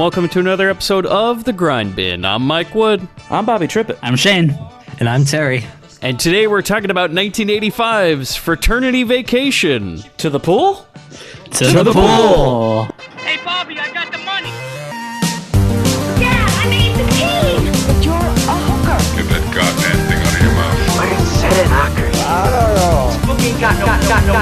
welcome to another episode of The Grindbin. I'm Mike Wood. I'm Bobby Trippett. I'm Shane. And I'm Terry. And today we're talking about 1985's Fraternity Vacation. To the pool? To the pool. Hey, Bobby, I got the money. Yeah, I made the team. But you're a hooker. Get that goddamn thing out of your mouth. I didn't say it, hookers. I don't know. Spooky got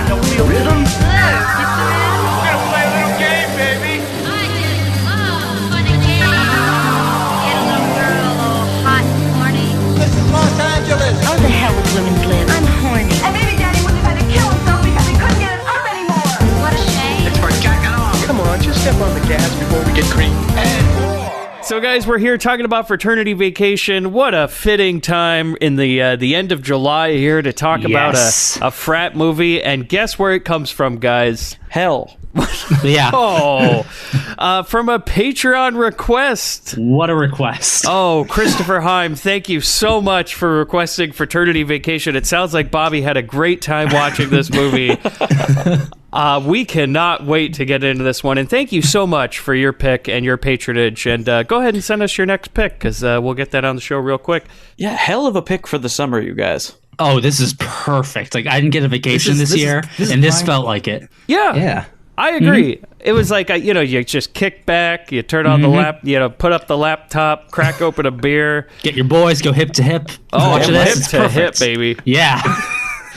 no real rhythm. We're gonna play a little game, baby. I just love funny games. Get a little girl all hot and horny. This is Los Angeles. Oh, the hell with women's live. I'm horny. And maybe Daddy wouldn't have had to kill himself because he couldn't get it up anymore. What a shame. It's for jacking off. Come on, just step on the gas before we get creamed. And more. So guys, we're here talking about Fraternity Vacation. What a fitting time in the end of July here to talk about a frat movie. And guess where it comes from, guys? Hell. Yeah. From a Patreon request. What a request. Oh, Christopher Heim, thank you so much for requesting Fraternity Vacation. It sounds like Bobby had a great time watching this movie. We cannot wait to get into this one. And thank you so much for your pick and your patronage. And go ahead and send us your next pick, because we'll get that on the show real quick. Yeah, hell of a pick for the summer, you guys. Oh, this is perfect. Like, I didn't get a vacation this year, and this felt like it. Yeah. I agree. Mm-hmm. It was like, you just kick back, you turn on the put up the laptop, crack open a beer. Get your boys, go hip to hip. Watch this. Hip to hip, baby. Yeah.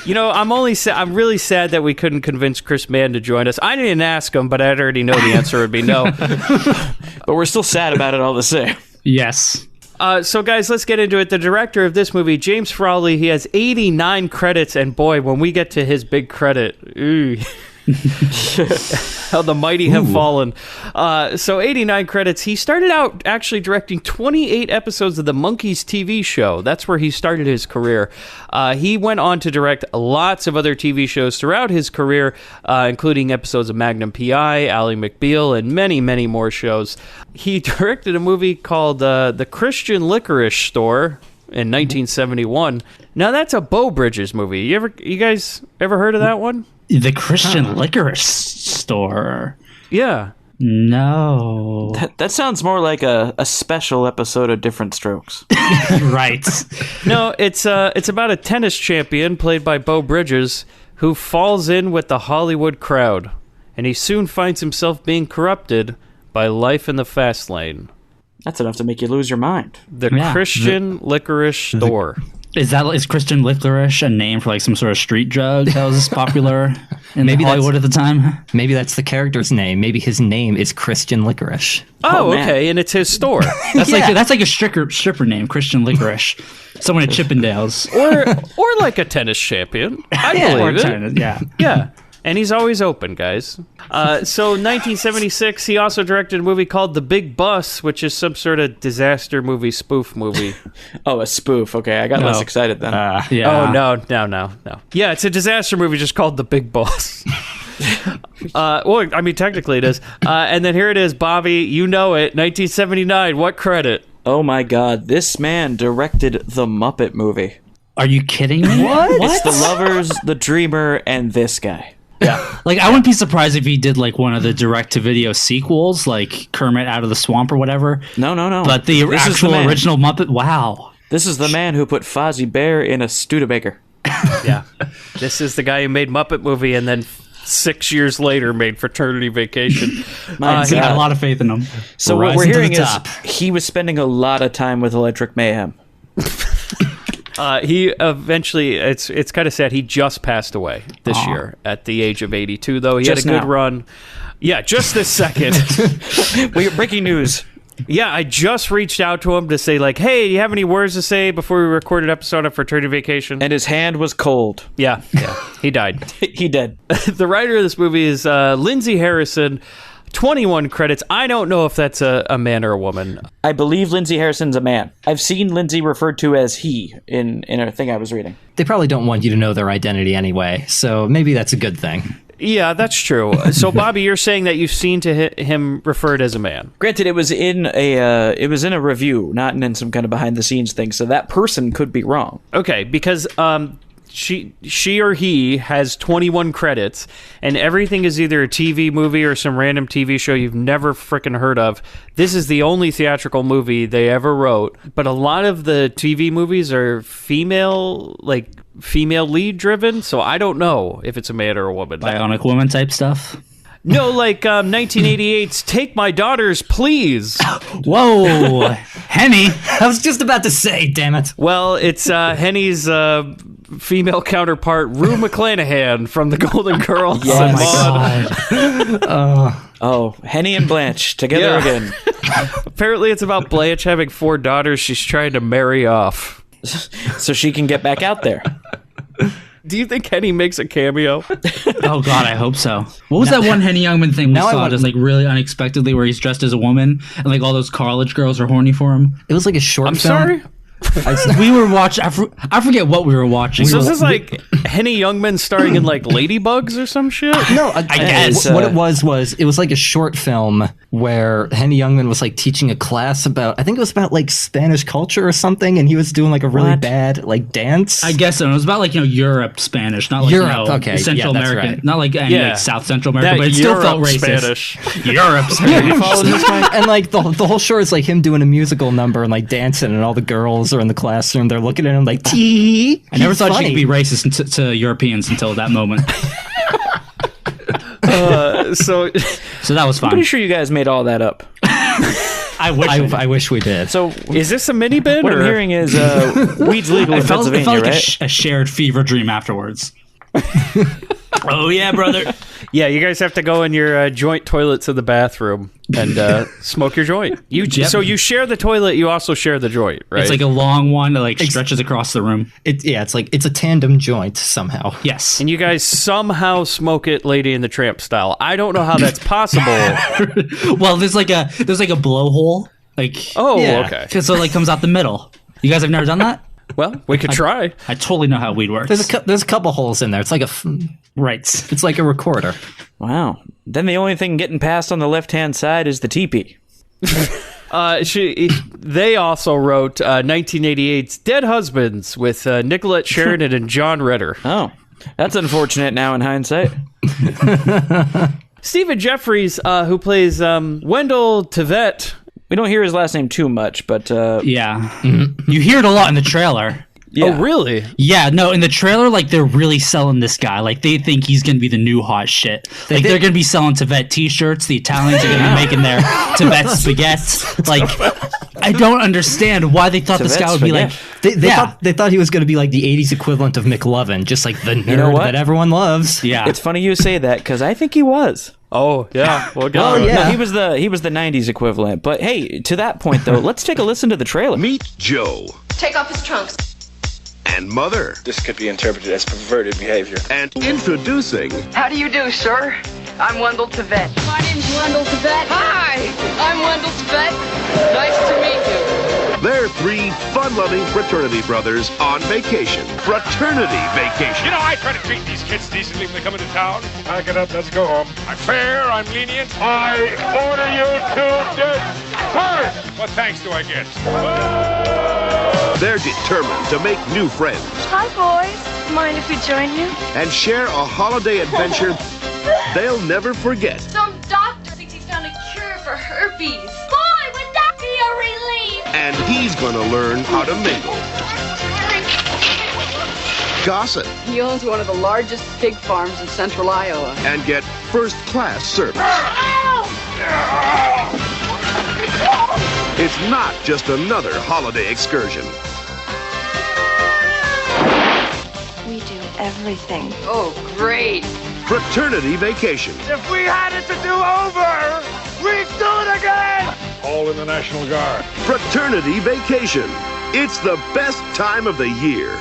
I'm really sad that we couldn't convince Chris Mann to join us. I didn't ask him, but I already know the answer would be no. But we're still sad about it all the same. Yes. So, guys, let's get into it. The director of this movie, James Frawley, he has 89 credits, and boy, when we get to his big credit, ooh. How the mighty have fallen. So 89 credits. He started out actually directing 28 episodes of the Monkees TV show. That's where he started his career. He went on to direct lots of other TV shows throughout his career, including episodes of Magnum P.I., Ally McBeal, and many, many more shows. He directed a movie called The Christian Licorice Store in 1971. Now, that's a Beau Bridges movie. You guys ever heard of that one? The Christian Licorice Store. Yeah. No. That sounds more like a special episode of Different Strokes. Right. No, it's about a tennis champion played by Beau Bridges who falls in with the Hollywood crowd, and he soon finds himself being corrupted by life in the fast lane. That's enough to make you lose your mind. The Christian Licorice Store. Is Christian Licorice a name for like some sort of street drug that was popular in Hollywood at the time? Maybe that's the character's name. Maybe his name is Christian Licorice. Oh, okay, and it's his store. That's like a stripper name, Christian Licorice. Someone at Chippendales, or like a tennis champion. I believe it. Yeah. And he's always open, guys. So 1976, he also directed a movie called The Big Bus, which is some sort of disaster movie, spoof movie. Oh, a spoof. Okay, I got less excited then. Yeah. Oh, no. Yeah, it's a disaster movie just called The Big Bus. Well, I mean, technically it is. And then here it is, Bobby. You know it. 1979. What credit? Oh, my God. This man directed The Muppet Movie. Are you kidding me? What? It's The Lovers, The Dreamer, and this guy. Yeah. Like, I wouldn't be surprised if he did, like, one of the direct-to-video sequels, like Kermit Out of the Swamp or whatever. No. But the original Muppet, wow. This is the man who put Fozzie Bear in a Studebaker. Yeah. This is the guy who made Muppet Movie and then 6 years later made Fraternity Vacation. He got a lot of faith in him. So what we're hearing is he was spending a lot of time with Electric Mayhem. He eventually, it's kind of sad, he just passed away this year at the age of 82, though. He had a good run. Yeah, just this second. Breaking news. Yeah, I just reached out to him to say, like, hey, do you have any words to say before we record an episode of Fraternity Vacation? And his hand was cold. Yeah, he died. He did. The writer of this movie is Lindsay Harrison. 21 credits. I don't know if that's a man or a woman. I believe Lindsay Harrison's a man. I've seen Lindsay referred to as he in a thing I was reading. They probably don't want you to know their identity anyway, so maybe that's a good thing. Yeah, that's true. So, Bobby, you're saying that you've seen him referred as a man. Granted, it was in a review, not in some kind of behind the scenes thing. So that person could be wrong. Okay, because she or he has 21 credits, and everything is either a TV movie or some random TV show you've never frickin' heard of. This is the only theatrical movie they ever wrote, but a lot of the TV movies are female lead driven, so I don't know if it's a man or a woman. Bionic woman type stuff. No, like 1988's Take My Daughters, Please. Whoa, Henny. I was just about to say, damn it. Well, it's Henny's female counterpart, Rue McClanahan from The Golden Girls. Oh my god. Oh, Henny and Blanche together again. Apparently it's about Blanche having 4 daughters she's trying to marry off. So she can get back out there. Do you think Henny makes a cameo? Oh god, I hope so. What was that one Henny Youngman thing we saw just like really unexpectedly where he's dressed as a woman and like all those college girls are horny for him? It was like a short film. Sorry? We were watching. I forget what we were watching. So is this like Henny Youngman starring in like Ladybugs or some shit? No, I guess what it was like a short film where Henny Youngman was like teaching a class about, I think it was about like Spanish culture or something, and he was doing like a really bad like dance. I guess so. It was about like Europe Spanish, not like Europe, okay. Central Yeah, that's American, right. not like any like South Central America, That but it still Europe felt racist. Spanish. Europe Spanish. And like the whole short is like him doing a musical number and like dancing, and all the girls are in the classroom. They're looking at him like, tee. I never thought she could be racist to Europeans until that moment. So that was fine. I'm pretty sure you guys made all that up. I wish we did. So is this a mini bin? what I'm hearing is weed's legal in It felt Pennsylvania, like right? a shared fever dream afterwards. Oh yeah, brother. Yeah, you guys have to go in your joint toilets in the bathroom and smoke your joint. So you share the toilet, you also share the joint, right? It's like a long one that like stretches across the room. It's a tandem joint somehow. Yes. And you guys somehow smoke it Lady in the Tramp style. I don't know how that's possible. Well, there's like a blowhole. Like okay. So it like comes out the middle. You guys have never done that? Well, we could try. I totally know how weed works. There's a couple holes in there. It's like right. It's like a recorder. Wow. Then the only thing getting past on the left-hand side is the teepee. They also wrote 1988's Dead Husbands with Nicolette Sheridan and John Ritter. Oh, that's unfortunate now in hindsight. Stephen Jeffries, who plays Wendell Tivet. We don't hear his last name too much, but Yeah. You hear it a lot in the trailer. yeah. Oh, really? Yeah, no, in the trailer, like, they're really selling this guy. Like, they think he's going to be the new hot shit. Like, they're going to be selling Tivet t-shirts. The Italians are going to be making their Tivet spaghetti. Like, I don't understand why they thought this guy would be like... They thought he was going to be like the 80s equivalent of McLovin, just like the nerd that everyone loves. Yeah. It's funny you say that, because I think he was. Oh, yeah. Well, No, he was the 90s equivalent. But hey, to that point, though, let's take a listen to the trailer. Meet Joe. Take off his trunks. And Mother. This could be interpreted as perverted behavior. And introducing... How do you do, sir? I'm Wendell Tivet. My name's Wendell Tivet. Hi, I'm Wendell Tivet. Nice to meet you. They're 3 fun-loving fraternity brothers on vacation. Fraternity vacation. You know, I try to treat these kids decently when they come into town. Pack it up, let's go home. I'm fair, I'm lenient. I order you to disperse. What thanks do I get? They're determined to make new friends Hi, boys. Mind if we join you? and share a holiday adventure they'll never forget. Some doctor thinks he's found a cure for herpes. Boy, would that be a relief! And he's gonna learn how to mingle, gossip, He owns one of the largest pig farms in central Iowa. and get first-class service. It's not just another holiday excursion. We do everything. Oh, great. Fraternity vacation. If we had it to do over, we'd do it again! All in the National Guard. Fraternity vacation. It's the best time of the year.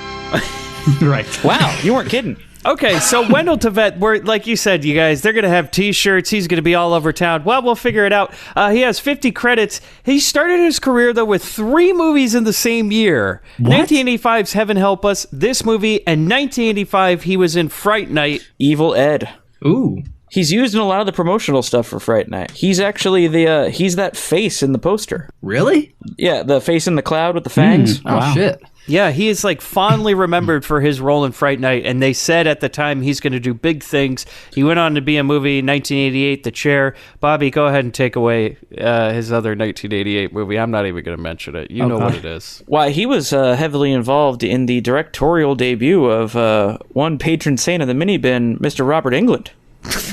Right. Wow, you weren't kidding. Okay, so Wendell Tivet, like you said, you guys, they're going to have T-shirts. He's going to be all over town. Well, we'll figure it out. He has 50 credits. He started his career, though, with 3 movies in the same year. 1985's Heaven Help Us, this movie, and 1985 he was in Fright Night. Evil Ed. Ooh. He's used in a lot of the promotional stuff for Fright Night. He's actually he's that face in the poster. Really? Yeah, the face in the cloud with the fangs. Oh, shit. Yeah, he is like fondly remembered for his role in Fright Night, and they said at the time he's going to do big things. He went on to be a movie in 1988, The Chair. Bobby, go ahead and take away his other 1988 movie. I'm not even going to mention it. You know what it is. Why, he was heavily involved in the directorial debut of one patron saint of the minibin, Mr. Robert Englund.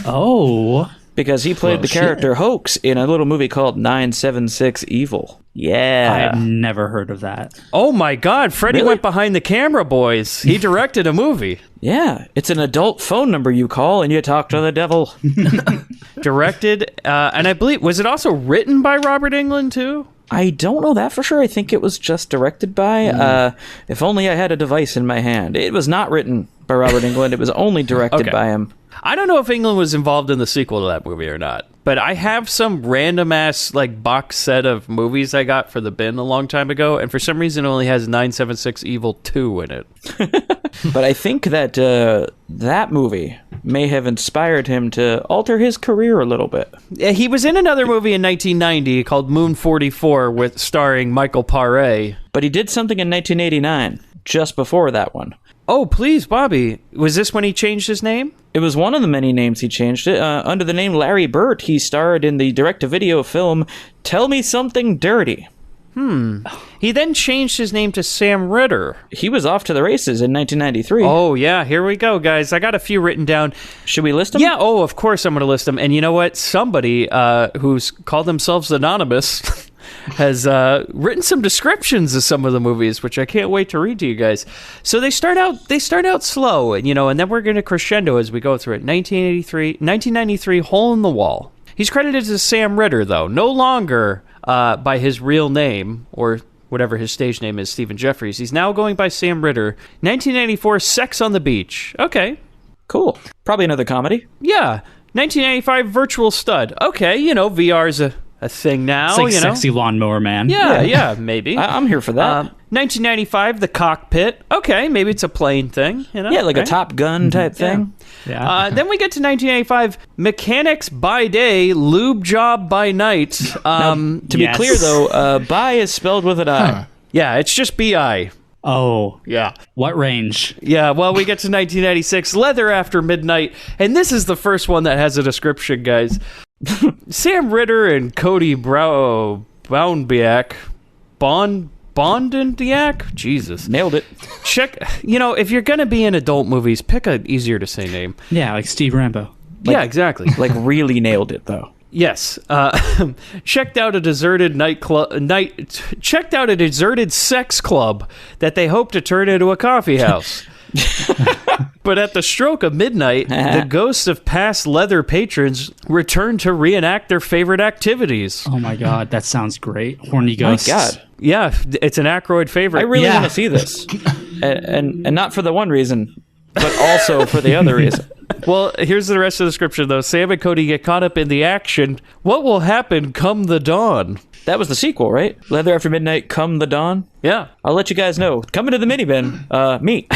Oh. Because he played the character Hoax in a little movie called 976 Evil. Yeah. I've never heard of that. Oh my God, Freddie went behind the camera, boys. He directed a movie. Yeah, it's an adult phone number you call and you talk to the devil. Directed, and I believe, was it also written by Robert Englund too? I don't know that for sure. I think it was just directed by. If only I had a device in my hand. It was not written by Robert Englund. It was only directed by him. I don't know if England was involved in the sequel to that movie or not, but I have some random ass like box set of movies I got for the bin a long time ago, and for some reason it only has 976 Evil 2 in it. But I think that that movie may have inspired him to alter his career a little bit. Yeah, he was in another movie in 1990 called Moon 44 with starring Michael Paré. But he did something in 1989, just before that one. Oh, please, Bobby. Was this when he changed his name? It was one of the many names he changed it. Under the name Larry Burt, he starred in the direct-to-video film Tell Me Something Dirty. He then changed his name to Sam Ritter. He was off to the races in 1993. Oh, yeah. Here we go, guys. I got a few written down. Should we list them? Yeah. Oh, of course I'm going to list them. And you know what? Somebody who's called themselves Anonymous has written some descriptions of some of the movies, which I can't wait to read to you guys. So they start out slow, and and then we're going to crescendo as we go through it. 1993, Hole in the Wall. He's credited as Sam Ritter, though, no longer by his real name, or whatever his stage name is, Stephen Jeffries. He's now going by Sam Ritter. 1994, Sex on the Beach. Okay. Cool. Probably another comedy. Yeah. 1995, Virtual Stud. Okay, VR's a thing now. It's like Sexy Lawnmower Man. Yeah, maybe. I'm here for that. 1995, The Cockpit. Okay, maybe it's a plane thing. Yeah, like a Top Gun type thing. Yeah. Then we get to 1985, Mechanics by Day, Lube Job by Night. Now, to be clear, though, bi is spelled with an I. Yeah, it's just B-I. Oh. Yeah. What range? Yeah, well, we get to 1996, Leather After Midnight, and this is the first one that has a description, guys. Sam Ritter and Cody Boundbiak. Bondendiak? Jesus. Nailed it. Check, if you're going to be in adult movies, pick a easier to say name. Yeah, like Steve Rambo. Yeah, exactly. Like really nailed it, though. Yes. Checked out a deserted checked out a deserted sex club that they hope to turn into a coffee house. But at the stroke of midnight, the ghosts of past leather patrons return to reenact their favorite activities. Oh my God, that sounds great. Horny ghosts. My God. Yeah, it's an Aykroyd favorite. I really want to see this. and not for the one reason, but also for the other reason. Well, here's the rest of the description, though. Sam and Cody get caught up in the action. What will happen come the dawn? That was the sequel, right? Leather After Midnight, Come the Dawn? Yeah. I'll let you guys know. Coming to the minibin, me.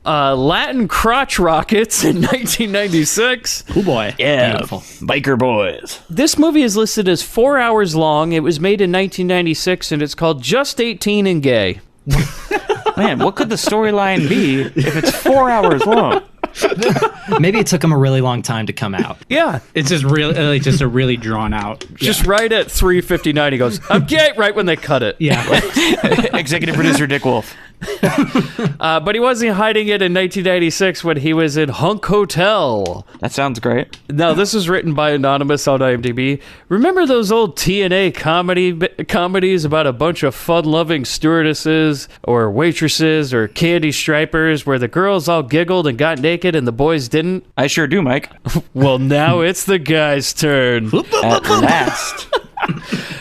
Latin Crotch Rockets in 1996. Oh boy. Yeah. Beautiful. Biker Boys. This movie is listed as 4 hours long. It was made in 1996, and it's called Just 18 and Gay. Man, what could the storyline be if it's 4 hours long? Maybe it took him a really long time to come out. Yeah. It's just really, just a really drawn out. Just right at 3:59, he goes, I'm gay, right when they cut it. Yeah. Executive producer Dick Wolf. But he wasn't hiding it in 1996 when he was in Hunk Hotel. That sounds great. Now, this was written by Anonymous on IMDb. Remember those old TNA comedies about a bunch of fun-loving stewardesses or waitresses or candy stripers where the girls all giggled and got naked and the boys didn't? I sure do, Mike. Well, now it's the guys' turn. At last.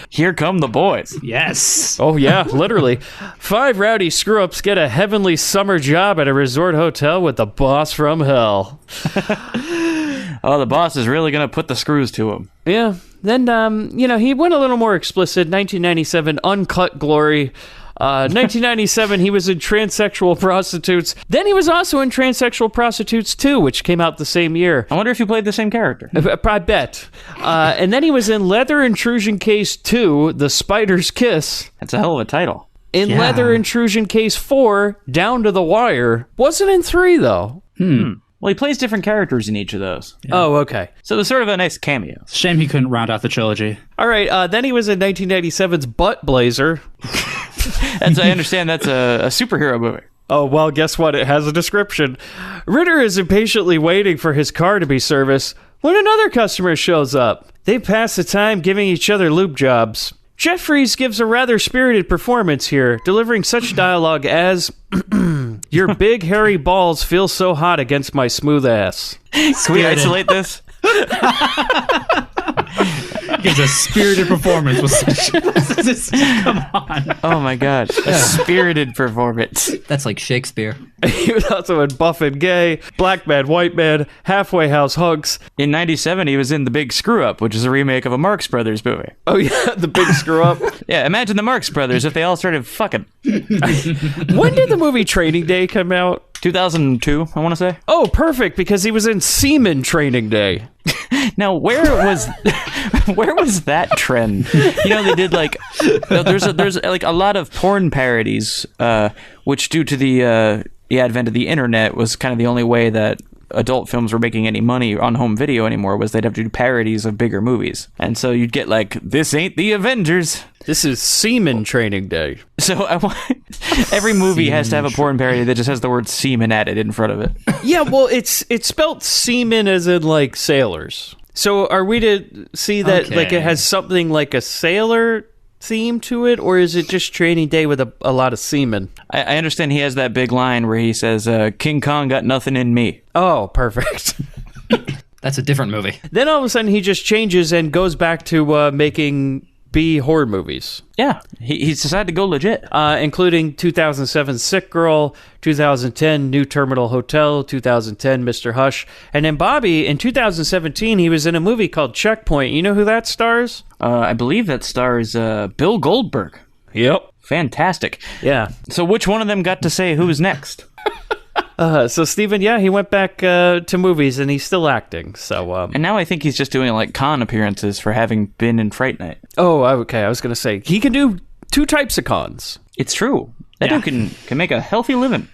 Here come the boys. Yes. Oh, yeah, literally. 5 rowdy screw-ups get a heavenly summer job at a resort hotel with the boss from hell. Oh, the boss is really going to put the screws to him. Yeah. Then, he went a little more explicit. 1997, Uncut Glory. 1997, he was in Transsexual Prostitutes. Then he was also in Transsexual Prostitutes 2, which came out the same year. I wonder if he played the same character. I bet. And then he was in Leather Intrusion Case 2, The Spider's Kiss. That's a hell of a title. In Leather Intrusion Case 4, Down to the Wire. Wasn't in 3, though. Well, he plays different characters in each of those. Yeah. Oh, okay. So it was sort of a nice cameo. Shame he couldn't round out the trilogy. All right, then he was in 1997's Butt Blazer. I understand that's a superhero movie. Oh, well, guess what? It has a description. Ritter is impatiently waiting for his car to be serviced when another customer shows up. They pass the time giving each other lube jobs. Jeffries gives a rather spirited performance here, delivering such dialogue as, "Your big hairy balls feel so hot against my smooth ass." Can we isolate this? Gives a spirited performance with such. Come on. Oh my god. A spirited performance. That's like Shakespeare. He was also in Buff and Gay, Black Man, White Man, Halfway House Hunks. In 97, he was in The Big Screw Up, which is a remake of a Marx Brothers movie. Oh yeah, The Big Screw Up. Yeah, imagine the Marx Brothers if they all started fucking. When did the movie Training Day come out? 2002, I want to say. Oh, perfect, because he was in Seaman Training Day. Now, where was that trend? You know, they did like there's like a lot of porn parodies, which due to the advent of the internet was kind of the only way that adult films were making any money on home video anymore, was they'd have to do parodies of bigger movies. And so you'd get like, "This ain't the Avengers. This is Seaman Training Day." So every movie has to have a porn parody that just has the word semen added in front of it. Yeah, well, it's spelt seaman as in like sailors. So are we to see that like it has something like a sailor theme to it, or is it just Training Day with a lot of semen? I understand he has that big line where he says, "King Kong got nothing in me." Oh, perfect. That's a different movie. Then all of a sudden he just changes and goes back to making B horror movies. Yeah, he's decided to go legit. Including 2007 Sick Girl, 2010 New Terminal Hotel, 2010 Mr. Hush. And then Bobby, in 2017, he was in a movie called Checkpoint. You know who that stars? I believe that stars Bill Goldberg. Yep. Fantastic. Yeah. So which one of them got to say who's next? So Steven, yeah, he went back to movies and he's still acting. So and now I think he's just doing like con appearances for having been in Fright Night. Oh, okay. I was going to say he can do two types of cons. It's true. That dude can make a healthy living.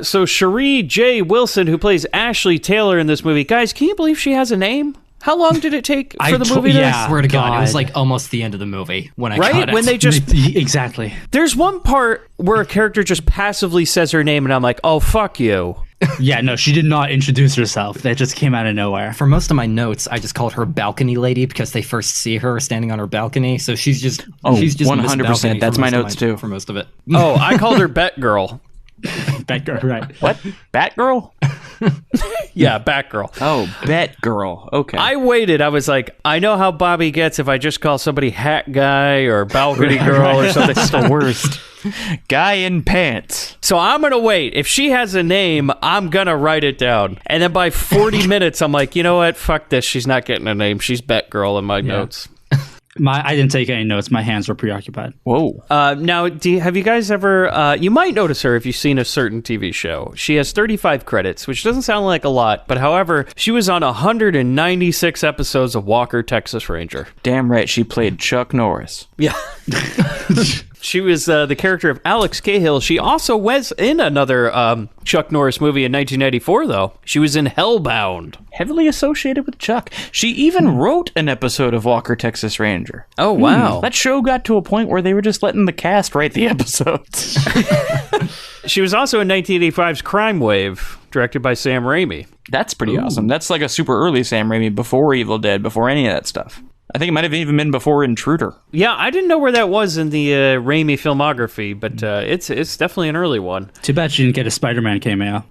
So Cherie J. Wilson, who plays Ashley Taylor in this movie, guys, can you believe she has a name? How long did it take for the movie to... I swear to God, it was like almost the end of the movie when I got it. When they just... Exactly. There's one part where a character just passively says her name, and I'm like, oh, fuck you. Yeah, no, she did not introduce herself. That just came out of nowhere. For most of my notes, I just called her Balcony Lady because they first see her standing on her balcony. So she's just... she's just 100%. That's my notes, too. For most of it. Oh, I called her Bet Girl. Batgirl, right. What? Batgirl? Yeah, Batgirl. Oh, Batgirl. Okay. I waited. I was like, I know how Bobby gets if I just call somebody Hat Guy or Balcony Girl or something. That's the worst. Guy in pants. So I'm going to wait. If she has a name, I'm going to write it down. And then by 40 minutes, I'm like, you know what? Fuck this. She's not getting a name. She's Batgirl in my notes. I didn't take any notes. My hands were preoccupied. Whoa. Now, have you guys ever... you might notice her if you've seen a certain TV show. She has 35 credits, which doesn't sound like a lot, but however, she was on 196 episodes of Walker, Texas Ranger. Damn right, she played Chuck Norris. Yeah. She was the character of Alex Cahill. She also was in another Chuck Norris movie in 1994, though. She was in Hellbound. Heavily associated with Chuck. She even wrote an episode of Walker, Texas Ranger. Oh, wow. That show got to a point where they were just letting the cast write the episodes. She was also in 1985's Crime Wave, directed by Sam Raimi. That's pretty awesome. That's like a super early Sam Raimi, before Evil Dead, before any of that stuff. I think it might have even been before Intruder. Yeah, I didn't know where that was in the Raimi filmography, but it's definitely an early one. Too bad she didn't get a Spider-Man cameo.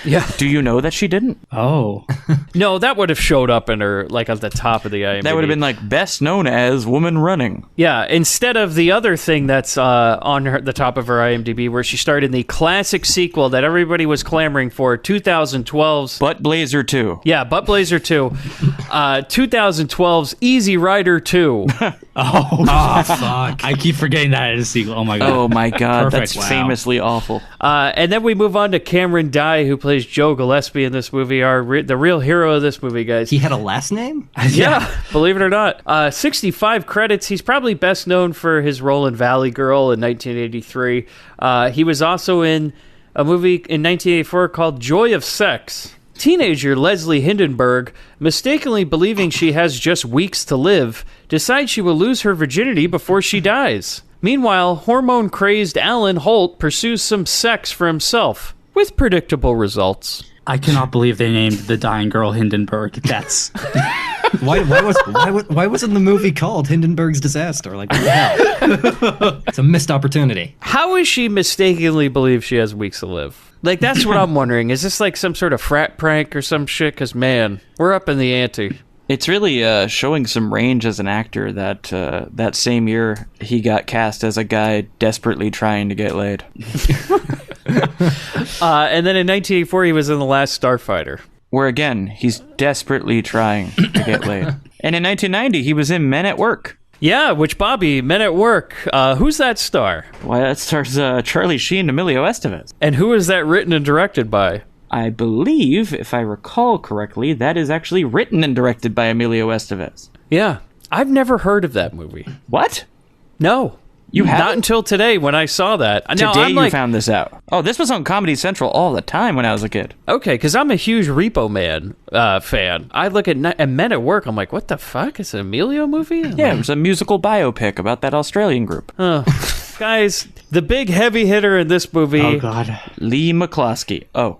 Yeah. Do you know that she didn't? Oh. No, that would have showed up in her, like, at the top of the IMDb. That would have been, like, best known as Woman Running. Yeah, instead of the other thing that's on the top of her IMDb, where she starred in the classic sequel that everybody was clamoring for, 2012's... Butt Blazer 2. Yeah, Butt Blazer 2. 2012's Easy Easy Rider 2. Oh, fuck. I keep forgetting that is a sequel. Oh, my God. Oh, my God. Perfect. That's famously awful. And then we move on to Cameron Dye, who plays Joe Gillespie in this movie, the real hero of this movie, guys. He had a last name? Yeah, believe it or not. 65 credits. He's probably best known for his role in Valley Girl in 1983. He was also in a movie in 1984 called Joy of Sex. Teenager Leslie Hindenburg, mistakenly believing she has just weeks to live, decides she will lose her virginity before she dies. Meanwhile, hormone-crazed Alan Holt pursues some sex for himself, with predictable results. I cannot believe they named the dying girl Hindenburg. That's... Why wasn't the movie called Hindenburg's Disaster? Like, what the hell? It's a missed opportunity. How is she mistakenly believe she has weeks to live? Like, that's what I'm wondering. Is this like some sort of frat prank or some shit? Because, man, we're up in the ante. It's really showing some range as an actor that that same year he got cast as a guy desperately trying to get laid. And then in 1984, he was in The Last Starfighter. Where, again, he's desperately trying to get laid. And in 1990, he was in Men at Work. Yeah, which, Bobby, Men at Work, who's that star? Why, that stars Charlie Sheen and Emilio Estevez. And who is that written and directed by? I believe, if I recall correctly, that is actually written and directed by Emilio Estevez. Yeah, I've never heard of that movie. What? No. You haven't? Not until today when I saw that. Today you found this out. Oh, this was on Comedy Central all the time when I was a kid. Okay, because I'm a huge Repo Man fan. I look at Men at Work, I'm like, what the fuck? It's an Emilio movie? Yeah, it was a musical biopic about that Australian group. Guys, the big heavy hitter in this movie. Oh, God. Lee McCloskey. Oh.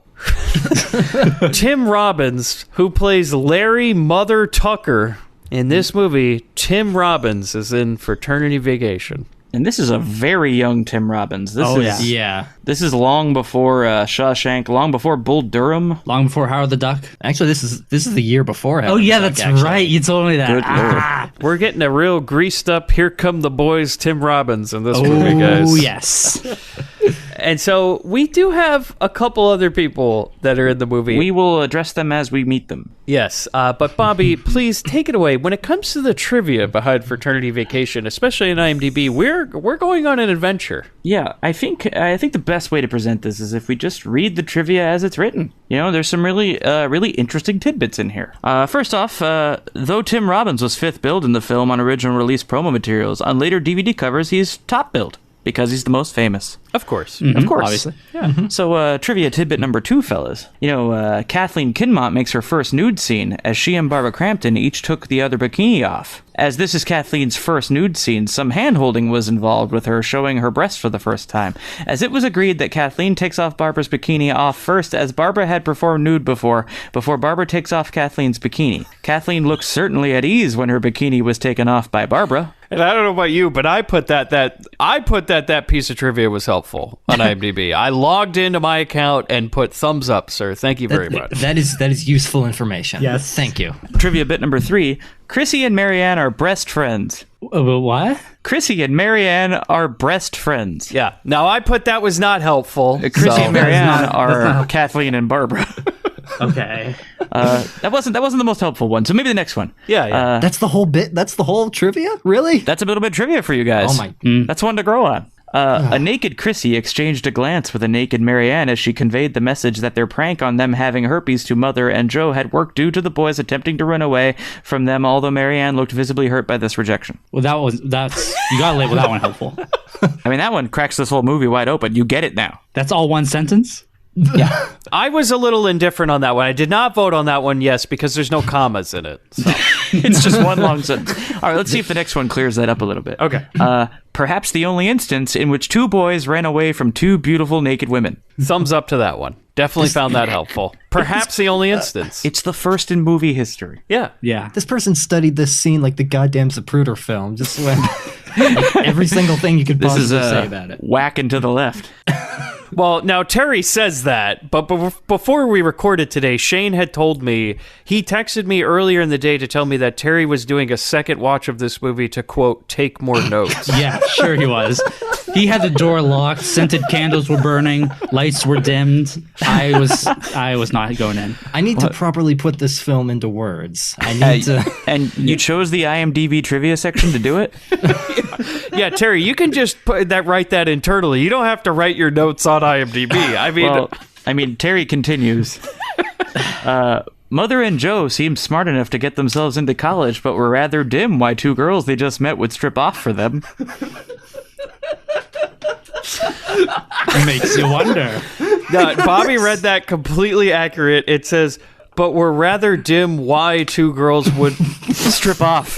Tim Robbins, who plays Larry Mother Tucker in this movie. Tim Robbins is in Fraternity Vacation. And this is a very young Tim Robbins. Yeah. This is long before Shawshank, long before Bull Durham. Long before Howard the Duck. Actually, this is the year before Howard yeah, the Duck, that's right. You told me that. Good Lord. We're getting a real greased up, here come the boys, Tim Robbins in this movie, guys. Oh, yes. And so we do have a couple other people that are in the movie. We will address them as we meet them. Yes, but Bobby, please take it away. When it comes to the trivia behind Fraternity Vacation, especially in IMDb, we're going on an adventure. Yeah, I think the best way to present this is if we just read the trivia as it's written. You know, there's some really interesting tidbits in here. First off, though Tim Robbins was fifth billed in the film on original release promo materials, on later DVD covers he's top billed. Because he's the most famous. Of course. Of course. Obviously. Yeah. Mm-hmm. So, trivia tidbit number 2, fellas. You know, Kathleen Kinmont makes her first nude scene as she and Barbara Crampton each took the other bikini off. As this is Kathleen's first nude scene, some hand-holding was involved with her showing her breasts for the first time, as it was agreed that Kathleen takes off Barbara's bikini off first, as Barbara had performed nude before Barbara takes off Kathleen's bikini. Kathleen looked certainly at ease when her bikini was taken off by Barbara. And I don't know about you, but I put that piece of trivia was helpful on IMDb. I logged into my account and put thumbs up, sir. Thank you very much. That is useful information. Yes. Thank you. Trivia bit number 3. Chrissy and Marianne are breast friends. What? Chrissy and Marianne are breast friends. Yeah. Now, I put that was not helpful. Chrissy and Marianne are Kathleen and Barbara. Okay. That wasn't the most helpful one. So maybe the next one. Yeah. That's the whole bit. That's the whole trivia. Really? That's a little bit of trivia for you guys. Oh my. That's one to grow on. A naked Chrissy exchanged a glance with a naked Marianne as she conveyed the message that their prank on them having herpes to Mother and Joe had worked due to the boys attempting to run away from them, although Marianne looked visibly hurt by this rejection. Well, that's you gotta label that one helpful. I mean, that one cracks this whole movie wide open. You get it now. That's all one sentence? Yeah. I was a little indifferent on that one. I did not vote on that one, yes, because there's no commas in it. So. It's just one long sentence. All right, let's see if the next one clears that up a little bit. Okay. Perhaps the only instance in which 2 boys ran away from 2 beautiful naked women. Thumbs up to that one. Definitely found that helpful. Perhaps the only instance. It's the first in movie history. Yeah. Yeah. This person studied this scene like the goddamn Zapruder film. Just went every single thing you could possibly say about it. Whacking to the left. Well, now Terry says that, but before we recorded today, Shane had told me, he texted me earlier in the day to tell me that Terry was doing a second watch of this movie to, quote, take more notes. Yeah, sure he was. He had the door locked. Scented candles were burning. Lights were dimmed. I was not going in. I need to properly put this film into words. I need to. And you chose the IMDb trivia section to do it? Yeah, Terry, you can just write that internally. You don't have to write your notes on IMDb. I mean, Terry continues. Mother and Joe seemed smart enough to get themselves into college, but were rather dim why two girls they just met would strip off for them. Makes you wonder. No, Bobby read that completely accurate. It says, but were rather dim why two girls would strip off.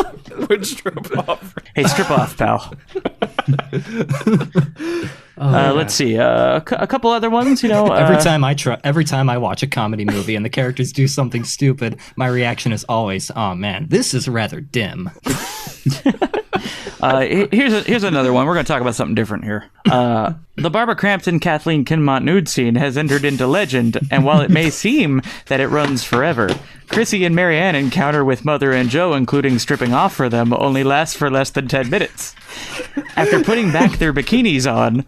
Hey, strip off, pal. Let's see. A couple other ones, every time I watch a comedy movie and the characters do something stupid, my reaction is always, "Oh man, this is rather dim." Here's another one. We're going to talk about something different here. The Barbara Crampton Kathleen Kinmont nude scene has entered into legend, and while it may seem that it runs forever, Chrissy and Marianne encounter with Mother and Joe, including stripping off for them, only lasts for less than 10 minutes. After putting back their bikinis on,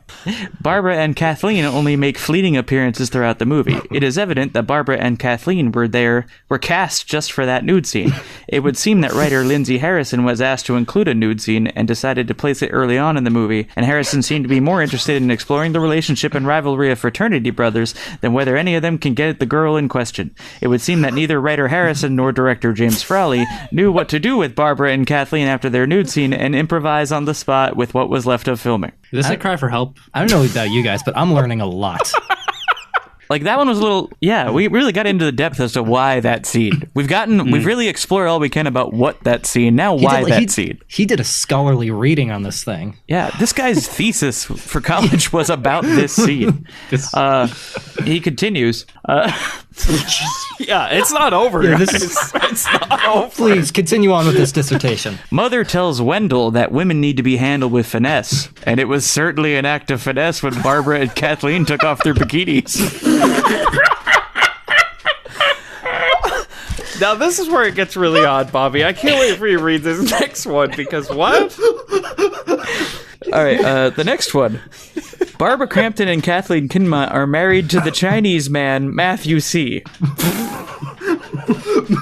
Barbara and Kathleen only make fleeting appearances throughout the movie. It is evident that Barbara and Kathleen were cast just for that nude scene. It would seem that writer Lindsay Harrison was asked to include a nude scene and decided to place it early on in the movie, and Harrison seemed to be more interested in exploring the relationship and rivalry of fraternity brothers than whether any of them can get at the girl in question. It would seem that neither writer Harrison nor director James Frawley knew what to do with Barbara and Kathleen after their nude scene and improvise on the spot with what was left of filming. Is this a cry for help? I don't know about you guys, but I'm learning a lot. Like, that one was a little, we really got into the depth as to why that scene. We've really explored all we can about what that scene, now why that scene. He did a scholarly reading on this thing. Yeah, this guy's thesis for college was about this scene. He continues. Yeah, it's not over, guys. It's not over. Please, continue on with this dissertation. Mother tells Wendell that women need to be handled with finesse, and it was certainly an act of finesse when Barbara and Kathleen took off their bikinis. Now, this is where it gets really odd, Bobby. I can't wait for you to read this next one, because what? All right, the next one. Barbara Crampton and Kathleen Kinmont are married to the Chinese man, Matthew C.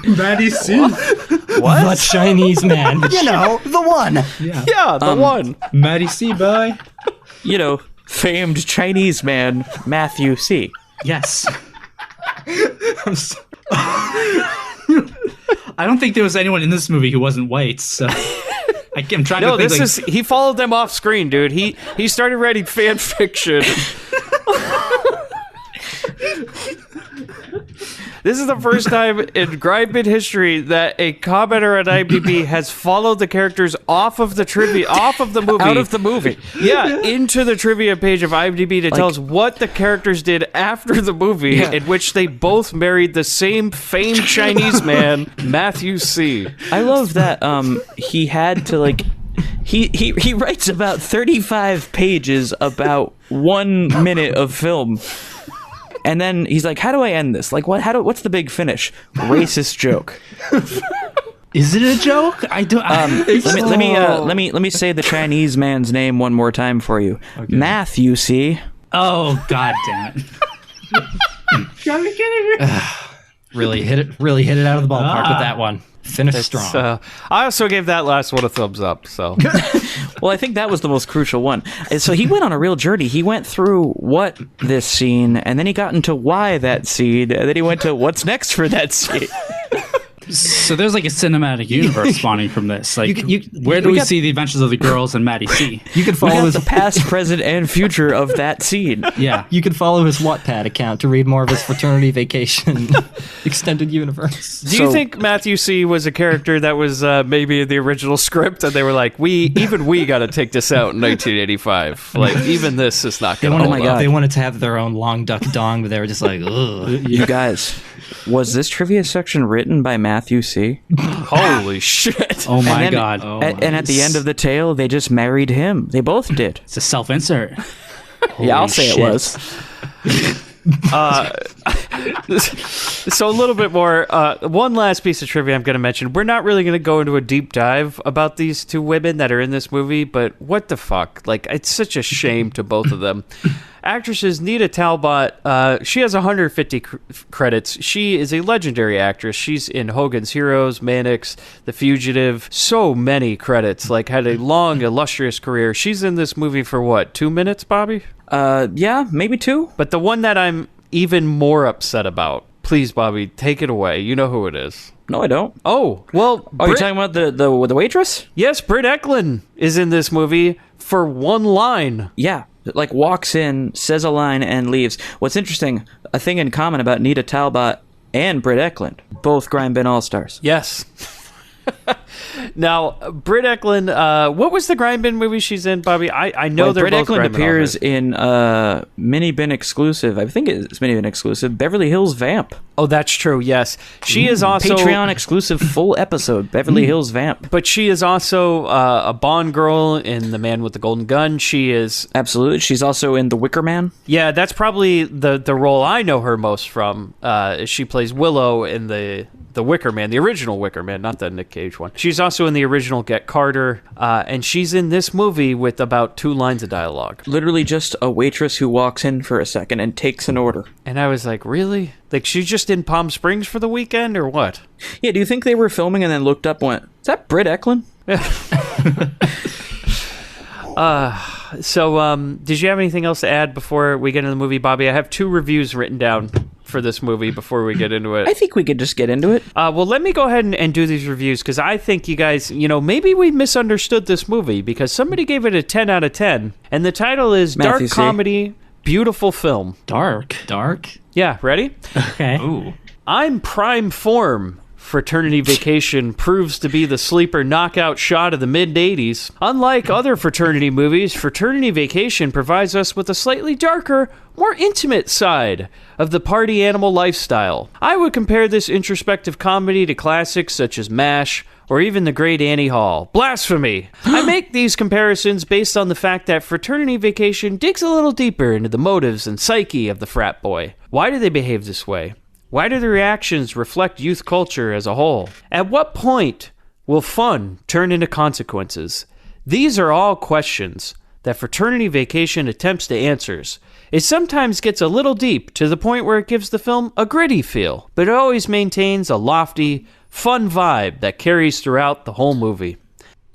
Matty C. What? The Chinese man. The one. Yeah, the one. Matty C, bye. Famed Chinese man, Matthew C. Yes. I don't think there was anyone in this movie who wasn't white, so... I'm trying to think. He followed them off screen, dude. He started writing fan fiction. This is the first time in Grindbin history that a commenter at IMDb has followed the characters off of the movie. Out of the movie. Yeah, into the trivia page of IMDb to tell us what the characters did after the movie, in which they both married the same famed Chinese man, Matthew C. I love that he had to, he writes about 35 pages about 1 minute of film. And then he's like, how do I end this? Like, what's the big finish? Racist joke. Is it a joke? I don't. Let me say the Chinese man's name one more time for you. Okay. Matthew C. Oh, god damn it! Gotta be kidding me. Really hit it out of the ballpark with that one. Finished strong. I also gave that last one a thumbs up. So, well, I think that was the most crucial one. So he went on a real journey. He went through what this scene, and then he got into why that scene, and then he went to what's next for that scene. So there's like a cinematic universe spawning from this. Like, where do we see the adventures of the girls and Maddie C? You can follow the past, present, and future of that scene. Yeah, you can follow his Wattpad account to read more of his Fraternity Vacation extended universe. Do you think Matthew C was a character that was maybe in the original script, and they were like, we got to take this out in 1985? Like, even this is not going to hold up. They wanted to have their own long duck dong, but they were just like, ugh. You guys, was this trivia section written by Matthew C? Holy shit. Oh my god. And at the end of the tale, they just married him. They both did. It's a self-insert. Yeah, I'll say it was. So a little bit more. One last piece of trivia I'm going to mention. We're not really going to go into a deep dive about these two women that are in this movie, but what the fuck? Like, it's such a shame to both of them. Actresses Nita Talbot, she has 150 credits. She is a legendary actress. She's in Hogan's Heroes, Mannix, The Fugitive. So many credits. Like, had a long, illustrious career. She's in this movie for what, 2 minutes, Bobby? Yeah, maybe 2. But the one that I'm even more upset about, please, Bobby, take it away. You know who it is. No, I don't. Oh, well... Oh, you're talking about the waitress? Yes, Britt Eklund is in this movie for one line. Yeah. Like, walks in, says a line, and leaves. What's interesting, a thing in common about Nita Talbot and Britt Eklund, both Grindbin All-Stars. Yes. Now, Britt Eklund, what was the Grindbin movie she's in, Bobby? I know they're Britt both Eklund Grindbin appears authors. in Minibin exclusive. I think it's Minibin exclusive. Beverly Hills Vamp. Oh, that's true. Yes, she is also Patreon exclusive full episode. Beverly Hills Vamp. But she is also a Bond girl in The Man with the Golden Gun. She is absolutely. She's also in The Wicker Man. Yeah, that's probably the role I know her most from. She plays Willow in the Wicker Man, the original Wicker Man, not the Nick Cage one. She's also in the original Get Carter, and she's in this movie with about 2 lines of dialogue. Literally just a waitress who walks in for a second and takes an order. And I was like, really? Like, she's just in Palm Springs for the weekend, or what? Yeah, do you think they were filming and then looked up and went, is that Britt Eklund? So, did you have anything else to add before we get into the movie, Bobby? I have 2 reviews written down for this movie before we get into it. I think we could just get into it. Well, let me go ahead and do these reviews, because I think you guys, maybe we misunderstood this movie, because somebody gave it a 10 out of 10, and the title is Matthew Dark Comedy, Beautiful Film. Dark? Yeah, ready? Okay. Ooh. I'm prime form. Fraternity Vacation proves to be the sleeper knockout shot of the mid-'80s. Unlike other fraternity movies, Fraternity Vacation provides us with a slightly darker, more intimate side of the party animal lifestyle. I would compare this introspective comedy to classics such as MASH or even The Great Annie Hall. Blasphemy! I make these comparisons based on the fact that Fraternity Vacation digs a little deeper into the motives and psyche of the frat boy. Why do they behave this way? Why do the reactions reflect youth culture as a whole? At what point will fun turn into consequences? These are all questions that Fraternity Vacation attempts to answer. It sometimes gets a little deep to the point where it gives the film a gritty feel, but it always maintains a lofty, fun vibe that carries throughout the whole movie.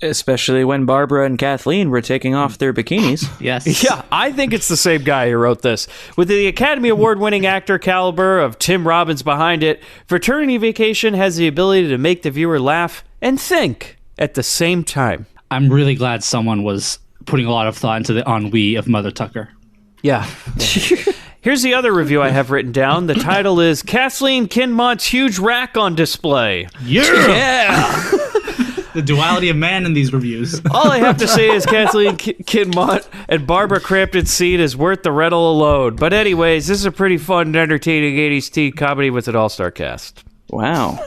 Especially when Barbara and Kathleen were taking off their bikinis. Yes. Yeah, I think it's the same guy who wrote this. With the Academy Award-winning actor caliber of Tim Robbins behind it, Fraternity Vacation has the ability to make the viewer laugh and think at the same time. I'm really glad someone was putting a lot of thought into the ennui of Mother Tucker. Yeah. Here's the other review I have written down. The title is Kathleen Kinmont's Huge Rack on Display. Yeah! The duality of man in these reviews. All I have to say is Kathleen Kinmont and Barbara Crampton's scene is worth the rental alone. But anyways, this is a pretty fun and entertaining 80s teen comedy with an all-star cast. Wow.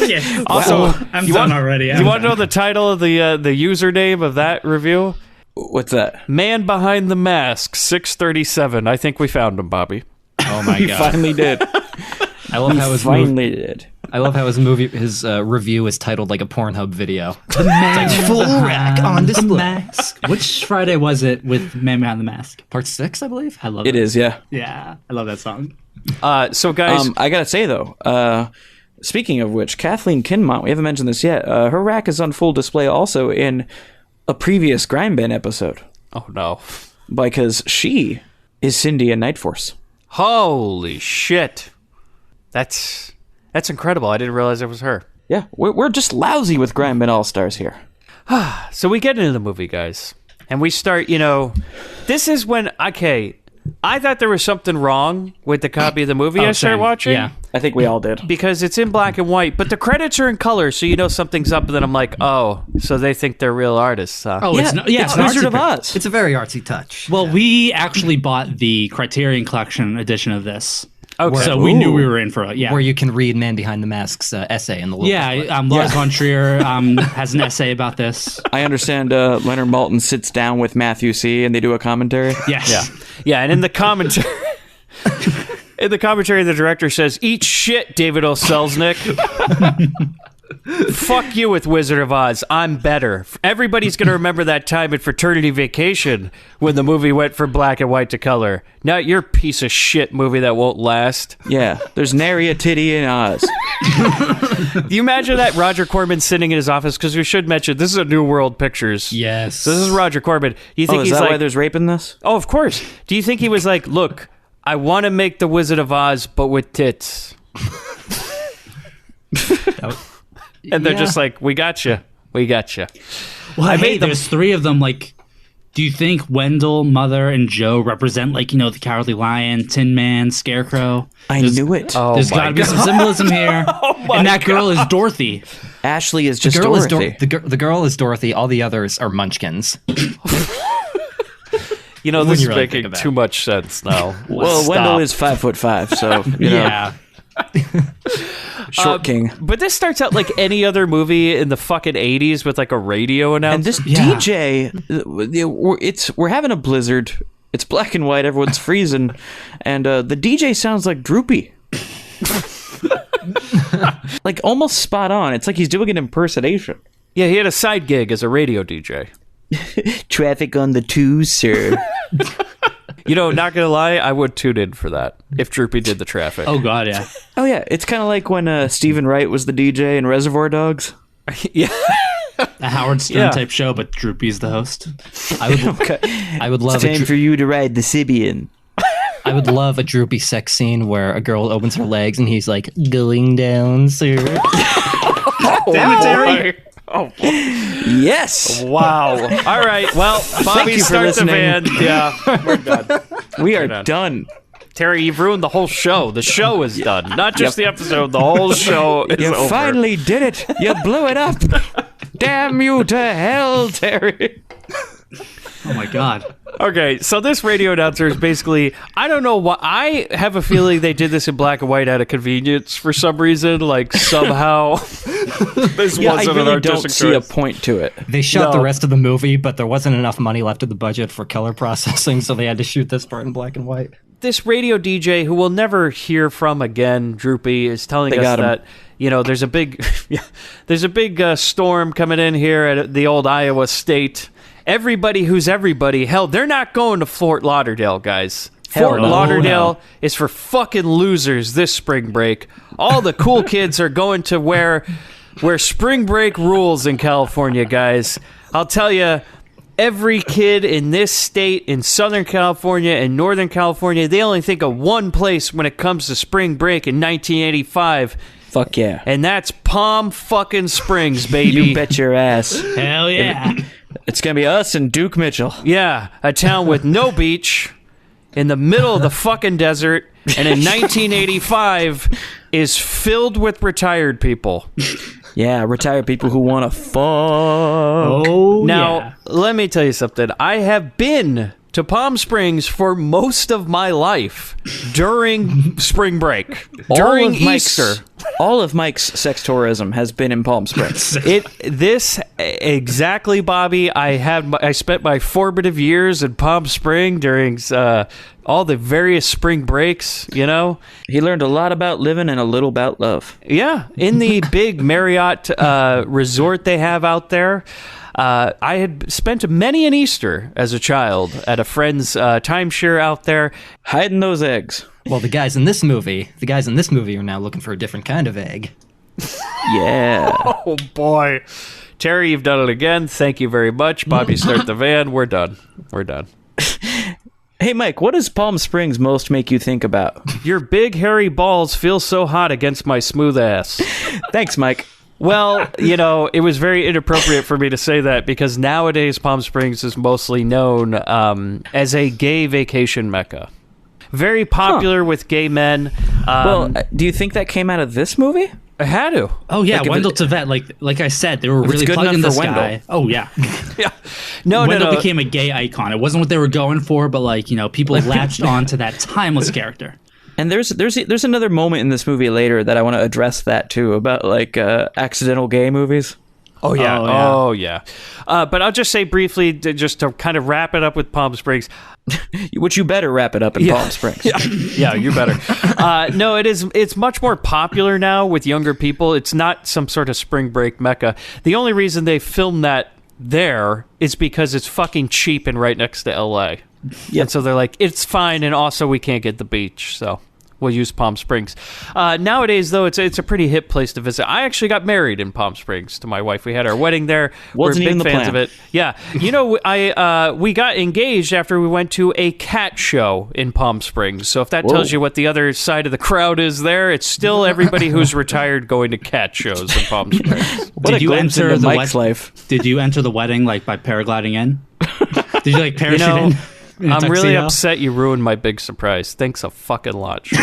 Yeah. Also, I'm done already. You want to know the title of the username of that review? What's that? Man Behind the Mask, 637. I think we found him, Bobby. Oh my We god. finally did. I love how his finally did. I love how his review is titled like a Pornhub video. The man full rack on the display. mask. Which Friday was it with Man Behind the Mask? Part 6, I believe. I love It is, yeah. Yeah, I love that song. So, guys... I gotta say, though, speaking of which, Kathleen Kinmont, we haven't mentioned this yet, her rack is on full display also in a previous Grindbin episode. Oh, no. Because she is Cindy in Night Force. Holy shit. That's incredible. I didn't realize it was her. Yeah, we're just lousy with Grindbin All-Stars here. So we get into the movie, guys. And we start, this is when, okay, I thought there was something wrong with the copy of the movie I started same. watching. Yeah. I think we all did. Because it's in black and white, but the credits are in color, so you know something's up, and then I'm like, oh, so they think they're real artists, huh? Oh, it's it's an Wizard artsy of Oz. It's a very artsy touch. Well, we actually bought the Criterion Collection edition of this. Okay. So we knew we were in for it. Yeah. Where you can read Man Behind the Mask's essay in the local play. Lars von Trier has an essay about this. I understand Leonard Maltin sits down with Matthew C. and they do a commentary. Yes. Yeah, and in the commentary... In the commentary, the director says, "Eat shit, David O. Selznick." Fuck you with Wizard of Oz. I'm better. Everybody's going to remember that time at Fraternity Vacation when the movie went from black and white to color. Not your piece of shit movie that won't last. Yeah, there's nary a titty in Oz. Do you imagine that? Roger Corman sitting in his office, because we should mention, this is a New World Pictures. Yes. So this is Roger Corman. Do you think Is he's that like, why there's rape in this? Oh, of course. Do you think he was like, look, I want to make the Wizard of Oz, but with tits? And they're just like, we got you. We got you. Well, there's three of them. Like, do you think Wendell, Mother, and Joe represent, like, the Cowardly Lion, Tin Man, Scarecrow? I knew it. There's got to be some symbolism here. And that girl is Dorothy. Ashley is just Dorothy. Dorothy. The girl is Dorothy. All the others are Munchkins. This is making too much sense now. Well, Wendell is 5'5", so Yeah. Short king. But this starts out like any other movie in the fucking 80s with like a radio announcer. And this DJ, we're having a blizzard. It's black and white. Everyone's freezing, and the DJ sounds like Droopy. Like almost spot on. It's like he's doing an impersonation. Yeah, he had a side gig as a radio DJ. Traffic on the 2, sir. Not gonna lie, I would tune in for that if Droopy did the traffic. Oh god, yeah. Oh yeah, it's kind of like when Stephen Wright was the DJ in Reservoir Dogs. Yeah. A Howard Stern type show, but Droopy's the host. I would love it's time for you to ride the Sibian. I would love a Droopy sex scene where a girl opens her legs and he's like, going down, sir. Damn it, Terry. Oh, yes. Wow. All right. Well, Bobby, start the band. Yeah, we're done. We are done. Terry, you've ruined the whole show. The show is done. Not just the episode. The whole show is over. You finally did it. You blew it up. Damn you to hell, Terry. Oh, my God. Okay, so this radio announcer is basically, I don't know why, I have a feeling they did this in black and white out of convenience for some reason, like somehow this wasn't I really an artistic don't see choice. a point to it. They shot the rest of the movie, but there wasn't enough money left in the budget for color processing, so they had to shoot this part in black and white. This radio DJ, who we'll never hear from again, Droopy, is telling us that, there's a big storm coming in here at the old Iowa State. Everybody who's everybody, hell, they're not going to Fort Lauderdale, guys. Fort Lauderdale is for fucking losers this spring break. All the cool kids are going to where spring break rules in California, guys. I'll tell you, every kid in this state, in Southern California and Northern California, they only think of one place when it comes to spring break in 1985. Fuck yeah. And that's Palm fucking Springs, baby. You bet your ass. Hell yeah. It's going to be us and Duke Mitchell. Yeah, a town with no beach in the middle of the fucking desert, and in 1985 is filled with retired people. Yeah, retired people who want to fuck. Oh, now, let me tell you something. I have been to Palm Springs for most of my life during spring break, during Easter. All of Mike's sex tourism has been in Palm Springs. Exactly, Bobby. I spent my formative years in Palm Springs during all the various spring breaks. He learned a lot about living and a little about love. Yeah, in the big Marriott resort they have out there. I had spent many an Easter as a child at a friend's timeshare out there, hiding those eggs. Well, the guys in this movie are now looking for a different kind of egg. Yeah. Oh boy, Terry, you've done it again. Thank you very much, Bobby. Start the van. We're done. Hey, Mike, what does Palm Springs most make you think about? Your big hairy balls feel so hot against my smooth ass. Thanks, Mike. Well, it was very inappropriate for me to say that because nowadays Palm Springs is mostly known as a gay vacation mecca. Very popular with gay men. Do you think that came out of this movie? I had to. Oh yeah, Wendell Tivet. Like I said, they were really plugging this guy. Oh yeah. Yeah. Wendell became a gay icon. It wasn't what they were going for, but people latched on to that timeless character. And there's another moment in this movie later that I want to address that too about accidental gay movies. Oh yeah. But I'll just say briefly, just to kind of wrap it up with Palm Springs. Which you better wrap it up in Palm Springs. Yeah, you better. No, it's much more popular now with younger people. It's not some sort of spring break mecca. The only reason they filmed that there is because it's fucking cheap and right next to LA. And so they're like, it's fine, and also we can't get the beach, so we'll use Palm Springs. Nowadays, though, it's a pretty hip place to visit. I actually got married in Palm Springs to my wife. We had our wedding there. Wasn't We're even big the fans plan. of it. Yeah. You know, we got engaged after we went to a cat show in Palm Springs. So if that tells you what the other side of the crowd is there, it's still everybody who's retired going to cat shows in Palm Springs. Did you enter the Mike's life? Did you enter the wedding like by paragliding in? Did you like parachute in? I'm really upset you ruined my big surprise. Thanks a fucking lot, Sean.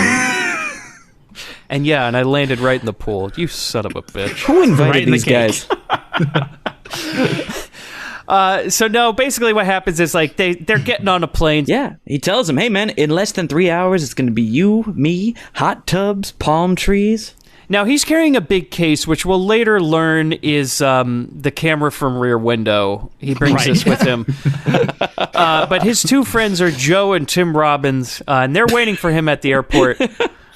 And I landed right in the pool. You son of a bitch. Who invited these guys? So no, basically what happens is like they're getting on a plane. Yeah, he tells him, hey man, in less than 3 hours, it's going to be you, me, hot tubs, palm trees. Now, he's carrying a big case, which we'll later learn is the camera from Rear Window. He brings this with him. But his two friends are Joe and Tim Robbins, and they're waiting for him at the airport.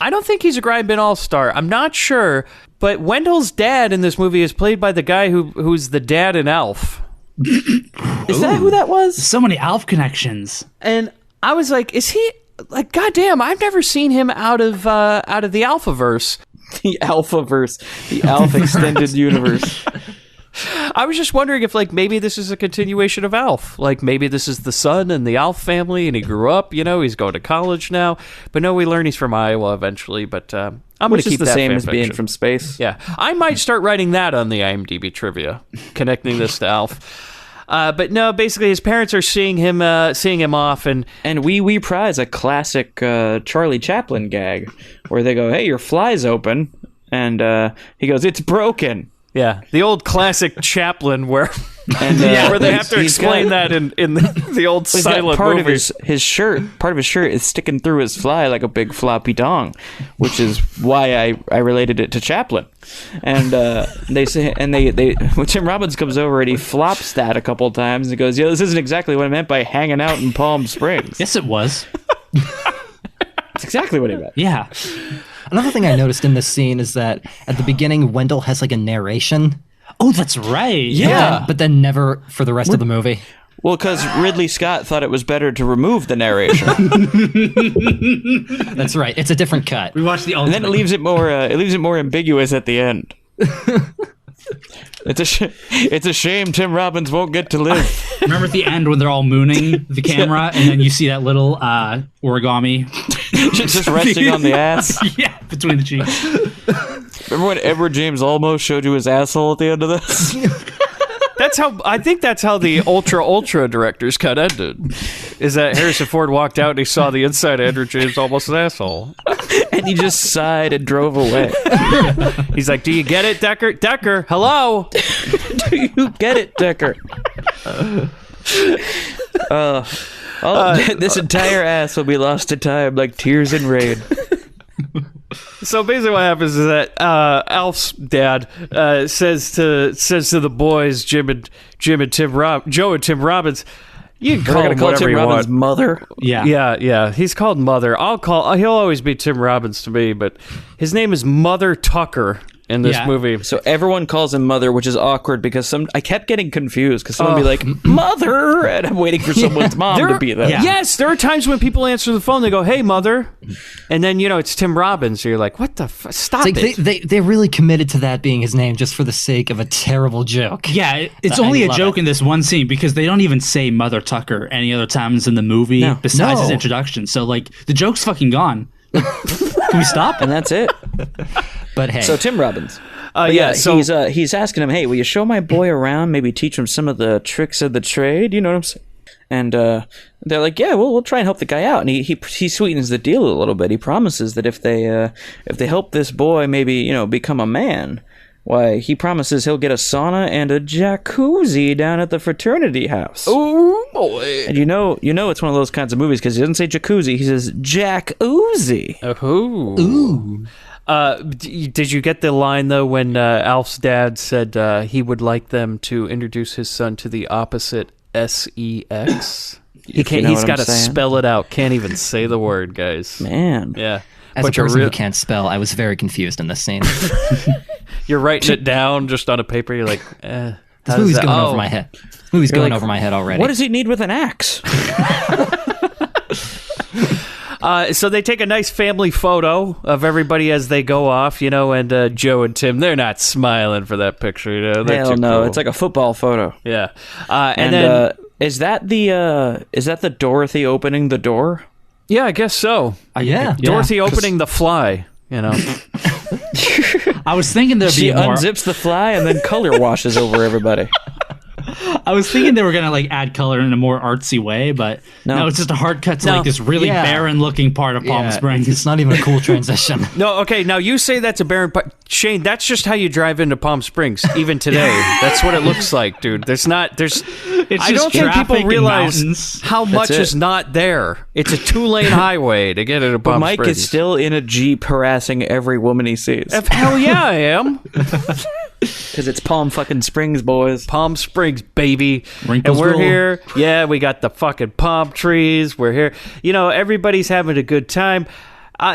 I don't think he's a Grindbin All-Star. I'm not sure. But Wendell's dad in this movie is played by the guy who's the dad in Alf. Is that who that was? So many Alf connections. And I was like, is he... Like, goddamn, I've never seen him out of the Alphaverse. The Alphaverse, the Alf extended universe. I was just wondering if, like, maybe this is a continuation of Alf. Like, maybe this is the son in the Alf family, and he grew up, you know, he's going to college now. But no, we learn he's from Iowa eventually, but I'm going to keep that the same fan as being fiction. from space. Yeah. I might start writing that on the IMDb trivia, connecting this to Alf. But no, basically his parents are seeing him off, and we prize a classic Charlie Chaplin gag where they go, "Hey, your fly's open," and he goes, "It's broken." Yeah, the old classic Chaplin where where they have to explain that in the old silent part movie. of his shirt is sticking through his fly like a big floppy dong, which is why I related it to Chaplin. And they say, and they when Tim Robbins comes over and he flops that a couple times and goes, "Yeah, this isn't exactly what I meant by hanging out in Palm Springs." Yes, it was. That's exactly what he meant. Yeah. Another thing I noticed in this scene is that at the beginning, Wendell has like a narration. Oh, that's right. Yeah. But then never for the rest of the movie. Well, because Ridley Scott thought it was better to remove the narration. That's right. It's a different cut. We watched the And then it leaves it more ambiguous at the end. It's a shame Tim Robbins won't get to live. Remember at the end when they're all mooning the camera, and then you see that little origami just resting on the ass. Yeah, between the cheeks. Remember when Edward James Olmos showed you his asshole at the end of this? I think that's how the ultra director's cut ended. Is that Harrison Ford walked out and he saw the inside of Edward James almost an asshole. And he just sighed and drove away. He's like, "Do you get it, Decker? Decker, hello? Do you get it, Decker?" This entire ass will be lost to time like tears in rain. So basically, what happens is that Alf's dad says to the boys, Joe and Tim Robbins, "You can call him whatever Tim you Robbins' want." mother. Yeah. He's called Mother. He'll always be Tim Robbins to me, but his name is Mother Tucker in this movie. So everyone calls him Mother, which is awkward because I kept getting confused because someone would be like, "Mother," and I'm waiting for someone's mom to be there. Yes, there are times when people answer the phone, they go, "Hey, Mother," and then it's Tim Robbins. So you're like, "What the? Stop It's like it!" they really committed to that being his name just for the sake of a terrible joke. Yeah, it's only a joke in this one scene because they don't even say Mother Tucker any other times in the movie besides his introduction. So like the joke's fucking gone. Can we stop? And that's it. But hey, So Tim Robbins. So he's asking him, "Hey, will you show my boy around? Maybe teach him some of the tricks of the trade." You know what I'm saying? And they're like, "Yeah, we'll try and help the guy out." And he sweetens the deal a little bit. He promises that if they help this boy maybe become a man, why he promises he'll get a sauna and a jacuzzi down at the fraternity house. oh boy, And you know it's one of those kinds of movies because he doesn't say jacuzzi, he says Jack Uzi. ooh. Did you get the line, though, when Alf's dad said he would like them to introduce his son to the opposite sex? He's got to spell it out. Can't even say the word, guys. Man. Yeah. As a person who can't spell, I was very confused in this scene. You're writing it down just on a paper. You're like, this movie's going over my head. This movie's going over my head already. What does he need with an axe? So they take a nice family photo of everybody as they go off, and Joe and Tim, they're not smiling for that picture. They're Hell no, cool. It's like a football photo. Yeah. And then is that the Dorothy opening the door? Yeah, I guess so. Yeah. Dorothy opening the fly, I was thinking there'd She be more. unzips the fly and then color washes over everybody. I was thinking they were gonna add color in a more artsy way, but no, it's just a hard cut to this really barren looking part of Palm Springs. It's not even a cool transition. No, okay, now you say that's a barren part. Shane, that's just how you drive into Palm Springs, even today. That's what it looks like, dude. I don't think people realize how much is not there. It's a 2-lane highway to get into Palm Springs. Mike is still in a Jeep harassing every woman he sees. Hell yeah, I am. Because it's Palm fucking Springs, boys. Palm Springs, baby. Wrinkles and we're roll. here. Yeah, we got the fucking palm trees. We're here. Everybody's having a good time.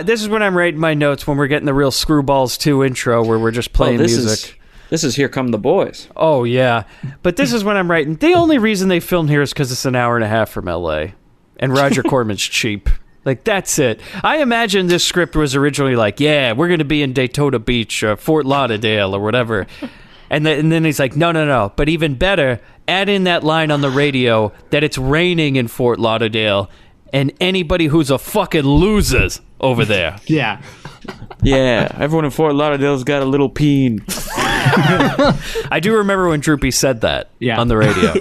This is when I'm writing my notes, when we're getting the real Screwballs 2 intro where we're just playing music. This is Here Come the Boys. Oh, yeah. But this is when I'm writing. The only reason they filmed here is because it's an hour and a half from L.A. And Roger Corman's cheap. That's it. I imagine this script was originally we're going to be in Daytona Beach or Fort Lauderdale or whatever. And then he's like, no. But even better, add in that line on the radio that it's raining in Fort Lauderdale and anybody who's a fucking losers over there. Yeah. Yeah, everyone in Fort Lauderdale's got a little peen. I do remember when Droopy said that on the radio.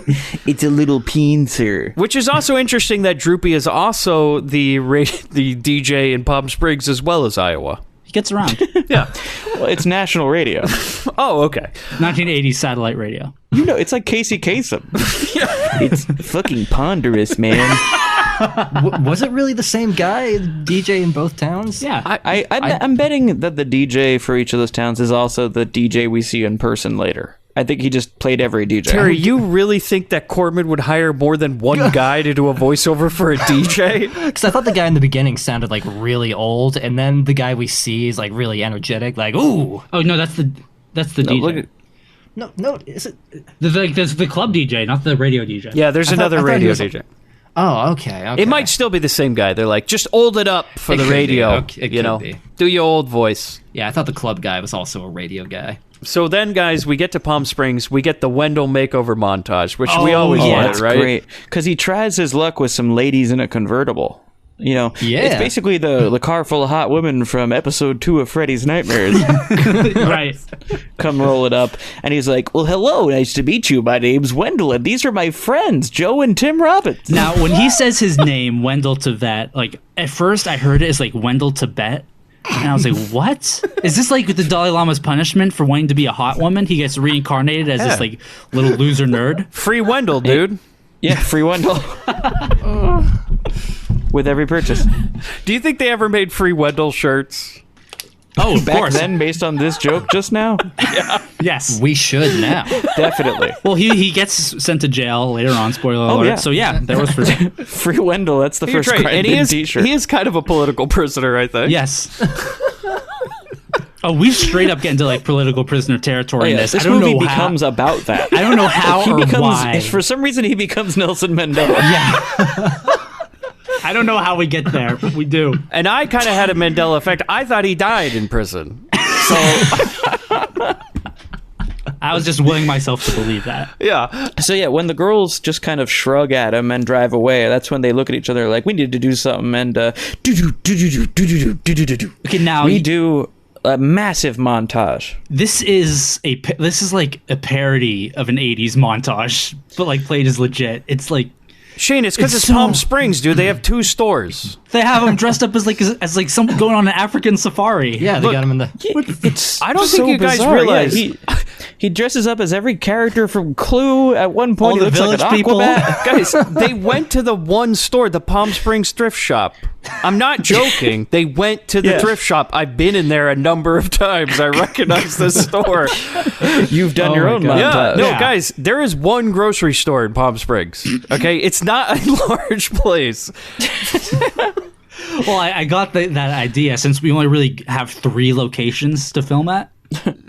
It's a little peen, sir. Which is also interesting that Droopy is also the DJ in Palm Springs as well as Iowa. He gets around. Yeah. Well, it's national radio. Oh, okay. 1980s satellite radio. It's like Casey Kasem. It's fucking ponderous, man. Was it really the same guy, DJ in both towns? Yeah. I'm betting that the DJ for each of those towns is also the DJ we see in person later. I think he just played every DJ. Terry, you really think that Corman would hire more than one guy to do a voiceover for a DJ? Because I thought the guy in the beginning sounded really old, and then the guy we see is really energetic, ooh. Oh no, that's the DJ. No, is it? There's the club DJ, not the radio DJ. Yeah, there's another radio DJ. Oh, okay. It might still be the same guy. They're like, just hold it up for the radio. It could be. Do your old voice. Yeah, I thought the club guy was also a radio guy. So then, guys, we get to Palm Springs. We get the Wendell makeover montage, which we always wanted, right? Great. Because he tries his luck with some ladies in a convertible. It's basically the car full of hot women from episode 2 of Freddy's Nightmares. Right. Come roll it up. And he's like, well, hello, nice to meet you. My name's Wendell, and these are my friends, Joe and Tim Robbins. Now, when he says his name, Wendell Tivet, at first I heard it as Wendell Tibet. And I was like, what? Is this the Dalai Lama's punishment for wanting to be a hot woman? He gets reincarnated as this little loser nerd. Free Wendell, dude. Yeah, free Wendell. With every purchase. Do you think they ever made free Wendell shirts? Oh, of Back course. then, based on this joke just now? Yeah. Yes. We should now. Definitely. Well, he gets sent to jail later on, spoiler alert. Yeah. So yeah, there was free. Free Wendell, that's the first right. And t-shirt. He is kind of a political prisoner, I think. Yes. Oh, we straight up get into political prisoner territory in this. This I don't movie know becomes about that. I don't know how or why. For some reason, he becomes Nelson Mandela. Yeah. I don't know how we get there, but we do. And I kind of had a Mandela effect. I thought he died in prison. So I was just willing myself to believe that. Yeah. So yeah, when the girls just kind of shrug at him and drive away, that's when they look at each other like, we need to do something, and Okay, now we do a massive montage. This is like a parody of an 80s montage, but played as legit. It's Shane, it's because it's Palm Springs, dude. They have 2 stores. They have him dressed up as some going on an African safari. Yeah, they got him in the. I don't think you guys realize he dresses up as every character from Clue. At one point, All he the looks like an village people. Aquabat. guys, they went to the one store, the Palm Springs thrift shop. I'm not joking. They went to the thrift shop. I've been in there a number of times. I recognize the store. You've done your own montage. Guys, there is one grocery store in Palm Springs. Okay, it's not a large place. Well, I got that idea since we only really have 3 locations to film at.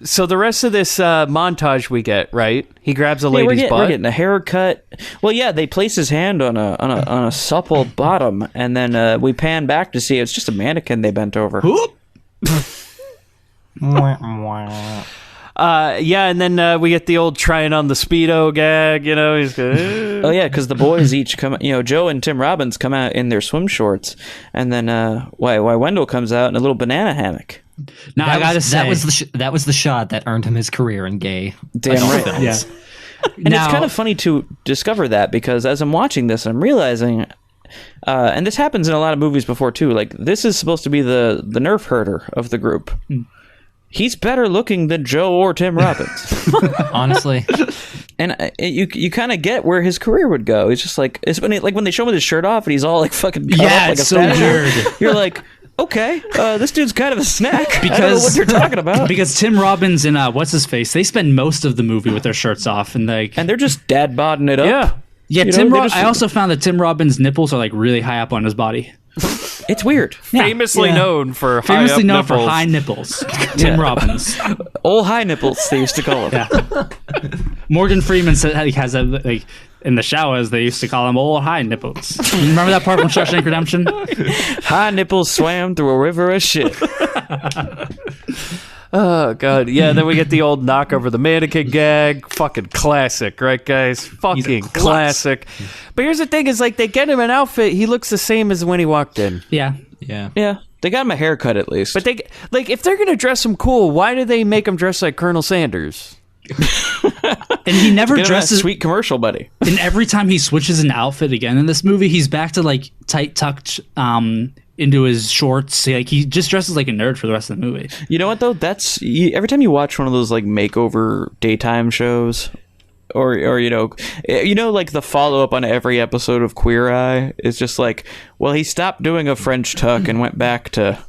So the rest of this montage we get, right? He grabs a lady's butt. We're getting a haircut. Well, yeah, they place his hand on a supple bottom, and then we pan back to see it's just a mannequin they bent over. And then we get the old trying on the Speedo gag, he's Oh yeah, because the boys each come, Joe and Tim Robbins come out in their swim shorts, and then why Wendell comes out in a little banana hammock. Now I gotta say that was the shot that earned him his career in gay. Damn right. films. Yeah. And it's kind of funny to discover that, because as I'm watching this, I'm realizing, and this happens in a lot of movies before too, like this is supposed to be the nerf herder of the group. He's better looking than Joe or Tim Robbins. Honestly. And you kind of get where his career would go. It's just like, when they show him with his shirt off and he's all like fucking cut up like it's a so statue. weird. You're like, okay, this dude's kind of a snack. Because I don't know what they're talking about. Because Tim Robbins and what's his face, they spend most of the movie with their shirts off, and they're just dad bodding it up. Yeah. Yeah, I also found that Tim Robbins' nipples are like really high up on his body. It's weird. Famously known for high nipples. Tim Robbins. Old high nipples, they used to call him. Yeah. Morgan Freeman said he has in the showers they used to call him old high nipples. You remember that part from Shawshank Redemption? High nipples swam through a river of shit. Oh god, yeah. Then we get the old knock over the mannequin gag. Fucking classic, right, guys? Fucking classic. But here's the thing: is like they get him an outfit. He looks the same as when he walked in. Yeah. They got him a haircut at least. But if they're gonna dress him cool, why do they make him dress like Colonel Sanders? And he never dresses sweet commercial, buddy. And every time he switches an outfit again in this movie, he's back to like tight tucked into his shorts. Like he just dresses like a nerd for the rest of the movie. You know what though? That's every time you watch one of those like makeover daytime shows, or like the follow up on every episode of Queer Eye is just like, well, he stopped doing a French tuck and went back to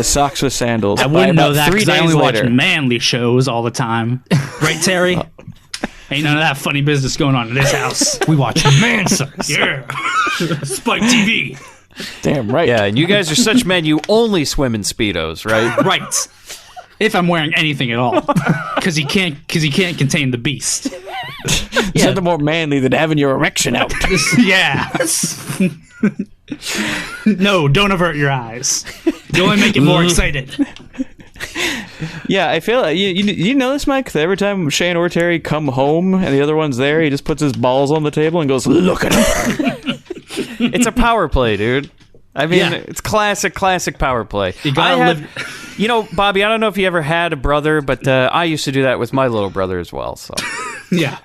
socks with sandals. I wouldn't know that 3 because I days only later. watch manly shows all the time. Right, Terry? Ain't none of that funny business going on in this house. We watch man sex. Yeah. Spike TV. Damn right. Yeah, and you guys are such men. You only swim in Speedos, right? Right. If I'm wearing anything at all, because he can't contain the beast. It's nothing more manly than having your erection out. Yeah. No, don't avert your eyes. You only make it more excited. Yeah, I feel like you know this, Mike. That every time Shane or Terry come home and the other one's there, he just puts his balls on the table and goes, "Look at her." It's a power play, dude. I mean, it's classic power play. Bobby, I don't know if you ever had a brother, but I used to do that with my little brother as well. So yeah,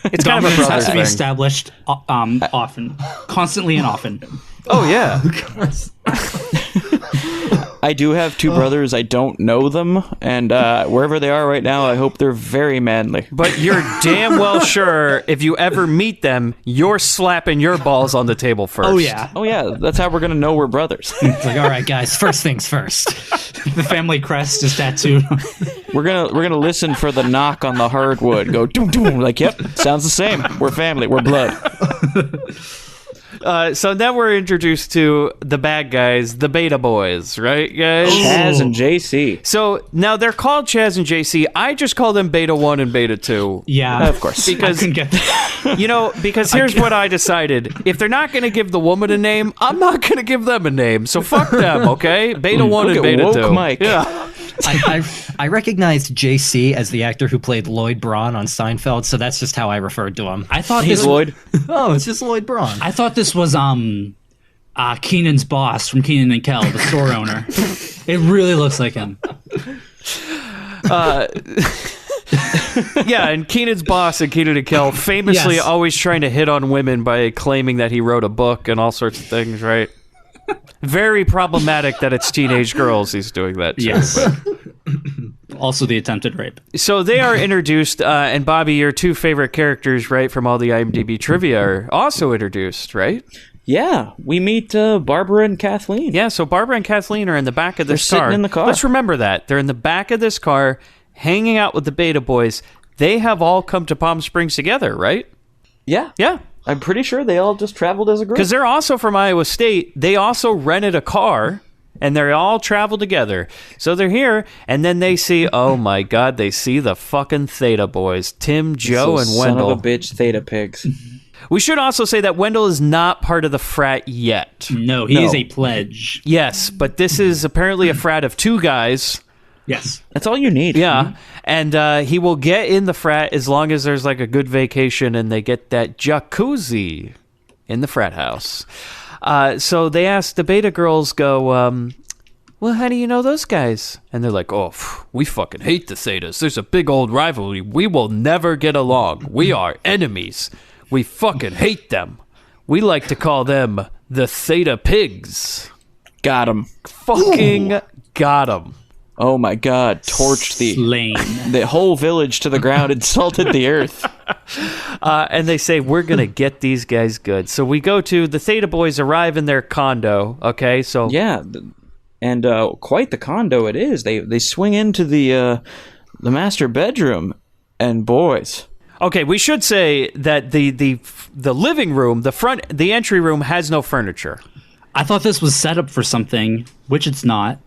it's kind of a brother has to be thing. established often, constantly and often. Oh yeah. I do have 2 brothers. I don't know them, and wherever they are right now, I hope they're very manly. But you're damn well sure if you ever meet them, you're slapping your balls on the table first. Oh yeah. That's how we're gonna know we're brothers. It's like, all right, guys, first things first. The family crest is tattooed. We're gonna listen for the knock on the hardwood. Go doom doom. Like, yep, sounds the same. We're family. We're blood. So now we're introduced to the bad guys, the Beta Boys, right, guys? Chaz and JC. So now they're called Chaz and JC. I just call them Beta 1 and Beta 2. Yeah. Of course. Because I couldn't get that. Because here's what I decided. If they're not going to give the woman a name, I'm not going to give them a name. So fuck them, okay? Beta 1 and Beta 2. Mike. Yeah. I recognized JC as the actor who played Lloyd Braun on Seinfeld, so that's just how I referred to him. I thought He's Lloyd. Oh, it's just Lloyd Braun. I thought this was Keenan's boss from Keenan and Kel, the store owner. It really looks like him. Yeah, and Keenan's boss and Keenan and Kel famously always trying to hit on women by claiming that he wrote a book and all sorts of things, right? Very problematic that it's teenage girls he's doing that to. Yes. Also the attempted rape. So they are introduced, and Bobby, your two favorite characters, right, from all the IMDb trivia are also introduced, right? Yeah, we meet Barbara and Kathleen. Yeah, so Barbara and Kathleen are in the back of this car. They're sitting in the car. Let's remember that. They're in the back of this car, hanging out with the Beta Boys. They have all come to Palm Springs together, right? Yeah. Yeah. I'm pretty sure they all just traveled as a group. Because they're also from Iowa State. They also rented a car, and they all travel together. So they're here, and then they see, oh my God, they see the fucking Theta Boys. Tim, Joe, and Wendell. Son of a bitch, Theta pigs. We should also say that Wendell is not part of the frat yet. No, he is a pledge. Yes, but this is apparently a frat of two guys. Yes. That's all you need. Yeah, and he will get in the frat as long as there's like a good vacation and they get that jacuzzi in the frat house. So they ask the Beta girls, go, well, how do you know those guys? And they're like, oh, we fucking hate the Thetas. There's a big old rivalry. We will never get along. We are enemies. We fucking hate them. We like to call them the Theta pigs. Got him. Fucking got him. Oh my God, torched the whole village to the ground, insulted the earth. And they say, we're going to get these guys good. So we go to, the Theta Boys arrive in their condo, okay? So yeah, and quite the condo it is. They swing into the master bedroom, and boys... Okay, we should say that the living room, the entry room has no furniture. I thought this was set up for something, which it's not.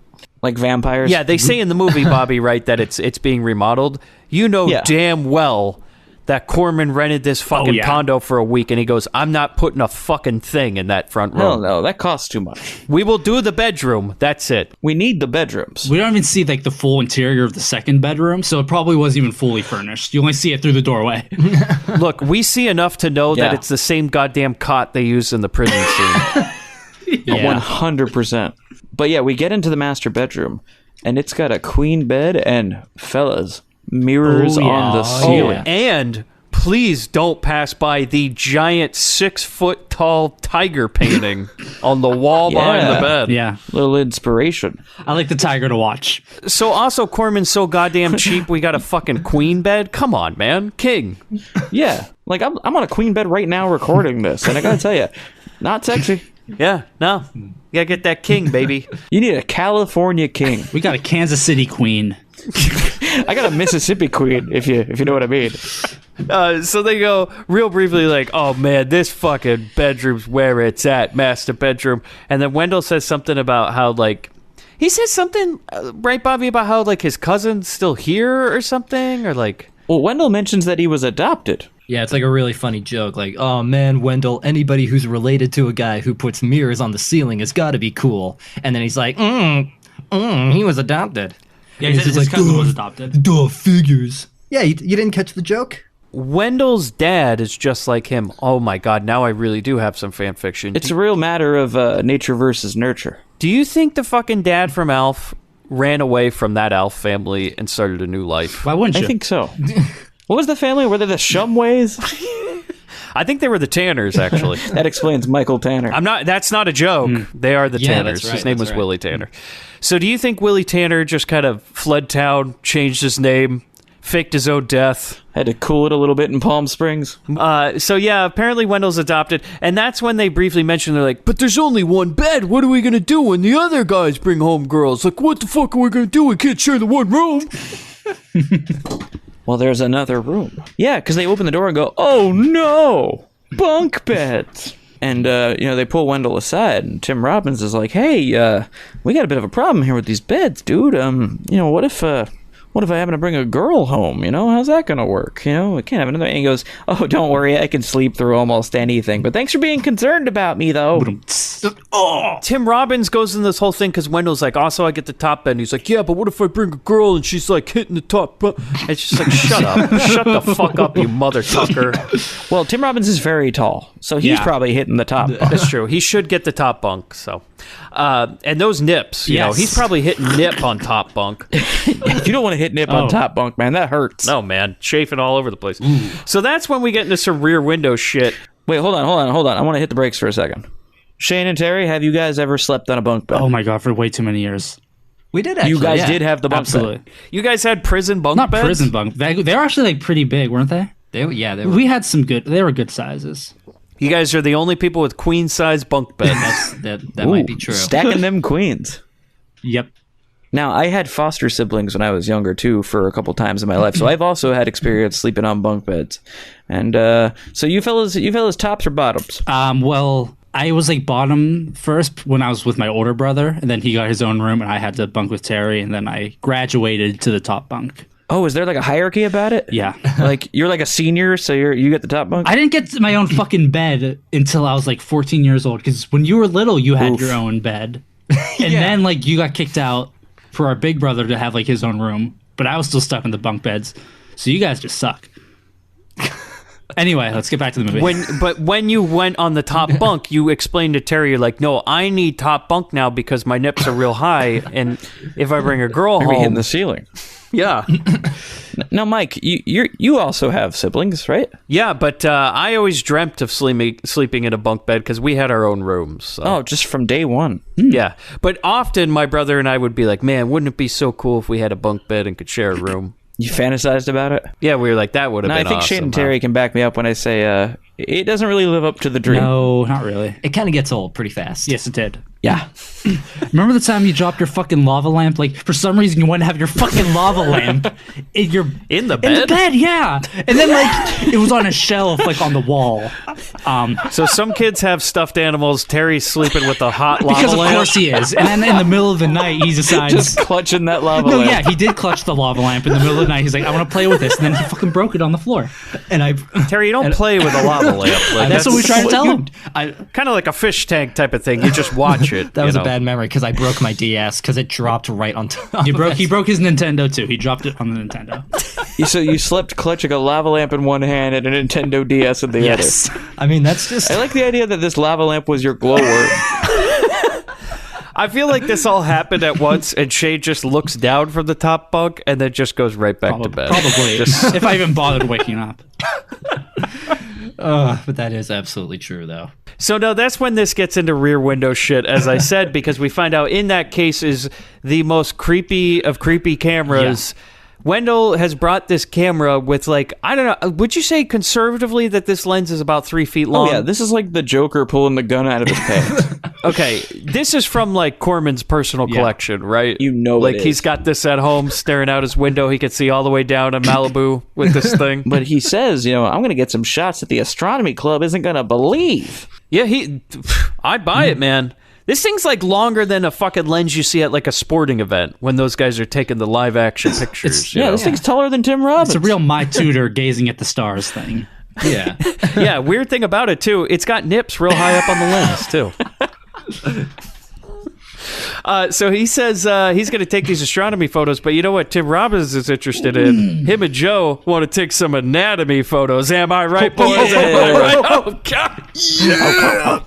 Like vampires? Yeah, they say in the movie, Bobby, right, that it's being remodeled. You know damn well that Corman rented this fucking condo for a week, and he goes, I'm not putting a fucking thing in that front room. No, that costs too much. We will do the bedroom. That's it. We need the bedrooms. We don't even see like the full interior of the second bedroom, so it probably wasn't even fully furnished. You only see it through the doorway. Look, we see enough to know that it's the same goddamn cot they used in the prison scene. 100%. But yeah, we get into the master bedroom, and it's got a queen bed and, fellas, mirrors on the ceiling. And please don't pass by the giant 6-foot tall tiger painting on the wall behind the bed. Yeah. Little inspiration. I like the tiger to watch. So also, Corman's so goddamn cheap, we got a fucking queen bed? Come on, man. King. Yeah. Like, I'm on a queen bed right now recording this, and I gotta tell you, not sexy. Yeah, no. You gotta get that king, baby. You need a California king. We got a Kansas City queen. I got a Mississippi queen, if you know what I mean. So they go real briefly like, oh man, this fucking bedroom's where it's at, master bedroom. And then Wendell says something about how like, he says something, right, Bobby, about how like his cousin's still here or something, or like... Well, Wendell mentions that he was adopted. Yeah, it's like a really funny joke. Like, oh man, Wendell, anybody who's related to a guy who puts mirrors on the ceiling has got to be cool. And then he's like, he was adopted. Yeah, his cousin was adopted. Duh, figures. Yeah, you didn't catch the joke? Wendell's dad is just like him. Oh my God, now I really do have some fan fiction. It's a real matter of nature versus nurture. Do you think the fucking dad from Alf ran away from that Alf family and started a new life? Why wouldn't you? I think so. What was the family? Were they the Shumways? I think they were the Tanners, actually. That explains Michael Tanner. That's not a joke. They are the Tanners. That's right, His name was right. Willie Tanner. So do you think Willie Tanner just kind of fled town, changed his name, faked his own death? Had to cool it a little bit in Palm Springs. So yeah, apparently Wendell's adopted, and that's when they briefly mention, they're like, but there's only one bed. What are we going to do when the other guys bring home girls? Like, what the fuck are we going to do? We can't share the one room. Well, there's another room. Yeah, because they open the door and go, oh no, bunk beds. And, they pull Wendell aside, and Tim Robbins is like, hey, we got a bit of a problem here with these beds, dude. What if I happen to bring a girl home? How's that going to work? We can't have another. And he goes, oh, don't worry. I can sleep through almost anything. But thanks for being concerned about me, though. Tim Robbins goes in this whole thing because Wendell's like, also, I get the top bed. And he's like, yeah, but what if I bring a girl and she's like hitting the top? It's just like, shut up. Shut the fuck up, you mother tucker. Well, Tim Robbins is very tall, so he's probably hitting the top bunk. That's true. He should get the top bunk. So, and those nips, he's probably hitting nip on top bunk. If you don't want to hit nip on top bunk, man, that hurts. No, man, chafing all over the place. So that's when we get into some rear window shit. Wait, hold on. I want to hit the brakes for a second. Shane and Terry, have you guys ever slept on a bunk bed? Oh my god, for way too many years. We did actually. You guys did have the bunk Absolutely. bed. You guys had prison bunk Not beds? prison bunk. They were actually like pretty big, weren't they? They were. We had some good. They were good sizes. You guys are the only people with queen size bunk beds. That might be true. Stacking them queens. Yep. Now, I had foster siblings when I was younger, too, for a couple times in my life. So I've also had experience sleeping on bunk beds. And so you fellas tops or bottoms? Well, I was like bottom first when I was with my older brother, and then he got his own room, and I had to bunk with Terry, and then I graduated to the top bunk. Oh, is there like a hierarchy about it? Yeah. Like you're like a senior, so you get the top bunk? I didn't get my own fucking bed until I was like 14 years old, because when you were little, you had your own bed. And then like you got kicked out for our big brother to have like his own room, but I was still stuck in the bunk beds. So you guys just suck. Anyway, let's get back to the movie. But when you went on the top bunk, you explained to Terry, you're like, no, I need top bunk now because my nips are real high, and if I bring a girl Maybe home, hitting the ceiling. Yeah. Now, Mike, you also have siblings, right? Yeah, but I always dreamt of sleeping in a bunk bed because we had our own rooms. So. Oh, just from day one. Yeah, but often my brother and I would be like, man, wouldn't it be so cool if we had a bunk bed and could share a room? You fantasized about it? Yeah, we were like, that would have been I think awesome. Shane and Terry can back me up when I say it doesn't really live up to the dream. No, not really. It kind of gets old pretty fast. Yes, it did. Yeah. Remember the time you dropped your fucking lava lamp? Like, for some reason, you wanted to have your fucking lava lamp in the bed? In the bed, yeah. And then, like, it was on a shelf, like, on the wall. So some kids have stuffed animals. Terry's sleeping with a hot lava Because, of lamp. course, he is. And then in the middle of the night, he decides... Just clutching that lava No, lamp. yeah, he did clutch the lava lamp in the middle of the night. He's like, I want to play with this. And then he fucking broke it on the floor. And I... Terry, you don't play with a lava lamp. Like, That's what we tried to tell him. Kind of like a fish tank type of thing. You just watch it. That was a bad memory because I broke my DS because it dropped right on top. He broke his Nintendo too. He dropped it on the Nintendo. So you slept clutching a lava lamp in one hand and a Nintendo DS in the Yes. other. I mean, that's just... I like the idea that this lava lamp was your glow worm. I feel like this all happened at once, and Shay just looks down from the top bunk and then just goes right back to bed. Probably. If I even bothered waking up. But that is absolutely true, though. So now that's when this gets into rear window shit, as I said, because we find out in that case is the most creepy of creepy cameras. Yeah. Wendell has brought this camera with, like, I don't know, would you say conservatively that this lens is about 3 feet long? Oh, yeah, this is like the Joker pulling the gun out of his pants. Okay, this is from, like, Corman's personal collection, right? You know like, it is. he's got this at home, staring out his window. He could see all the way down in Malibu with this thing. But he says, I'm going to get some shots that the astronomy club isn't going to believe. Yeah, I'd buy it, man. This thing's like longer than a fucking lens you see at like a sporting event when those guys are taking the live action pictures. This thing's taller than Tim Robbins. It's a real My Tutor gazing at the stars thing. Yeah. Yeah, weird thing about it too, it's got nips real high up on the lens too. So he says he's going to take these astronomy photos, but you know what Tim Robbins is interested in? Him and Joe want to take some anatomy photos. Am I right, boys? Oh, God.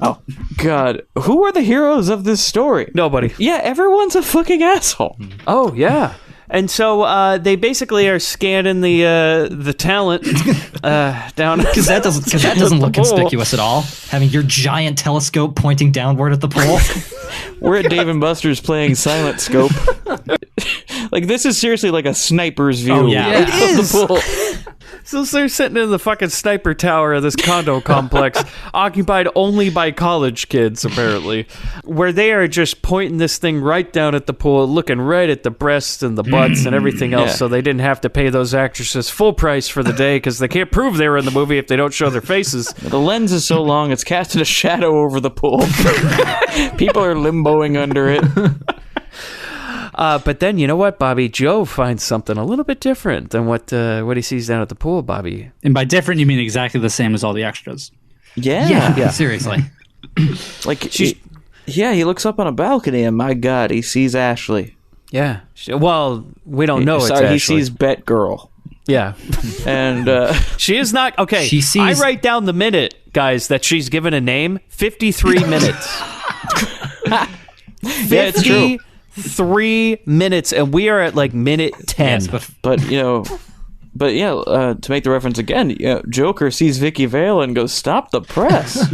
Oh, God. Who are the heroes of this story? Nobody. Yeah, everyone's a fucking asshole. Oh, yeah. And so they basically are scanning the talent down because that doesn't look conspicuous at all. Having your giant telescope pointing downward at the pool. We're at Dave and Buster's playing Silent Scope. Like, this is seriously like a sniper's view. Oh, yeah. It is. The pool. So they're sitting in the fucking sniper tower of this condo complex, occupied only by college kids, apparently, where they are just pointing this thing right down at the pool, looking right at the breasts and the butts and everything else, so they didn't have to pay those actresses full price for the day because they can't prove they were in the movie if they don't show their faces. The lens is so long, it's casting a shadow over the pool. People are limboing under it. But then, you know what, Bobby? Joe finds something a little bit different than what he sees down at the pool, Bobby. And by different, you mean exactly the same as all the extras. Yeah. Seriously. Like, he looks up on a balcony, and my God, he sees Ashley. Yeah. Well, we don't know it's Sorry, Ashley. he sees Bet Girl. Yeah. And she is not... Okay, she sees... I write down the minute, guys, that she's given a name. 53 minutes. Yeah, it's true. 3 minutes, and we are at like minute 10. Yes, but But yeah, to make the reference again, Joker sees Vicky Vale and goes, "Stop the press."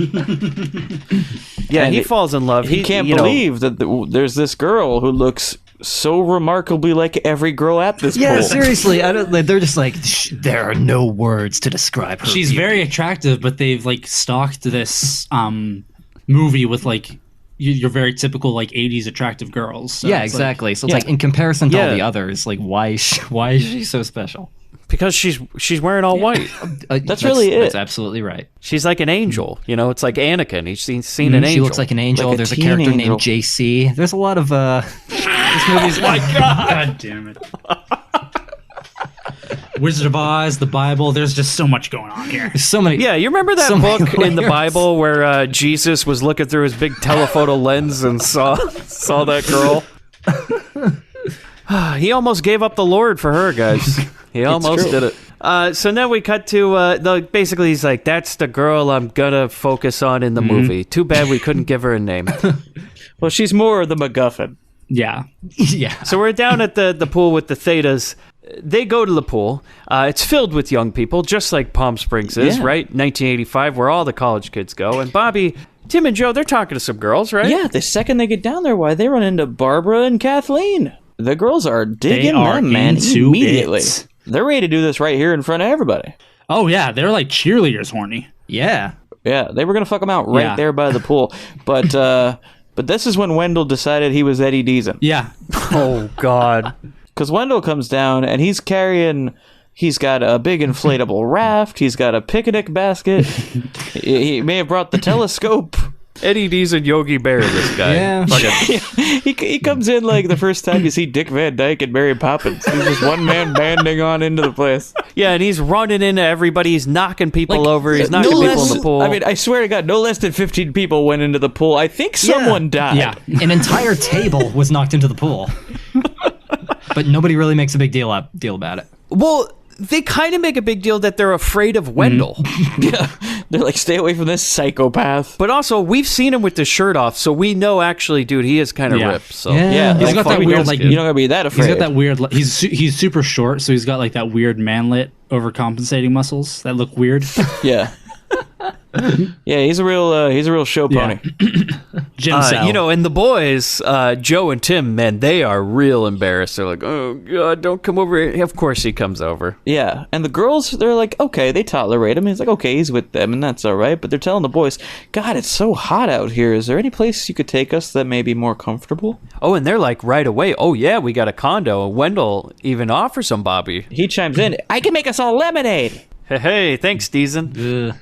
Yeah, and he falls in love. He can't believe that there's this girl who looks so remarkably like every girl at this pool. Yeah, seriously, they're just like, there are no words to describe her. She's very attractive, but they've like stalked this movie with like your very typical like 80s attractive girls. So yeah, exactly. So it's like in comparison to all the others, like why is she so special? Because she's wearing all white. That's really it. That's absolutely right. She's like an angel. You know, it's like Anakin. He's seen an angel. She looks like an angel. Like There's a character named JC. There's a lot of this movie's my God damn it. Wizard of Oz, the Bible. There's just so much going on here. There's so many. Yeah, you remember that book in the Bible where Jesus was looking through his big telephoto lens and saw that girl? He almost gave up the Lord for her, guys. He almost did it. So now we cut to basically he's like, that's the girl I'm gonna focus on in the movie. Too bad we couldn't give her a name. Well, she's more the MacGuffin. Yeah. Yeah. So we're down at the pool with the Thetas. They go to the pool. It's filled with young people, just like Palm Springs is, right? 1985, where all the college kids go. And Bobby, Tim, and Joe, they're talking to some girls, right? Yeah, the second they get down there, they run into Barbara and Kathleen. The girls are digging them, man, immediately. They're ready to do this right here in front of everybody. Oh, yeah. They're like cheerleaders horny. Yeah. Yeah, they were going to fuck them out right there by the pool. But this is when Wendell decided he was Eddie Deason. Yeah. Oh, God. Because Wendell comes down, and he's got a big inflatable raft. He's got a picnic basket. He may have brought the telescope. Eddie Deason, Yogi Bear, this guy. Yeah. He comes in like the first time you see Dick Van Dyke and Mary Poppins. He's just one man banding on into the place. Yeah, and he's running into everybody. He's knocking people over. He's knocking people in the pool. I mean, I swear to God, no less than 15 people went into the pool. I think someone died. Yeah. An entire table was knocked into the pool. But nobody really makes a big deal about it. Well, they kind of make a big deal that they're afraid of Wendell. Yeah. They're like, stay away from this psychopath. But also, we've seen him with the shirt off, so we know actually, dude, he is kind of ripped. So yeah, he's got that weird, like, you don't gotta be that afraid. He's got that weird, he's super short, so he's got like that weird manlet overcompensating muscles that look weird. Yeah. Yeah, he's a real show pony. You know, and the boys, Joe and Tim, man, they are real embarrassed. They're like, oh, God, don't come over here. Of course he comes over. Yeah, and the girls, they're like, okay, they tolerate him. He's like, okay, he's with them, and that's all right. But they're telling the boys, God, it's so hot out here. Is there any place you could take us that may be more comfortable? Oh, and they're like, right away, oh, yeah, we got a condo. And Wendell even offers them, Bobby. He chimes in, I can make us all lemonade. Hey, thanks, Deason.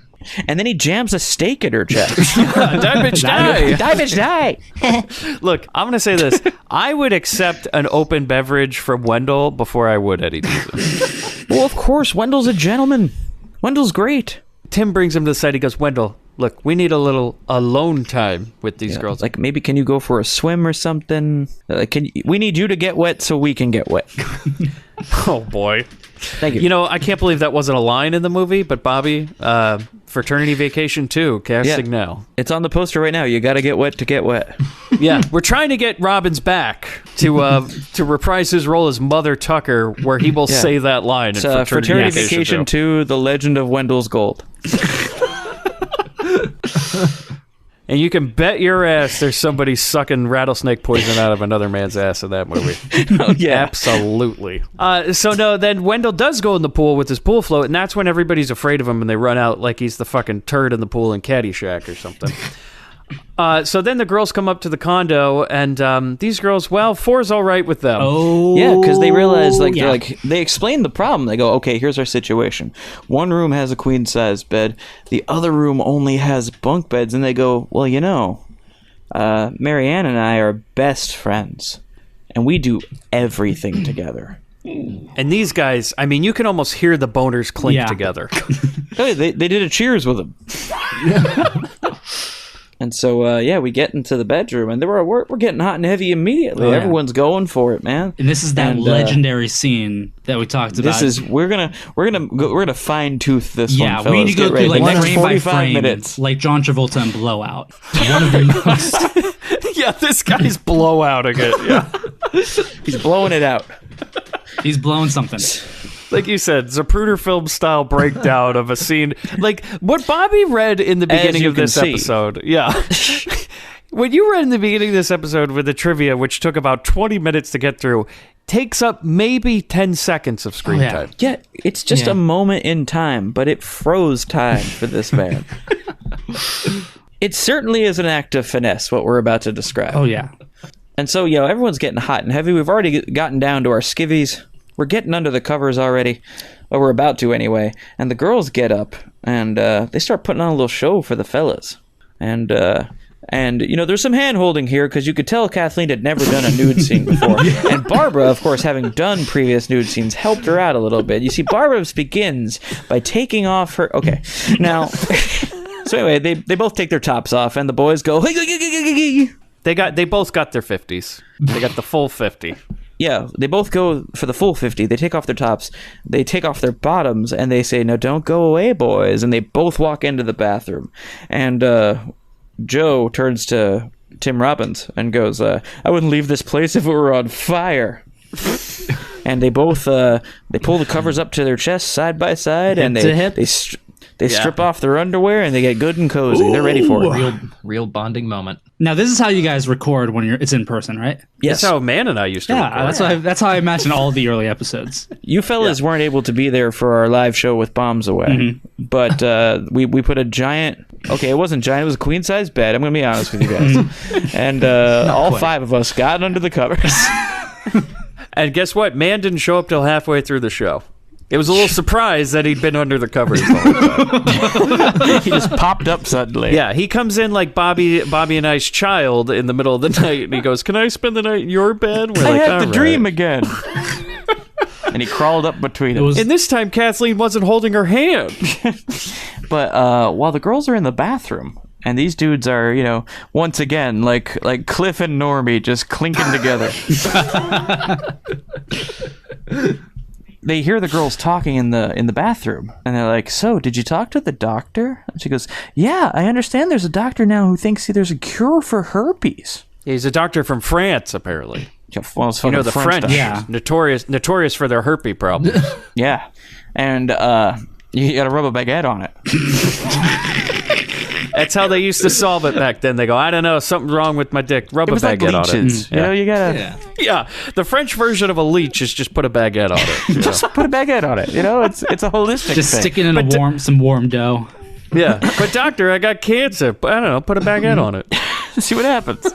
And then he jams a steak in her chest. Die, bitch, die. Die, bitch, die. Look, I'm going to say this. I would accept an open beverage from Wendell before I would Eddie Deason. Well, of course. Wendell's a gentleman. Wendell's great. Tim brings him to the side. He goes, Wendell, look, we need a little alone time with these girls. Like, maybe can you go for a swim or something? We need you to get wet so we can get wet. Oh, boy. Thank you. You know, I can't believe that wasn't a line in the movie, but Bobby, Fraternity Vacation 2, casting now. It's on the poster right now. You got to get wet to get wet. Yeah, we're trying to get Robbins back to reprise his role as Mother Tucker, where he will say that line in Fraternity Vacation 2, The Legend of Wendell's Gold. And you can bet your ass there's somebody sucking rattlesnake poison out of another man's ass in that movie. Oh, yeah. Absolutely. Then Wendell does go in the pool with his pool float, and that's when everybody's afraid of him and they run out like he's the fucking turd in the pool in Caddyshack or something. So then the girls come up to the condo, and these girls, well, 4's all right with them. Oh, yeah, because they realize, they explain the problem. They go, okay, here's our situation. One room has a queen-size bed. The other room only has bunk beds. And they go, well, you know, Marianne and I are best friends, and we do everything together. And these guys, I mean, you can almost hear the boners clink together. They did a cheers with them. And so, we get into the bedroom, and we're getting hot and heavy immediately. Oh, yeah. Everyone's going for it, man. And this is that legendary scene that we talked about. This is we're gonna fine tooth this one. Yeah, fellas. we need to go Get through ready. like The next frame by 45 frame, minutes. like John Travolta in Blowout. One of the most. Yeah, this guy's blowouting it. Yeah, he's blowing it out. He's blowing something. Like you said, Zapruder film style breakdown of a scene. Like what Bobby read in the beginning of this episode. Yeah. What you read in the beginning of this episode with the trivia, which took about 20 minutes to get through, takes up maybe 10 seconds of screen time. Yeah, it's just a moment in time, but it froze time for this man. It certainly is an act of finesse, what we're about to describe. Oh, yeah. And so, everyone's getting hot and heavy. We've already gotten down to our skivvies. We're getting under the covers already. Or we're about to anyway. And the girls get up and they start putting on a little show for the fellas. And there's some hand-holding here because you could tell Kathleen had never done a nude scene before. And Barbara, of course, having done previous nude scenes, helped her out a little bit. You see, Barbara begins by taking off her... Okay, now... So anyway, they both take their tops off, and the boys go... They both got their 50s. They got the full 50. Yeah, they both go for the full 50. They take off their tops, they take off their bottoms, and they say, "No, don't go away, boys." And they both walk into the bathroom. And Joe turns to Tim Robbins and goes, "I wouldn't leave this place if it were on fire." And they both they pull the covers up to their chests side by side, and they strip off their underwear and they get good and cozy. They're ready for it. Real bonding moment. Now, this is how you guys record when it's in person, right? Yes. That's how Man and I used to record. That's how I imagine all the early episodes. You fellas weren't able to be there for our live show with Bombs Away, but we put a giant... Okay, it wasn't giant. It was a queen-size bed. I'm going to be honest with you guys. And all five of us got under the covers. And guess what? Man didn't show up till halfway through the show. It was a little surprise that he'd been under the covers the whole time. He just popped up suddenly. Yeah, he comes in like Bobby and I's child in the middle of the night, and he goes, "Can I spend the night in your bed?" I had the dream again. And he crawled up between us. And this time, Kathleen wasn't holding her hand. But while the girls are in the bathroom, and these dudes are, once again, like Cliff and Normie just clinking together. They hear the girls talking in the bathroom, and they're like, "So, did you talk to the doctor?" And she goes, "Yeah, I understand there's a doctor now who thinks there's a cure for herpes." He's a doctor from France, apparently. Well, the French, notorious for their herpes problems. Yeah, and you got to rub a baguette on it. That's how they used to solve it back then. They go, "I don't know, something's wrong with my dick. Rub a baguette on it." You gotta... Yeah, the French version of a leech is just put a baguette on it. Just put a baguette on it. It's a holistic thing. Just stick it in some warm dough. Yeah, but doctor, I got cancer. I don't know, put a baguette on it. See what happens.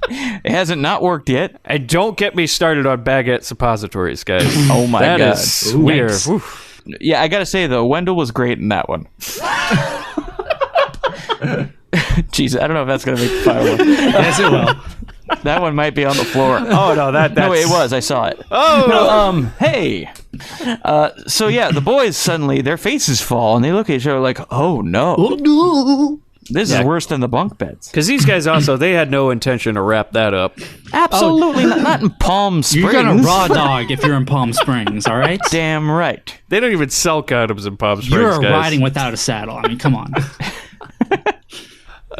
It hasn't not worked yet. And don't get me started on baggette suppositories, guys. Oh my God. That is weird. Yeah, I gotta say though, Wendell was great in that one. Jeez, I don't know if that's gonna make the final one. Yes, it will. That one might be on the floor. Oh no, that's... No, it was. I saw it. Oh no, hey. So yeah, the boys suddenly their faces fall and they look at each other like, "Oh no, oh no, this is worse than the bunk beds." Because these guys also they had no intention to wrap that up. Absolutely not in Palm Springs. You're gonna raw dog if you're in Palm Springs, all right? Damn right. They don't even sell condoms in Palm Springs. You're guys. riding without a saddle. I mean, come on.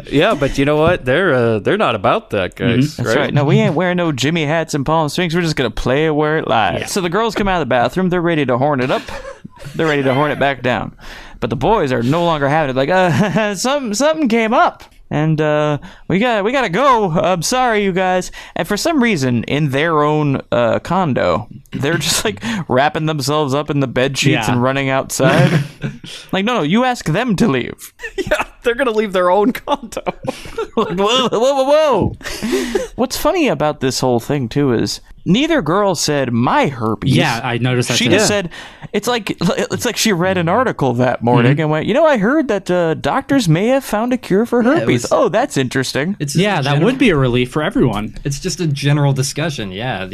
Yeah, but you know what? They're not about that, guys. That's right. No, we ain't wearing no Jimmy hats in Palm Springs. We're just gonna play it where it lies. Yeah. So the girls come out of the bathroom. They're ready to horn it up. They're ready to horn it back down. But the boys are no longer having it. Like, something came up. And we gotta go. I'm sorry, you guys. And for some reason, in their own condo, they're just like wrapping themselves up in the bed sheets and running outside. Like, no, you ask them to leave. Yeah, they're gonna leave their own condo. Like, whoa. What's funny about this whole thing too is neither girl said my herpes. Yeah, I noticed that. She just said it's like she read an article that morning and went, I heard that doctors may have found a cure for herpes. Oh, that's interesting. That would be a relief for everyone. It's just a general discussion. Yeah,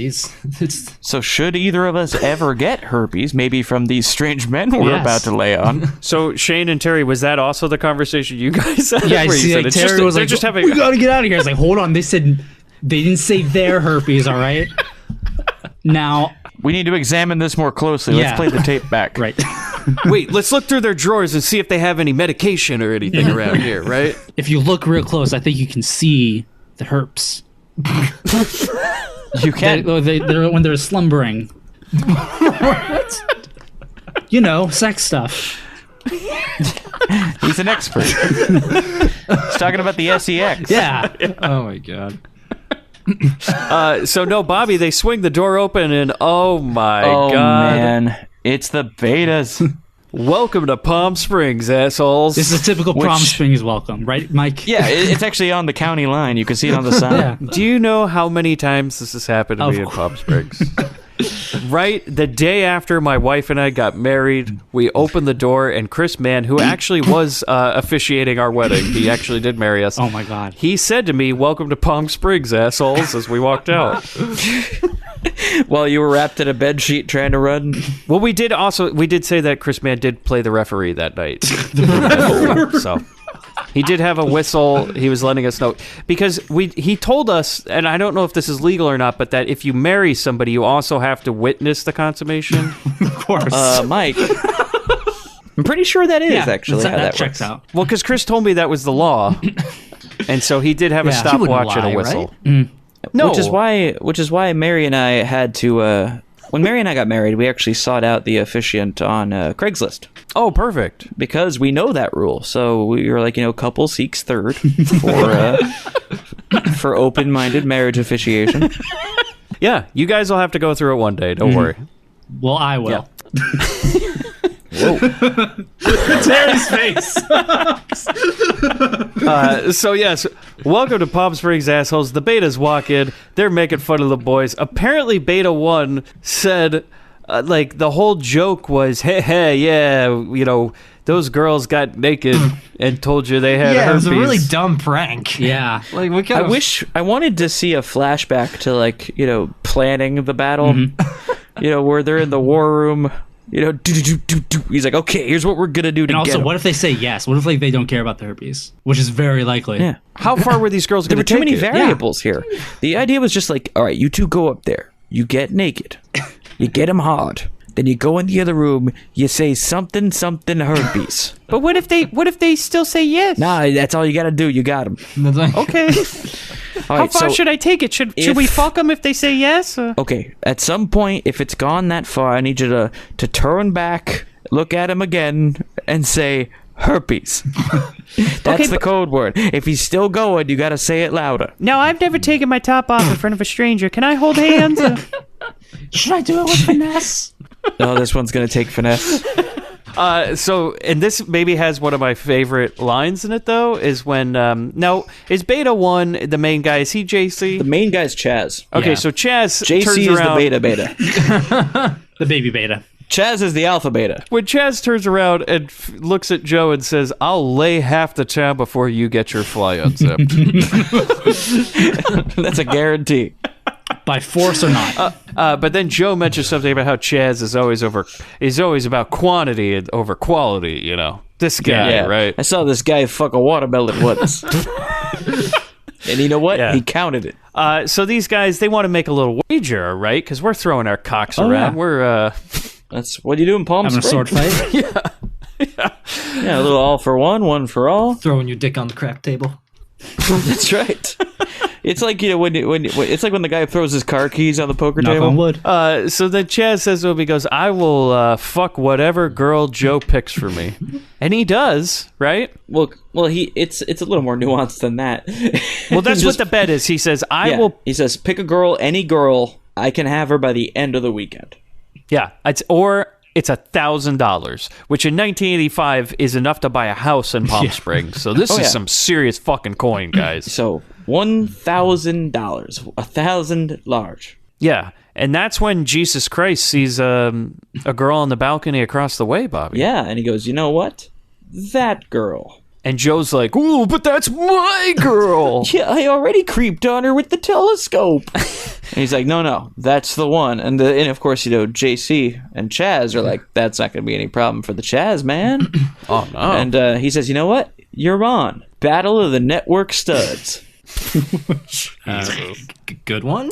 So should either of us ever get herpes, maybe from these strange men we're about to lay on? So Shane and Terry, was that also the conversation you guys had? Yeah, I see. Like, Terry was like, "We gotta get out of here." I was like, "Hold on." They said they didn't say their herpes. All right. Now we need to examine this more closely. Let's play the tape back. Right. Wait, let's look through their drawers and see if they have any medication or anything around here, right? If you look real close, I think you can see the herps. You can. They're when they're slumbering. sex stuff. He's an expert. He's talking about the SEX. Yeah. Oh my god. So no, Bobby, they swing the door open and oh my god. Man. It's the betas. Welcome to Palm Springs, assholes. This is typical Palm Springs welcome, right, Mike? Yeah, it's actually on the county line. You can see it on the sign. Yeah. Do you know how many times this has happened to me in Palm Springs? Right the day after my wife and I got married, we opened the door, and Chris Mann, who actually was officiating our wedding, he actually did marry us. Oh my god. He said to me, "Welcome to Palm Springs, assholes," as we walked out. While you were wrapped in a bed sheet trying to run. Well, we did say that Chris Mann did play the referee that night. So he did have a whistle. He was letting us know because he told us, and I don't know if this is legal or not, but that if you marry somebody, you also have to witness the consummation. Of course. Mike. I'm pretty sure that is actually how that checks works. out. Well, because Chris told me that was the law, and so he did have a stopwatch and a whistle. Right? No, which is why Mary and I had to. When Mary and I got married, we actually sought out the officiant on Craigslist. Oh, perfect. Because we know that rule. So we were like, couple seeks third for open-minded marriage officiation. Yeah, you guys will have to go through it one day. Don't worry. Well, I will. Yeah. Whoa. Terry's face. So yes, welcome to Palm Springs, assholes. The betas walk in. They're making fun of the boys. Apparently, Beta 1 said, the whole joke was, hey, yeah, those girls got naked and told you they had herpes. It was a really dumb prank. Yeah. What kind I wanted to see a flashback to planning the battle. Mm-hmm. Where they're in the war room. He's like, okay, here's what we're gonna do to And also, get him. what if they say yes? What if they don't care about the herpes, which is very likely? Yeah. How far were these girls There going were to too take many it? variables here. The idea was just like, all right, you two go up there, you get naked, you get him hard, then you go in the other room, you say something herpes. But what if they still say yes? Nah, that's all you gotta do. You got him. Okay. How far should I take it? Should we fuck them if they say yes? Okay, at some point, if it's gone that far, I need you to turn back, look at him again, and say herpes. That's the code word. If he's still going, you gotta say it louder. Now, I've never taken my top off in front of a stranger. Can I hold hands? Should I do it with finesse? No, this one's gonna take finesse. And this maybe has one of my favorite lines in it, though, is when, now, is Beta 1 the main guy? Is he JC? The main guy's Chaz. Okay, so Chaz JC turns is around. the beta. The baby beta. Chaz is the alpha beta. When Chaz turns around and looks at Joe and says, "I'll lay half the town before you get your fly unzipped." That's a guarantee. By force or not. But then Joe mentions something about how Chaz is always about quantity and over quality, This guy, right? I saw this guy fuck a watermelon once. And you know what? Yeah. He counted it. So these guys, they want to make a little wager, right? Because we're throwing our cocks around. Yeah. We're That's what do you do in Palm Having Springs? a sword fight? Yeah, a little all for one for all. Throwing your dick on the crap table. That's right. It's like when it's like when the guy throws his car keys on the poker Knock table. on wood. so then Chaz says to him, he goes, "I will fuck whatever girl Joe picks for me," and he does, right? Well, it's a little more nuanced than that. Well, that's what the bet is. He says, "I will." He says, "Pick a girl, any girl. I can have her by the end of the weekend." Yeah, it's $1,000, which in 1985 is enough to buy a house in Palm Springs. So this is some serious fucking coin, guys. So $1,000, 1,000 large. Yeah, and that's when Jesus Christ sees a girl on the balcony across the way, Bobby. Yeah, and he goes, "You know what? That girl." And Joe's like, "Ooh, but that's my girl." Yeah, I already creeped on her with the telescope. And he's like, no, that's the one. And of course, JC and Chaz are like, that's not going to be any problem for the Chaz, man. Oh, no. And he says, you know what? You're on. Battle of the Network Studs. Good one.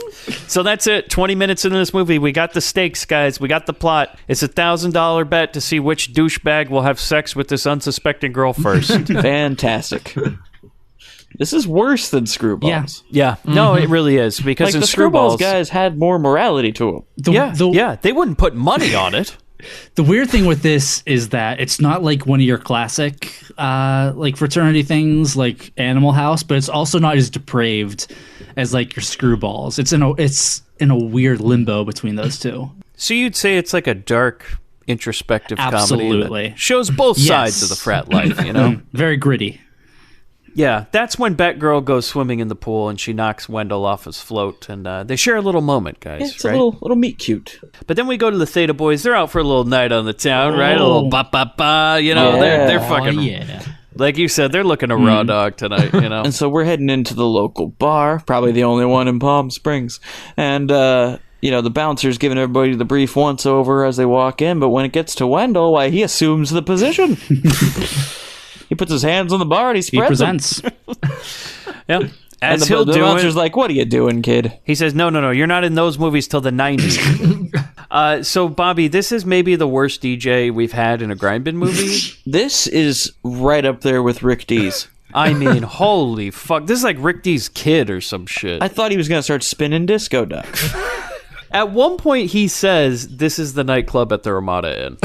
So that's it. 20 minutes into this movie, we got the stakes, guys. We got the plot. It's $1,000 bet to see which douchebag will have sex with this unsuspecting girl first. Fantastic. This is worse than Screwballs. Yeah. No, it really is. Because Like in the Screwballs Screwballs guys had more morality to them. Yeah, they wouldn't put money on it. The weird thing with this is that it's not like one of your classic like fraternity things like Animal House, but it's also not as depraved as like your Screwballs. It's in a weird limbo between those two. So you'd say it's like a dark, introspective comedy Absolutely. that shows both sides of the frat life, you know? Very gritty. Yeah, that's when Batgirl goes swimming in the pool and she knocks Wendell off his float, and they share a little moment, guys. Yeah, it's right? a little meet cute. But then we go to the Theta Boys. They're out for a little night on the town, right? A little ba-ba-ba, you know? Yeah. They're fucking... yeah. Like you said, they're looking a raw dog tonight, you know? And so we're heading into the local bar, probably the only one in Palm Springs. And, the bouncer's giving everybody the brief once-over as they walk in, but when it gets to Wendell, why, he assumes the position. He puts his hands on the bar and he spreads them. Yeah. And the bouncer's like, what are you doing, kid? He says, no, you're not in those movies till the 90s. So, Bobby, this is maybe the worst DJ we've had in a Grindbin movie. This is right up there with Rick D's. I mean, holy fuck. This is like Rick D's kid or some shit. I thought he was going to start spinning disco ducks. At one point, he says, this is the nightclub at the Ramada Inn.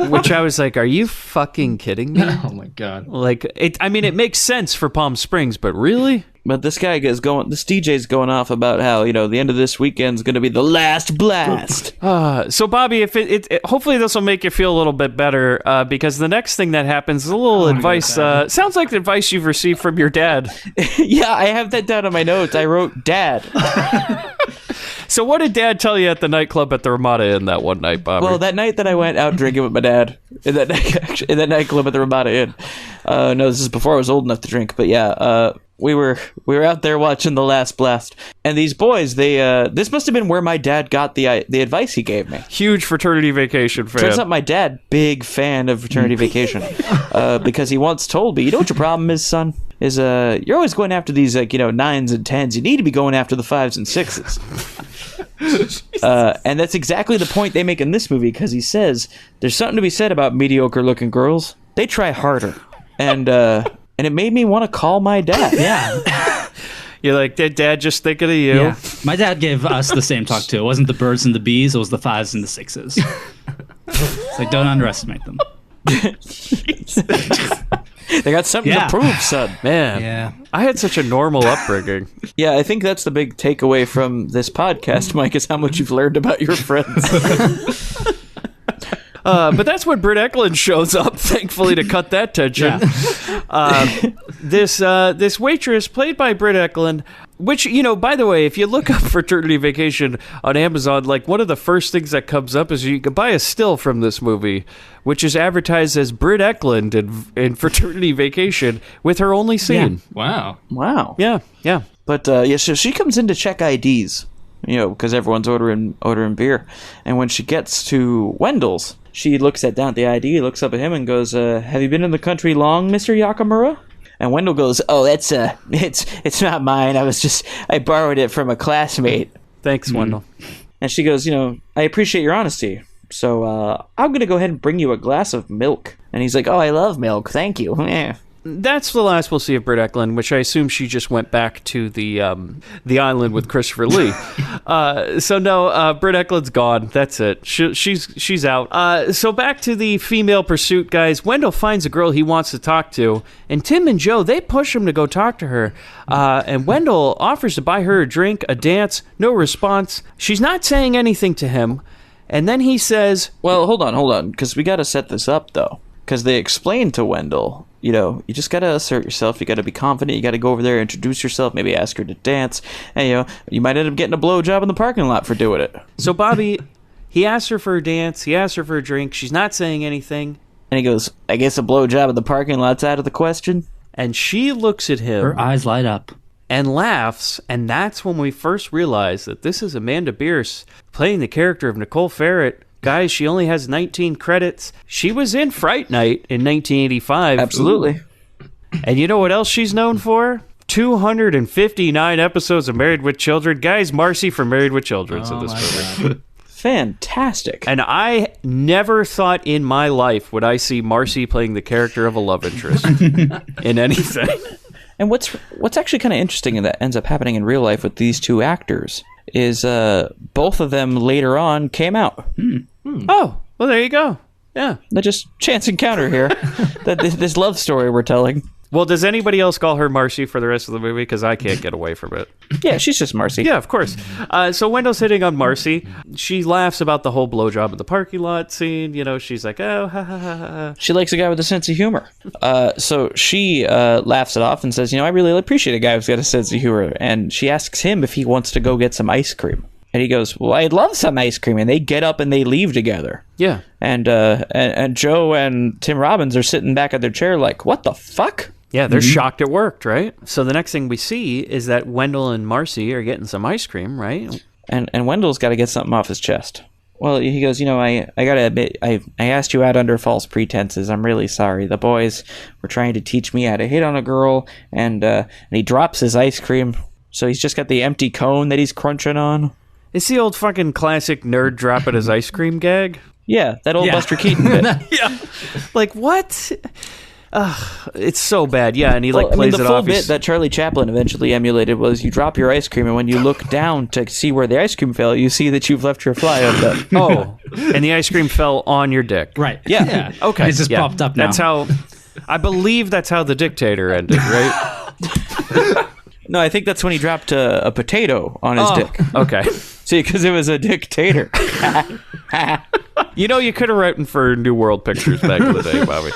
Which I was like, are you fucking kidding me? Oh, my God. Like, it makes sense for Palm Springs, but really? But this DJ's going off about how, the end of this weekend's going to be the last blast. So, Bobby, if hopefully this will make you feel a little bit better, because the next thing that happens is a little advice. Sounds like the advice you've received from your dad. Yeah, I have that down on my notes. I wrote dad. So what did Dad tell you at the nightclub at the Ramada Inn that one night, Bobby? Well, that night that I went out drinking with my dad in that nightclub at the Ramada Inn. No, this is before I was old enough to drink, but yeah, we were out there watching The Last Blast, and these boys, this must have been where my dad got the advice he gave me. Huge Fraternity Vacation fan. Turns out my dad, big fan of Fraternity Vacation, because he once told me, you know what your problem is, son? Is you're always going after these 9s and 10s. You need to be going after the 5s and 6s. And that's exactly the point they make in this movie, because he says there's something to be said about mediocre-looking girls. They try harder, and it made me want to call my dad. Yeah. You're like, Dad, just thinking of you. Yeah. My dad gave us the same talk too. It wasn't the birds and the bees. It was the 5s and the 6s. It's like, don't underestimate them. They got something to prove, son. Man, Yeah. I had such a normal upbringing. Yeah, I think that's the big takeaway from this podcast, Mike, is how much you've learned about your friends. But that's when Britt Eklund shows up, thankfully, to cut that tension. Yeah. This waitress, played by Britt Eklund, which, by the way, if you look up Fraternity Vacation on Amazon, like, one of the first things that comes up is you can buy a still from this movie, which is advertised as Britt Eklund in Fraternity Vacation with her only scene. Wow. Wow. Yeah. But, so she comes in to check IDs, because everyone's ordering beer. And when she gets to Wendell's, she looks down at the ID, looks up at him and goes, have you been in the country long, Mr. Yakamura? And Wendell goes, oh, that's, it's not mine. I borrowed it from a classmate. Thanks, Wendell. And she goes, I appreciate your honesty. So, I'm going to go ahead and bring you a glass of milk. And he's like, oh, I love milk. Thank you. That's the last we'll see of Britt Eklund, which I assume she just went back to the island with Christopher Lee. So no, Britt Eklund's gone. That's it. She's out. So back to the female pursuit, guys. Wendell finds a girl he wants to talk to, and Tim and Joe, they push him to go talk to her. And Wendell offers to buy her a drink, a dance. No response. She's not saying anything to him. And then he says, well, hold on, because we got to set this up, though. Because they explain to Wendell, you just got to assert yourself. You got to be confident. You got to go over there, introduce yourself, maybe ask her to dance. And, you might end up getting a blowjob in the parking lot for doing it. So, Bobby, he asks her for a dance. He asks her for a drink. She's not saying anything. And he goes, I guess a blowjob in the parking lot's out of the question. And she looks at him. Her eyes light up. And laughs. And that's when we first realize that this is Amanda Bierce playing the character of Nicole Ferret. Guys, she only has 19 credits. She was in Fright Night in 1985. Absolutely. Ooh. And you know what else she's known for? 259 episodes of Married with Children. Guys, Marcy from Married with Children's in this movie. Fantastic. And I never thought in my life would I see Marcy playing the character of a love interest in anything. And what's actually kind of interesting and that ends up happening in real life with these two actors is both of them later on came out. Oh, Well, there you go. Yeah. Not just chance encounter here. this love story we're telling. Well, does anybody else call her Marcy for the rest of the movie? Because I can't get away from it. Yeah, she's just Marcy. Yeah, of course. So Wendell's hitting on Marcy. She laughs about the whole blowjob in the parking lot scene. You know, she's like, oh, ha, ha, ha, ha. She likes a guy with a sense of humor. So she laughs it off and says, I really appreciate a guy who's got a sense of humor. And she asks him if he wants to go get some ice cream. And he goes, well, I'd love some ice cream. And they get up and they leave together. Yeah. And Joe and Tim Robbins are sitting back at their chair like, what the fuck? Yeah, they're shocked it worked, right? So the next thing we see is that Wendell and Marcy are getting some ice cream, right? And Wendell's got to get something off his chest. Well, he goes, I got to admit, I asked you out under false pretenses. I'm really sorry. The boys were trying to teach me how to hit on a girl, and he drops his ice cream. So he's just got the empty cone that he's crunching on. It's the old fucking classic nerd dropping his ice cream gag. Yeah, that old Buster Keaton bit. Yeah. Like, what? It's so bad. Yeah, and he plays it off. The full bit that Charlie Chaplin eventually emulated was you drop your ice cream, and when you look down to see where the ice cream fell, you see that you've left your fly undone. Oh, and the ice cream fell on your dick. Right. Yeah. Okay. It's just popped up now. That's how... I believe that's how The Dictator ended, right? No, I think that's when he dropped a potato on his dick. Okay. See, because it was a dictator. You could have written for New World Pictures back in the day, Bobby.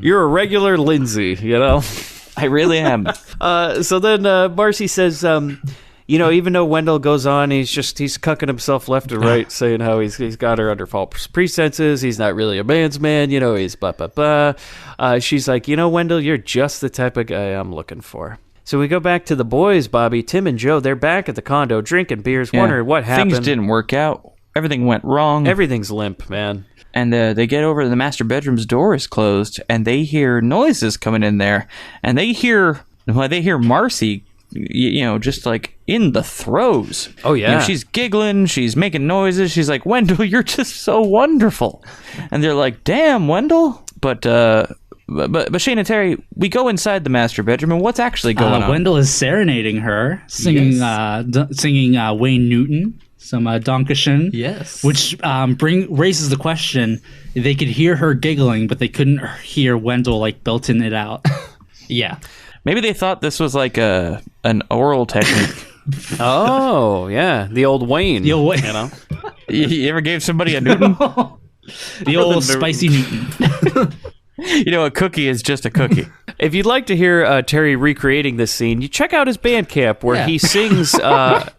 You're a regular Lindsay, I really am. So then Marcy says, even though Wendell goes on, he's cucking himself left and right, saying how he's got her under false pretenses. He's not really a man's man, he's blah, blah, blah. She's like, Wendell, you're just the type of guy I'm looking for. So we go back to the boys, Bobby. Tim and Joe, they're back at the condo drinking beers, wondering what happened. Things didn't work out. Everything went wrong. Everything's limp, man. And they get over, the master bedroom's door is closed, and they hear noises coming in there. And they hear Marcy, just like in the throes. Oh, yeah. She's giggling, she's making noises. She's like, Wendell, you're just so wonderful. And they're like, damn, Wendell. But Shane and Terry, we go inside the master bedroom, and what's actually going on? Wendell is serenading her, singing Wayne Newton, some Dankeschön. Yes. Which raises the question: they could hear her giggling, but they couldn't hear Wendell belting it out. Yeah. Maybe they thought this was like an oral technique. Oh yeah, the old Wayne. The old Wayne. You ever gave somebody a Newton? The old spicy Newton. A cookie is just a cookie. If you'd like to hear Terry recreating this scene, you check out his Bandcamp where he sings a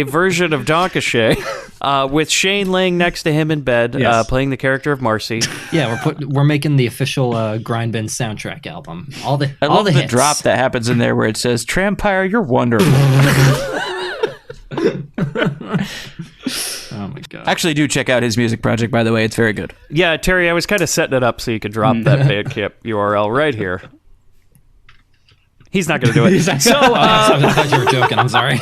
version of Dankeschön with Shane laying next to him in bed, playing the character of Marcy. Yeah, we're making the official Grindbin soundtrack album. I love the hits. drop that happens in there where it says, Trampire, you're wonderful. Oh my god! Actually, do check out his music project, by the way. It's very good. Yeah, Terry, I was kind of setting it up so you could drop that Bandcamp URL right here. He's not going to do it. I thought you were joking. I'm sorry.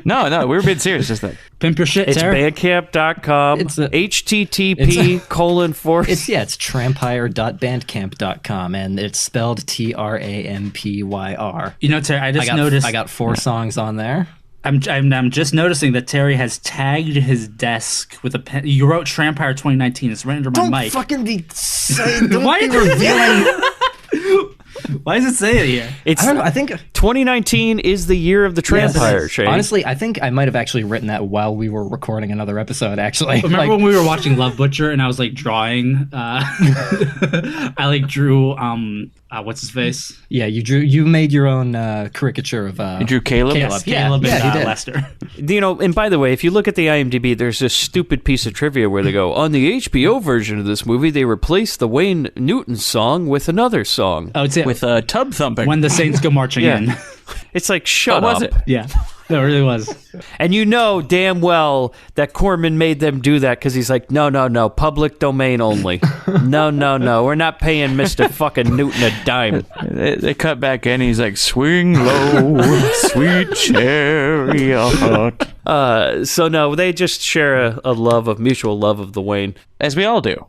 No, we were being serious just then. Pimp your shit, It's Terry. bandcamp.com. It's http:// It's trampire.bandcamp.com, and it's spelled TRAMPYR. Terry, I just noticed. I got 4 songs on there. I'm just noticing that Terry has tagged his desk with a pen. You wrote Trampire 2019. It's right under my mic. Don't fucking be saying. Don't Why be are you revealing. Why does it say it here? I don't know. I think 2019 is the year of the Trampire, Shane. Honestly, I think I might have actually written that while we were recording another episode, actually. Remember when we were watching Love Butcher and I was drawing? I drew, what's his face? Yeah, you made your own caricature of... You drew Caleb? Caleb and he did. Lester. And by the way, if you look at the IMDb, there's this stupid piece of trivia where they go, on the HBO version of this movie, they replaced the Wayne Newton song with another song. Oh, it's it. With tub thumping. When the Saints Go Marching In. It's like, shut up. Was it? Yeah, that really was. And you know damn well that Corman made them do that because he's like, no, public domain only. No, we're not paying Mr. fucking Newton a dime. They cut back in, he's like, swing low, sweet chariot. So no, they just share a mutual love of the Wayne. As we all do.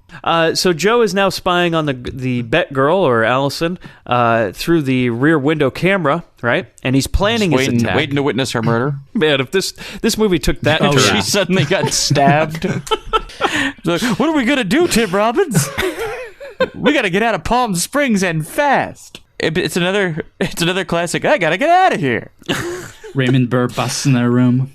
So Joe is now spying on the Bet Girl, or Allison, through the rear window camera, right? And he's planning his attack. Waiting to witness her murder. Man, if this movie took that turn. She suddenly got stabbed. Like, what are we gonna do, Tim Robbins? We gotta get out of Palm Springs and fast. It's another classic. I gotta get out of here. Raymond Burr busts in their room.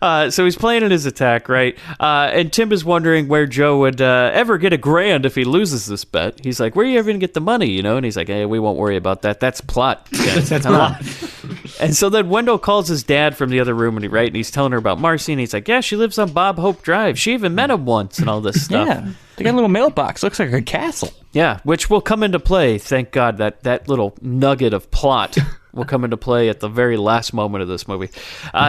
So he's planning his attack, right? And Tim is wondering where Joe would ever get $1,000 if he loses this bet. He's like, where are you ever going to get the money, you know? And he's like, hey, we won't worry about that. That's plot. That's plot. And so then Wendell calls his dad from the other room, and he's telling her about Marcy, and he's like, yeah, she lives on Bob Hope Drive. She even met him once and all this stuff. Yeah, they got a little mailbox. Looks like a castle. Yeah, which will come into play, thank God, that little nugget of plot will come into play at the very last moment of this movie.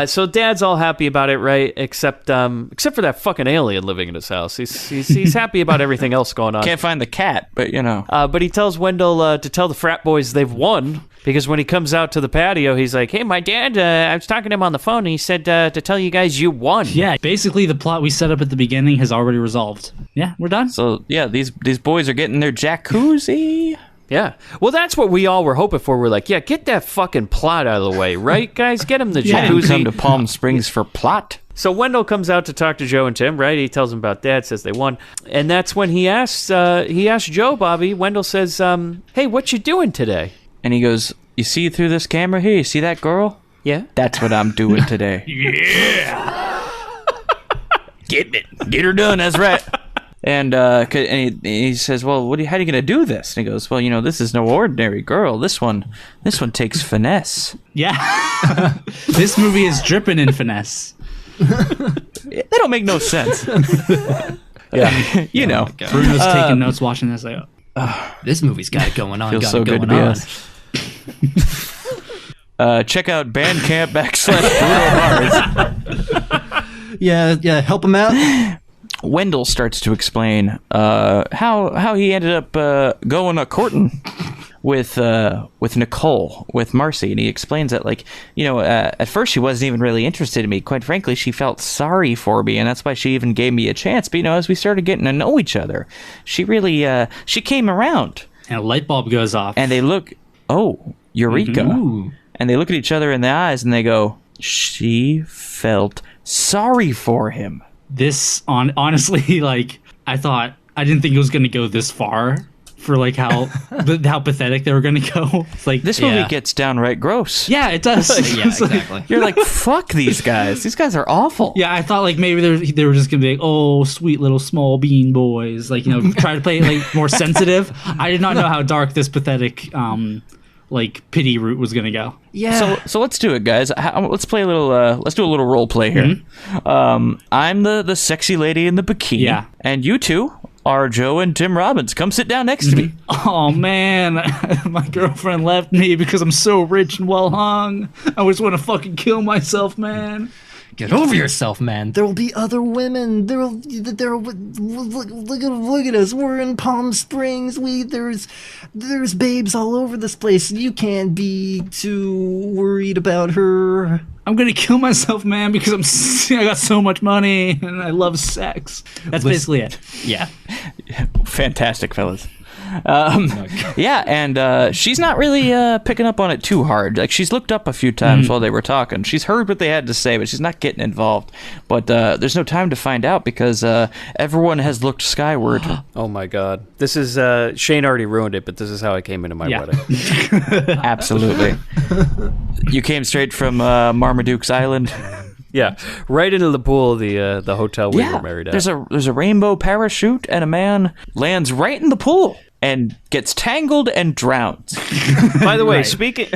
So Dad's all happy about it, right? Except for that fucking alien living in his house. He's happy about everything else going on. Can't find the cat, but you know. But he tells Wendell to tell the frat boys they've won, because when he comes out to the patio, he's like, hey, my dad, I was talking to him on the phone, and he said to tell you guys you won. Yeah, basically the plot we set up at the beginning has already resolved. Yeah, we're done. So, yeah, these boys are getting their jacuzzi. Yeah. Well, that's what we all were hoping for. We're like, yeah, get that fucking plot out of the way, right, guys? Get him the I didn't jacuzzi. come to Palm Springs for plot. So Wendell comes out to talk to Joe and Tim, right? He tells them about Dad, says they won. And that's when he asks Joe, Bobby. Wendell says, hey, what you doing today? And he goes, you see through this camera here? You see that girl? Yeah. That's what I'm doing today. Yeah. Get her done. That's right. And he says, well, how are you going to do this? And he goes, well, you know, this is no ordinary girl. This one takes finesse. Yeah. This movie is dripping in finesse. They don't make no sense. Yeah. You know. Bruno's taking notes watching this. Like, This movie's got it going on. Feels so good to be us. Check out Bandcamp /Bruno Yeah, help him out. Wendell starts to explain how he ended up going a courting with Nicole, with Marcy, and he explains that, like, you know, at first she wasn't even really interested in me. Quite frankly, she felt sorry for me, and that's why she even gave me a chance. But, you know, as we started getting to know each other, she really she came around. And a light bulb goes off. And they look, oh, Eureka. Mm-hmm. And they look at each other in the eyes, and they go, she felt sorry for him. This, honestly, like, I didn't think it was going to go this far for, like, how pathetic they were going to go. It's like, this movie gets downright gross. Yeah, it does. Yeah, exactly. You're like, fuck these guys. These guys are awful. Yeah, I thought, like, maybe they were just going to be like, oh, sweet little small bean boys. Like, you know, try to play, like, more sensitive. I did not know how dark this pathetic, like, pity route was going to go. Yeah. So let's do it, guys. Let's play a little. Let's do a little role play here. Mm-hmm. I'm the sexy lady in the bikini. Yeah. And you two are Joe and Tim Robbins. Come sit down next to me. Oh, man. My girlfriend left me because I'm so rich and well hung. I just want to fucking kill myself, man. Get over yourself, man. There will be other women. Look at us. We're in Palm Springs. There's babes all over this place. You can't be too worried about her. I'm gonna kill myself, man, because I got so much money and I love sex. That's basically it. Yeah. Fantastic, fellas. Yeah, and she's not really picking up on it too hard. Like, she's looked up a few times while they were talking. She's heard what they had to say, but she's not getting involved. But there's no time to find out because everyone has looked skyward. Oh my God. This is Shane already ruined it, but this is how I came into my wedding. Absolutely. You came straight from Marmaduke's Island. Yeah, right into the pool of the hotel we were married at. There's a rainbow parachute, and a man lands right in the pool and gets tangled and drowns. By the way, speaking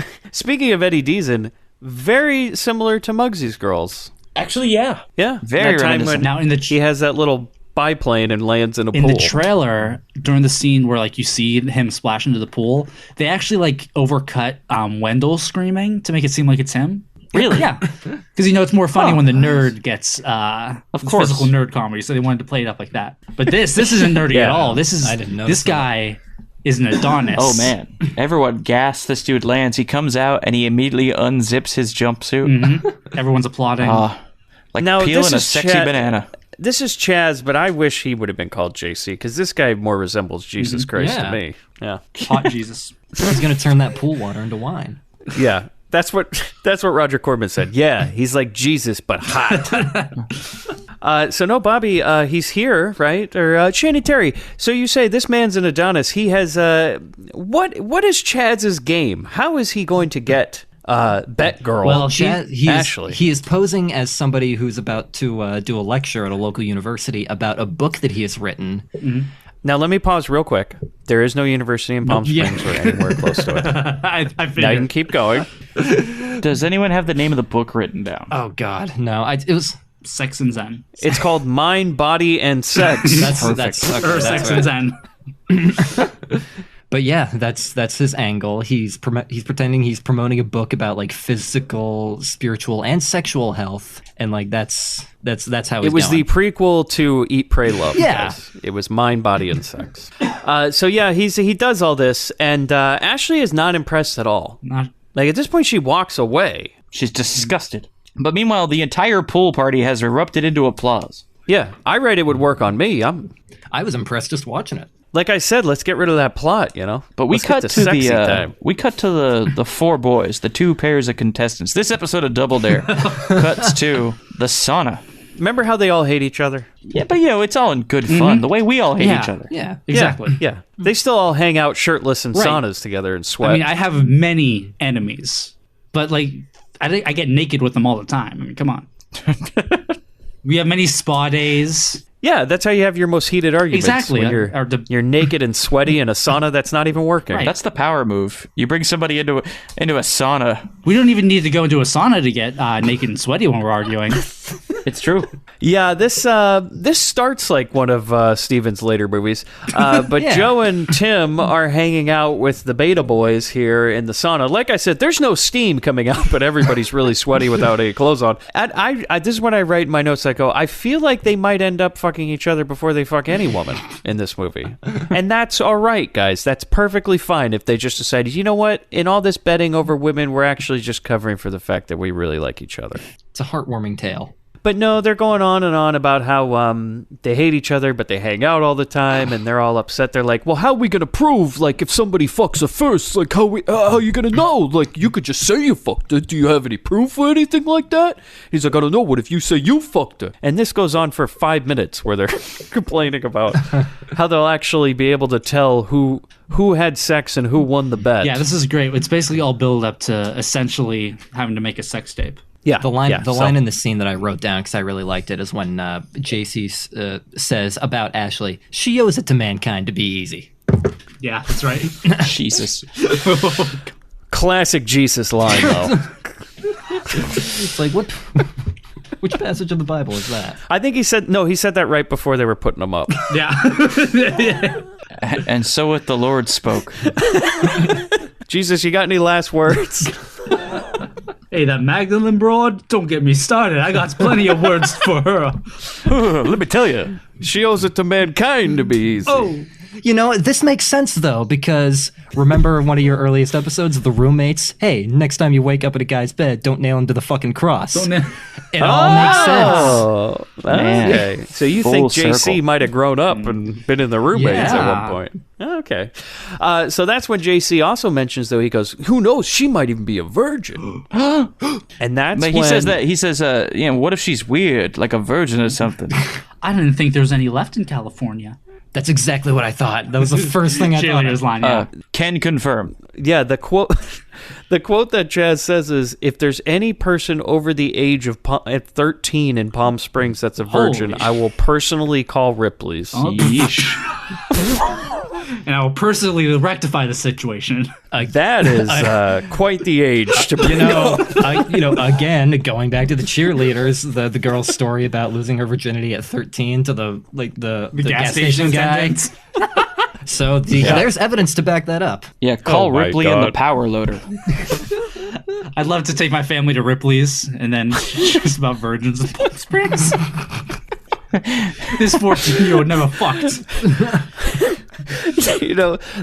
of Eddie Deason, very similar to Muggsy's Girls. Actually, yeah. Yeah, very that time reminiscent. when Now he has that little biplane and lands in a pool. In the trailer, during the scene where, like, you see him splash into the pool, they actually, like, overcut Wendell screaming to make it seem like it's him. Really? Yeah. Because, you know, it's more funny when the nerd gets physical nerd comedy, so they wanted to play it up like that. But this isn't nerdy at all. This guy is an Adonis. Oh, man. Everyone gasps. This dude lands. He comes out, and he immediately unzips his jumpsuit. Mm-hmm. Everyone's applauding. Like now, peeling a sexy banana. This is Chaz, but I wish he would have been called JC, because this guy more resembles Jesus Christ to me. Yeah. Hot Jesus. He's going to turn that pool water into wine. Yeah. That's what Roger Corman said. Yeah, he's like Jesus, but hot. So no, Bobby, he's here, right? Or Shannon Terry. So you say this man's an Adonis. He has what is Chad's game? How is he going to get Bet Girl? Well, Ashley. He is posing as somebody who's about to do a lecture at a local university about a book that he has written. Mm-hmm. Now, let me pause real quick. There is no university in Palm Springs or anywhere close to it. I figured. Now you can keep going. Does anyone have the name of the book written down? Oh, God. No, it was... Sex and Zen. It's called Mind, Body, and Sex. That's Sex and Zen. But yeah, that's his angle. He's pretending he's promoting a book about like physical, spiritual, and sexual health, and like that's how it was going. the prequel to Eat, Pray, Love. Yeah, guys. It was Mind, Body, and Sex. So yeah, he does all this, and Ashley is not impressed at all. Like at this point, she walks away. She's disgusted. But meanwhile, the entire pool party has erupted into applause. Yeah, I read it would work on me. I was impressed just watching it. Like I said, let's get rid of that plot, you know. But we cut to the the four boys, the two pairs of contestants. This episode of Double Dare cuts to the sauna. Remember how they all hate each other? Yeah, but it's all in good fun. The way we all hate each other. Yeah, exactly. Yeah. They still all hang out shirtless in saunas together and sweat. I mean, I have many enemies, but like I get naked with them all the time. I mean, come on. We have many spa days. Yeah, that's how you have your most heated arguments. Exactly. When you're naked and sweaty in a sauna that's not even working. Right. That's the power move. You bring somebody into a sauna. We don't even need to go into a sauna to get naked and sweaty when we're arguing. It's true. Yeah, this starts like one of Steven's later movies. But Joe and Tim are hanging out with the beta boys here in the sauna. Like I said, there's no steam coming out, but everybody's really sweaty without any clothes on. And this is what I write in my notes. I go, I feel like they might end up fucking each other before they fuck any woman in this movie. And that's all right, guys. That's perfectly fine if they just decided, you know what? In all this betting over women, we're actually just covering for the fact that we really like each other. It's a heartwarming tale. But no, they're going on and on about how they hate each other, but they hang out all the time, and they're all upset. They're like, well, how are we going to prove, like, if somebody fucks her first? Like, how are you going to know? Like, you could just say you fucked her. Do you have any proof or anything like that? He's like, I don't know. What if you say you fucked her? And this goes on for 5 minutes where they're complaining about how they'll actually be able to tell who had sex and who won the bet. Yeah, this is great. It's basically all build up to essentially having to make a sex tape. Yeah, the line in the scene that I wrote down because I really liked it is when JC says about Ashley, she owes it to mankind to be easy. Yeah, that's right. Jesus. Classic Jesus line, though. It's like, what? Which passage of the Bible is that? I think he said that right before they were putting them up. Yeah. And so it the Lord spoke. Jesus, you got any last words? Hey, that Magdalene broad, don't get me started. I got plenty of words for her. Let me tell you, she owes it to mankind to be easy. Oh. You know, this makes sense, though, because remember one of your earliest episodes, The Roommates? Hey, next time you wake up at a guy's bed, don't nail him to the fucking cross. It all makes sense. Okay. So you think JC might have grown up and been in The Roommates at one point. Okay. So that's when JC also mentions, though, he goes, who knows, she might even be a virgin. And that's when... He says, what if she's weird, like a virgin or something? I didn't think there was any left in California. That's exactly what I thought. That was the first thing I thought. Cheerleader's line, yeah. Can confirm. Yeah, the quote that Chaz says is, if there's any person over the age of 13 in Palm Springs that's a virgin, I will personally call Ripley's. Yeesh. And I will personally rectify the situation. That is quite the age to bring again, going back to the cheerleaders, the girl's story about losing her virginity at 13 to the gas station guy. So there's evidence to back that up. Yeah, call Ripley and the power loader. I'd love to take my family to Ripley's and then just about virgins in Palm Springs. This 14-year-old never fucked.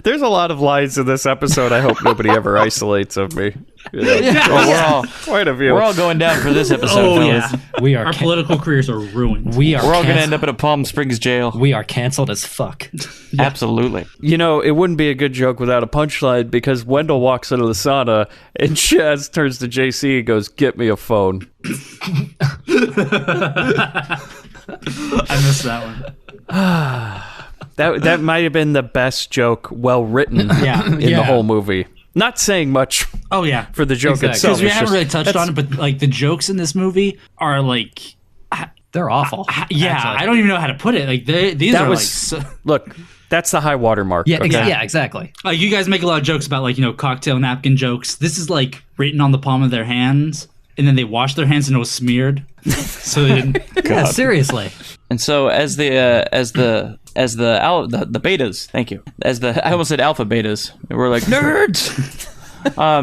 There's a lot of lines in this episode I hope nobody ever isolates of me. Well, Quite a view. we're all going down for this episode, fellas. We are Our political careers are ruined. we are We're all going to canc- end up in a Palm Springs jail. we are canceled as fuck. Absolutely. You know, it wouldn't be a good joke without a punchline because Wendell walks into the sauna and Chaz turns to JC and goes, "Get me a phone." I missed that one. That might have been the best joke, well written in the whole movie. Not saying much Oh yeah, for the joke Exactly. itself. because we It's haven't just- really touched on it, but like the jokes in this movie are like, They're awful. yeah, actually. I don't even know how to put it. Like these That are was like, look. That's the high water mark. Yeah, okay? yeah, exactly. like you guys make a lot of jokes about like cocktail napkin jokes. This is like written on the palm of their hands, and then they washed their hands and it was smeared. So they didn't. Yeah, seriously. And so as the betas, thank you. I almost said alpha betas. We're like nerds.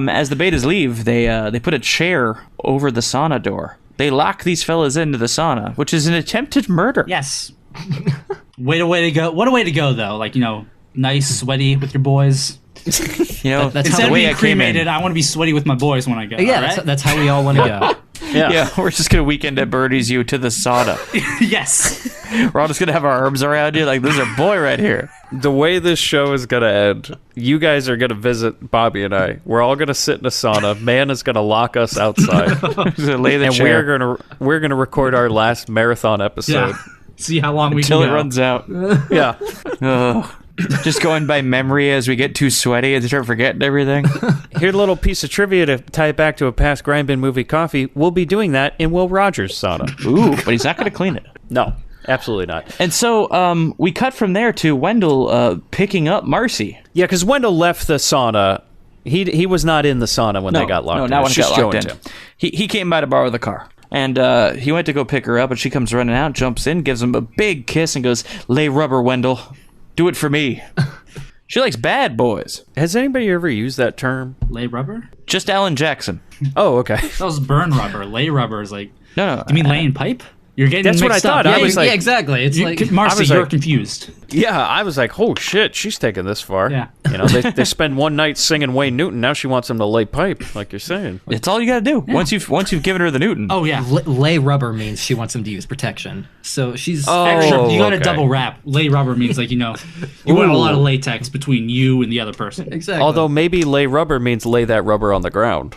As the betas leave, they put a chair over the sauna door. They lock these fellas into the sauna, which is an attempted murder. Yes. Way to go! What a way to go, though. Like nice, sweaty with your boys. You know, Instead the of way being I came cremated, in. I want to be sweaty with my boys when I go. Yeah, all right? that's how we all want to go. Yeah, we're just gonna weekend at Birdie's you to the sauna. Yes. We're all just gonna have our arms around you like, this is our boy right here. The way this show is gonna end, you guys are gonna visit Bobby and I. We're all gonna sit in a sauna. Man is gonna lock us outside, Just gonna lay the and chair we're gonna record our last marathon episode. Yeah. See how long we until can it go. runs out. Yeah. Ugh. Just going by memory as we get too sweaty and start forgetting everything. Here's a little piece of trivia to tie it back to a past Grindbin movie, Coffee. We'll be doing that in Will Rogers' sauna. Ooh, but he's not gonna clean it. No, absolutely not. And so we cut from there to Wendell picking up Marcy. Yeah, because Wendell left the sauna. He was not in the sauna when they got locked in. not when It's it got just Joe locked and in. Tim. He came by to borrow the car. And he went to go pick her up, and she comes running out, jumps in, gives him a big kiss, and goes, "Lay rubber, Wendell. Do it for me." She likes bad boys. Has anybody ever used that term? Lay rubber? Just Alan Jackson. Oh, okay. That was burn rubber. Lay rubber is like. No. You mean laying pipe? You're getting That's what I mixed up. thought. Yeah, I was you- like- Yeah, exactly. It's like Marcy, I was you're like- confused. Yeah, I was like, oh shit, she's taking this far. Yeah. You know, they spend one night singing Wayne Newton. Now she wants him to lay pipe, like you're saying. It's all you gotta do. Once you've given her the Newton. Oh yeah. lay rubber means she wants him to use protection. So she's Extra, you got to okay. double wrap. Lay rubber means like you want a lot of latex between you and the other person. exactly. Although maybe lay rubber means lay that rubber on the ground.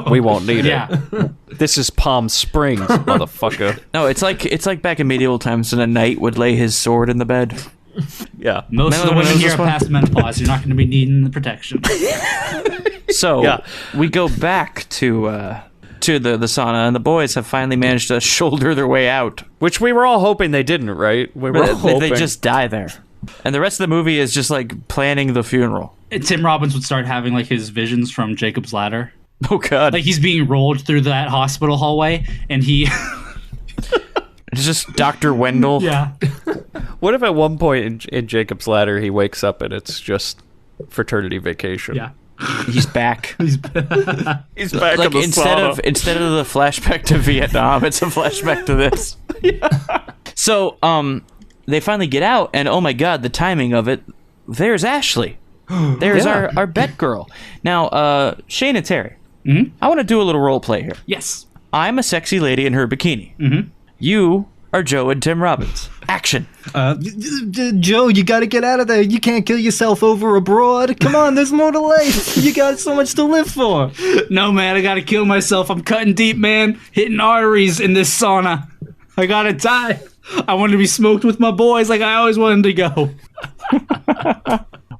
We won't need Yeah. it. This is Palm Springs, motherfucker. No, it's like back in medieval times when a knight would lay his sword in the bed. Yeah. Most of the Anyone women knows here this are one? past menopause. You're not going to be needing the protection. So Yeah. we go back to the sauna, and the boys have finally managed to shoulder their way out. Which we were all hoping they didn't, right? We were all They hoping. just die there. And the rest of the movie is just like planning the funeral. Tim Robbins would start having like his visions from Jacob's Ladder. Oh god. Like he's being rolled through that hospital hallway, and he. It's just Dr. Wendell. Yeah. What if at one point in Jacob's Ladder he wakes up and it's just fraternity vacation? Yeah. He's back. He's back Like in the instead sauna. of the flashback to Vietnam, it's a flashback to this. So they finally get out, and oh my god, the timing of it. There's Ashley. There's Yeah. our bet girl. Now, Shane and Terry, I want to do a little role play here. Yes. I'm a sexy lady in her bikini. You are Joe and Tim Robbins. Action. Joe, you got to get out of there. You can't kill yourself over abroad. Come on, there's more to life. You got so much to live for. No, man, I gotta kill myself. I'm cutting deep, man. Hitting arteries in this sauna. I gotta die. I want to be smoked with my boys like I always wanted to go.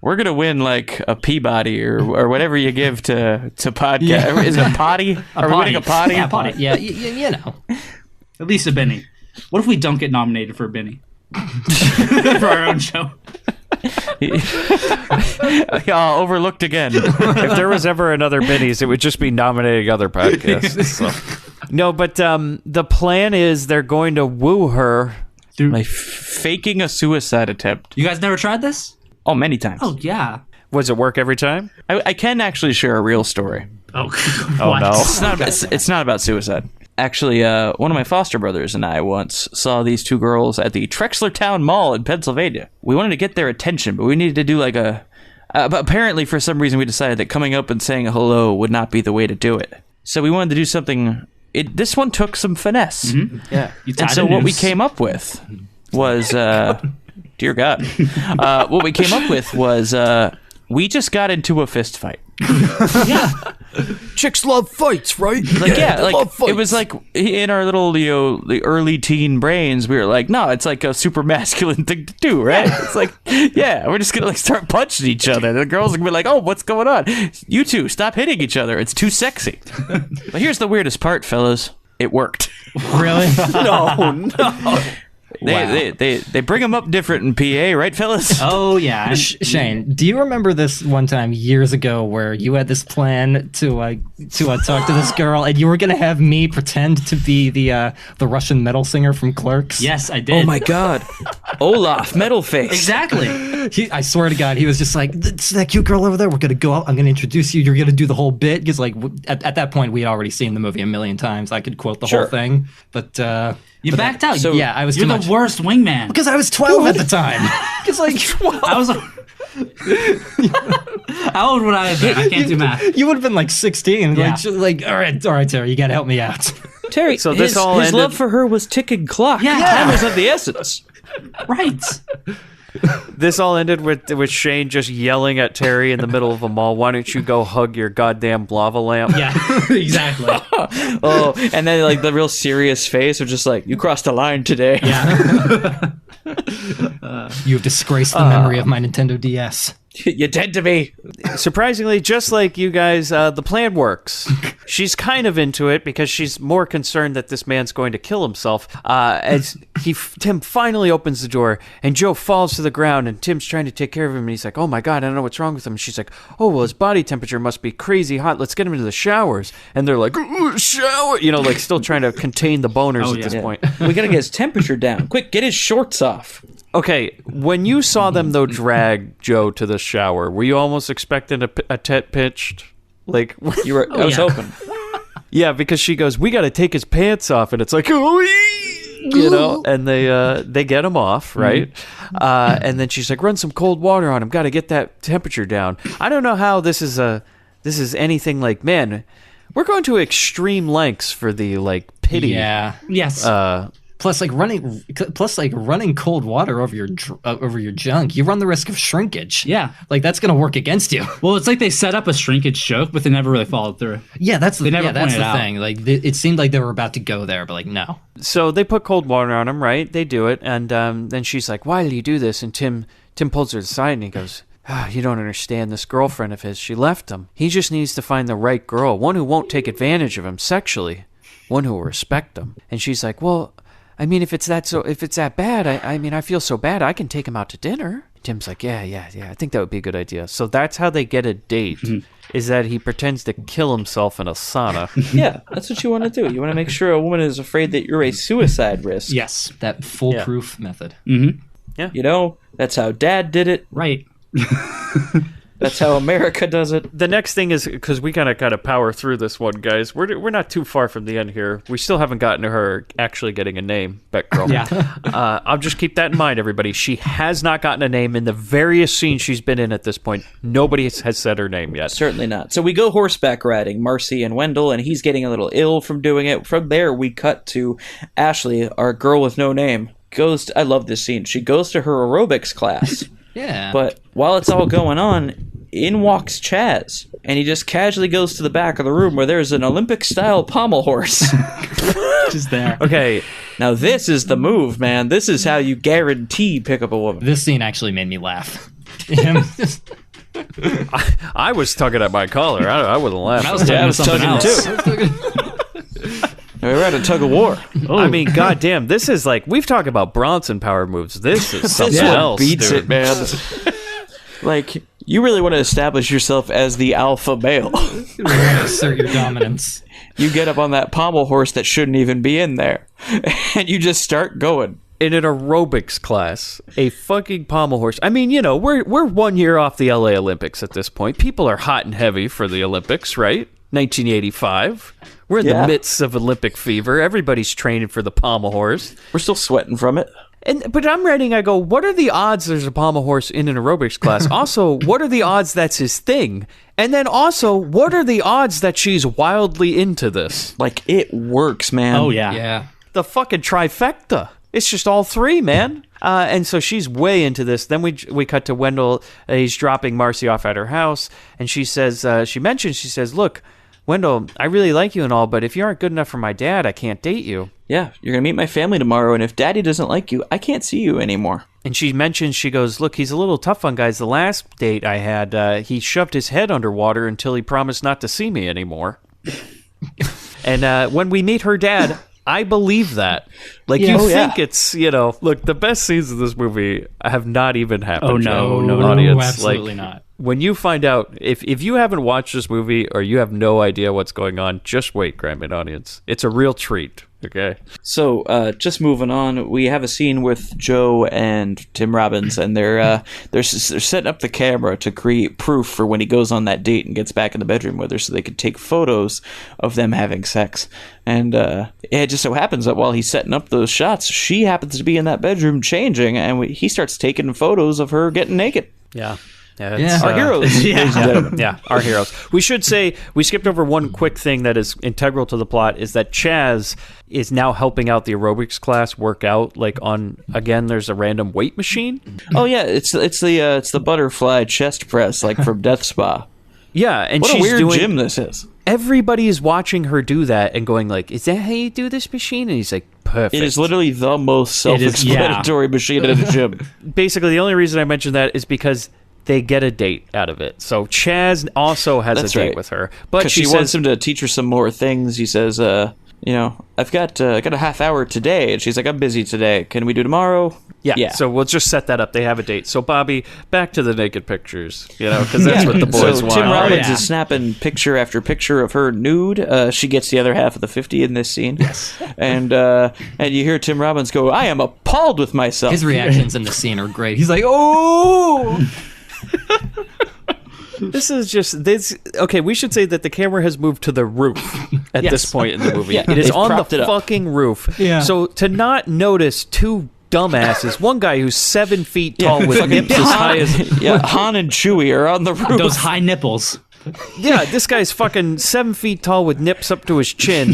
We're gonna win like a Peabody or whatever you give to podcast. Yeah. Is it a potty? Are we winning a potty? Yeah, potty. Yeah, you know. At least a Benny. What if we don't get nominated for a Benny? For our own show. Overlooked again. If there was ever another Benny's, it would just be nominating other podcasts. So. No, but the plan is they're going to woo her. By faking a suicide attempt. You guys never tried this? Oh, many times. Oh, yeah. Was it work every time? I can actually share a real story. Oh, Oh, no. It's not about suicide. Actually, one of my foster brothers and I once saw these two girls at the Trexlertown Mall in Pennsylvania. We wanted to get their attention, but we needed to do like a But apparently, for some reason, we decided that coming up and saying hello would not be the way to do it. So we wanted to do something. This one took some finesse. Mm-hmm. Yeah. And so what we came up with was, dear God, what we came up with was we just got into a fist fight. Yeah. Chicks love fights, right? Like, yeah, like love fights. it was like in our little, the early teen brains, we were like, no, it's like a super masculine thing to do, right? It's like, yeah, we're just gonna like start punching each other. The girls are gonna be like, oh, what's going on? You two, stop hitting each other. It's too sexy. But here's the weirdest part, fellas. It worked. Really? No. They bring them up different in PA, right, fellas? Oh yeah. Shane, do you remember this one time years ago where you had this plan to talk to this girl, and you were gonna have me pretend to be the Russian metal singer from Clerks? Yes, I did. Oh my God, Olaf, metal face. Exactly. I swear to God, he was just like, "It's that cute girl over there. We're gonna go out. I'm gonna introduce you. You're gonna do the whole bit." Because like at that point, we had already seen the movie a million times. I could quote the whole thing, but You backed out. So yeah, I was. You're too the much. worst wingman. Because I was 12 at the time. Because like I was. How old would I have been? I can't do math. you would have been like 16. Yeah. Like all right, Terry, you gotta help me out. Terry, So his this all his ended- love for her was ticking clock. Yeah. Time was of the essence. Right. This all ended with Shane just yelling at Terry in the middle of a mall, why don't you go hug your goddamn lava lamp? Yeah. Exactly. Oh, and then like the real serious face of just like, you crossed a line today. Yeah. You have disgraced the memory of my Nintendo DS. You're dead to me. Surprisingly, just like you guys, the plan works. She's kind of into it because she's more concerned that this man's going to kill himself. As Tim finally opens the door, and Joe falls to the ground, and Tim's trying to take care of him, and he's like, "Oh my God, I don't know what's wrong with him." And she's like, "Oh well, his body temperature must be crazy hot. Let's get him into the showers." And they're like, "Ooh, shower," like still trying to contain the boners at this point. We gotta get his temperature down. Quick, get his shorts off. Okay, when you saw them though drag Joe to the shower, were you almost expecting a tet pitched? Like You were. I was hoping. yeah, because she goes, "We got to take his pants off," and it's like, and they get him off, right? And then she's like, "Run some cold water on him. Got to get that temperature down." I don't know how this is anything like, man, we're going to extreme lengths for the like pity. Yeah. Yes. Plus, running cold water over your junk, you run the risk of shrinkage. Yeah. Like that's gonna work against you. Well, it's like they set up a shrinkage joke, but they never really followed through. Yeah, that's the pointed out. thing. Like it seemed like they were about to go there, but like no. So they put cold water on him, right? They do it, and then she's like, "Why did you do this?" And Tim pulls her aside and he goes, "You don't understand. This girlfriend of his, she left him. He just needs to find the right girl, one who won't take advantage of him sexually, one who will respect him." And she's like, "Well, I mean, if it's that bad, I mean, I feel so bad. I can take him out to dinner." Tim's like, yeah, I think that would be a good idea. So that's how they get a date, is that he pretends to kill himself in a sauna. Yeah, that's what you want to do. You want to make sure a woman is afraid that you're a suicide risk. Yes. That foolproof method. Mm-hmm. Yeah. You know, that's how Dad did it. Right. That's how America does it. The next thing is, because we kind of power through this one, guys. We're not too far from the end here. We still haven't gotten to her actually getting a name, Beck Girl. Yeah. I'll just keep that in mind, everybody. She has not gotten a name in the various scenes she's been in at this point. Nobody has said her name yet. Certainly not. So we go horseback riding, Marcy and Wendell, and he's getting a little ill from doing it. From there, we cut to Ashley, our girl with no name. I love this scene. She goes to her aerobics class. Yeah. But while it's all going on, in walks Chaz, and he just casually goes to the back of the room where there's an Olympic-style pommel horse. Just there. Okay. Now this is the move, man. This is how you guarantee pick up a woman. This scene actually made me laugh. I was tugging at my collar. I wouldn't laugh. I was tugging something else. We were at a tug of war. I mean, goddamn, this is like, we've talked about Bronson power moves. This is something This one else, beats dude. it, man. Like, you really want to establish yourself as the alpha male. Assert your dominance. You get up on that pommel horse that shouldn't even be in there, and you just start going. In an aerobics class, a fucking pommel horse. I mean, we're 1 year off the LA Olympics at this point. People are hot and heavy for the Olympics, right? 1985. We're in the midst of Olympic fever. Everybody's training for the pommel horse. We're still sweating from it. But I'm writing, I go, what are the odds there's a pommel horse in an aerobics class? Also, what are the odds that's his thing? And then also, what are the odds that she's wildly into this? Like, it works, man. Oh, yeah. Yeah. The fucking trifecta. It's just all three, man. And so she's way into this. Then we cut to Wendell. He's dropping Marcy off at her house. And she says, look, Wendell, I really like you and all, but if you aren't good enough for my dad, I can't date you. Yeah, you're going to meet my family tomorrow, and if Daddy doesn't like you, I can't see you anymore. And she mentions, she goes, look, he's a little tough on guys. The last date I had, he shoved his head underwater until he promised not to see me anymore. And when we meet her dad, I believe that. Like, you think it's, look, the best scenes of this movie have not even happened. Oh, no, audience. Absolutely like, not. When you find out, if you haven't watched this movie or you have no idea what's going on, just wait, Grindbin audience. It's a real treat, okay? So, just moving on, we have a scene with Joe and Tim Robbins, and they're setting up the camera to create proof for when he goes on that date and gets back in the bedroom with her so they could take photos of them having sex. And it just so happens that while he's setting up those shots, she happens to be in that bedroom changing, and he starts taking photos of her getting naked. Yeah. Our heroes. Yeah, our heroes. We should say, we skipped over one quick thing that is integral to the plot, is that Chaz is now helping out the aerobics class work out, like on, again, there's a random weight machine. Oh yeah, it's the butterfly chest press, like from Death Spa. Yeah, and what she's a weird doing, gym this is. Everybody is watching her do that and going like, is that how you do this machine? And he's like, perfect. It is literally the most self-explanatory machine in a gym. Basically, the only reason I mentioned that is because they get a date out of it. So Chaz also has a date with her, but she wants him to teach her some more things. He says, I've got a half hour today, and she's like, I'm busy today. Can we do tomorrow? Yeah. So we'll just set that up. They have a date. So Bobby, back to the naked pictures, because that's what the boys want. Tim Robbins is snapping picture after picture of her nude. She gets the other half of the 50 in this scene. Yes. And you hear Tim Robbins go, I am appalled with myself. His reactions in the scene are great. He's like, oh! This is just this. Okay, we should say that the camera has moved to the roof at this point in the movie. It is on the fucking roof. Yeah. So to not notice two dumbasses, one guy who's 7 feet tall with nips as high as Han and Chewie are on the roof. Those high nipples. Yeah, this guy's fucking 7 feet tall with nips up to his chin,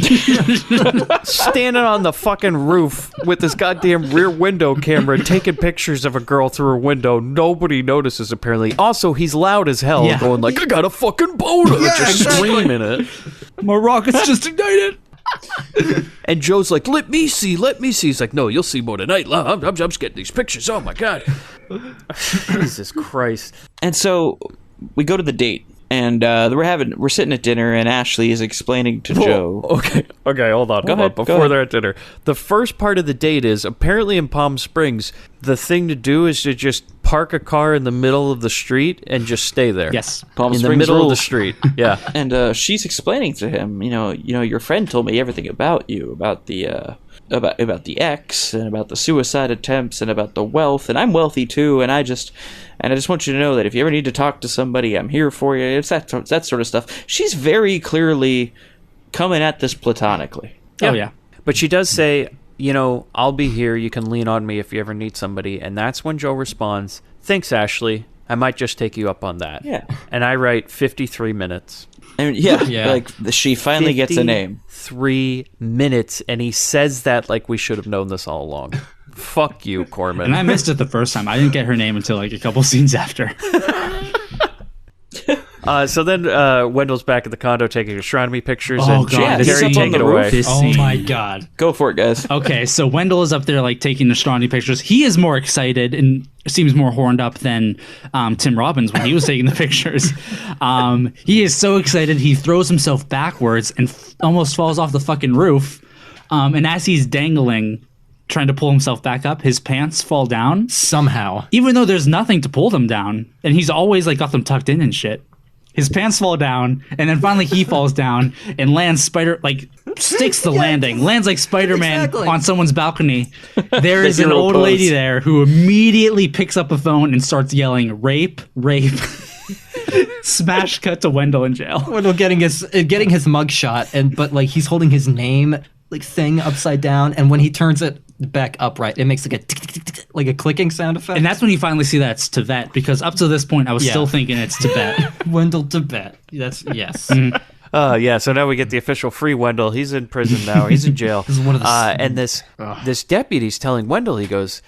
standing on the fucking roof with this goddamn rear window camera, taking pictures of a girl through her window. Nobody notices, apparently. Also, he's loud as hell, going like, I got a fucking boner, just screaming it. My rocket's just ignited. And Joe's like, let me see. He's like, no, you'll see more tonight. I'm just getting these pictures. Oh my God. Jesus Christ. And so we go to the date. And we're sitting at dinner, and Ashley is explaining to Joe. Okay, hold on. Before they're at dinner, the first part of the date is apparently in Palm Springs. The thing to do is to just park a car in the middle of the street and just stay there. Yes, Palm Springs in the middle of the street. Yeah, and she's explaining to him, your friend told me everything about you, about the ex, and about the suicide attempts, and about the wealth, and I'm wealthy too, and I just want you to know that if you ever need to talk to somebody, I'm here for you. It's that sort of stuff. She's very clearly coming at this platonically. Yeah. Oh yeah, but she does say, I'll be here. You can lean on me if you ever need somebody, and that's when Joe responds, "Thanks, Ashley. I might just take you up on that." Yeah, and I write 53 minutes. And like she finally gets a name. 3 minutes, and he says that like we should have known this all along. Fuck you, Corman. And I missed it the first time. I didn't get her name until like a couple scenes after. So then Wendell's back at the condo taking astronomy pictures, and God, Carrie take it away. Oh my God. Go for it, guys. Okay, so Wendell is up there like taking astronomy pictures. He is more excited and seems more horned up than Tim Robbins when he was taking the pictures. He is so excited he throws himself backwards and almost falls off the fucking roof. And as he's dangling, trying to pull himself back up, his pants fall down somehow, even though there's nothing to pull them down, and he's always like got them tucked in and shit. His pants fall down, and then finally he falls down and lands sticks the landing, lands like Spider-Man on someone's balcony. There is an old lady there who immediately picks up a phone and starts yelling, "Rape, rape." Smash cut to Wendell in jail. Wendell getting his mugshot, but like he's holding his name like thing upside down, and when he turns it back upright, it makes like a tick, tick, tick, tick, like a clicking sound effect. And that's when you finally see that it's Tivet, because up to this point I was still thinking it's Tivet. Wendell Tivet. That's yes. Yeah, so now we get the official free Wendell. He's in prison now. He's in jail. This is one of the and this deputy's telling Wendell, he goes,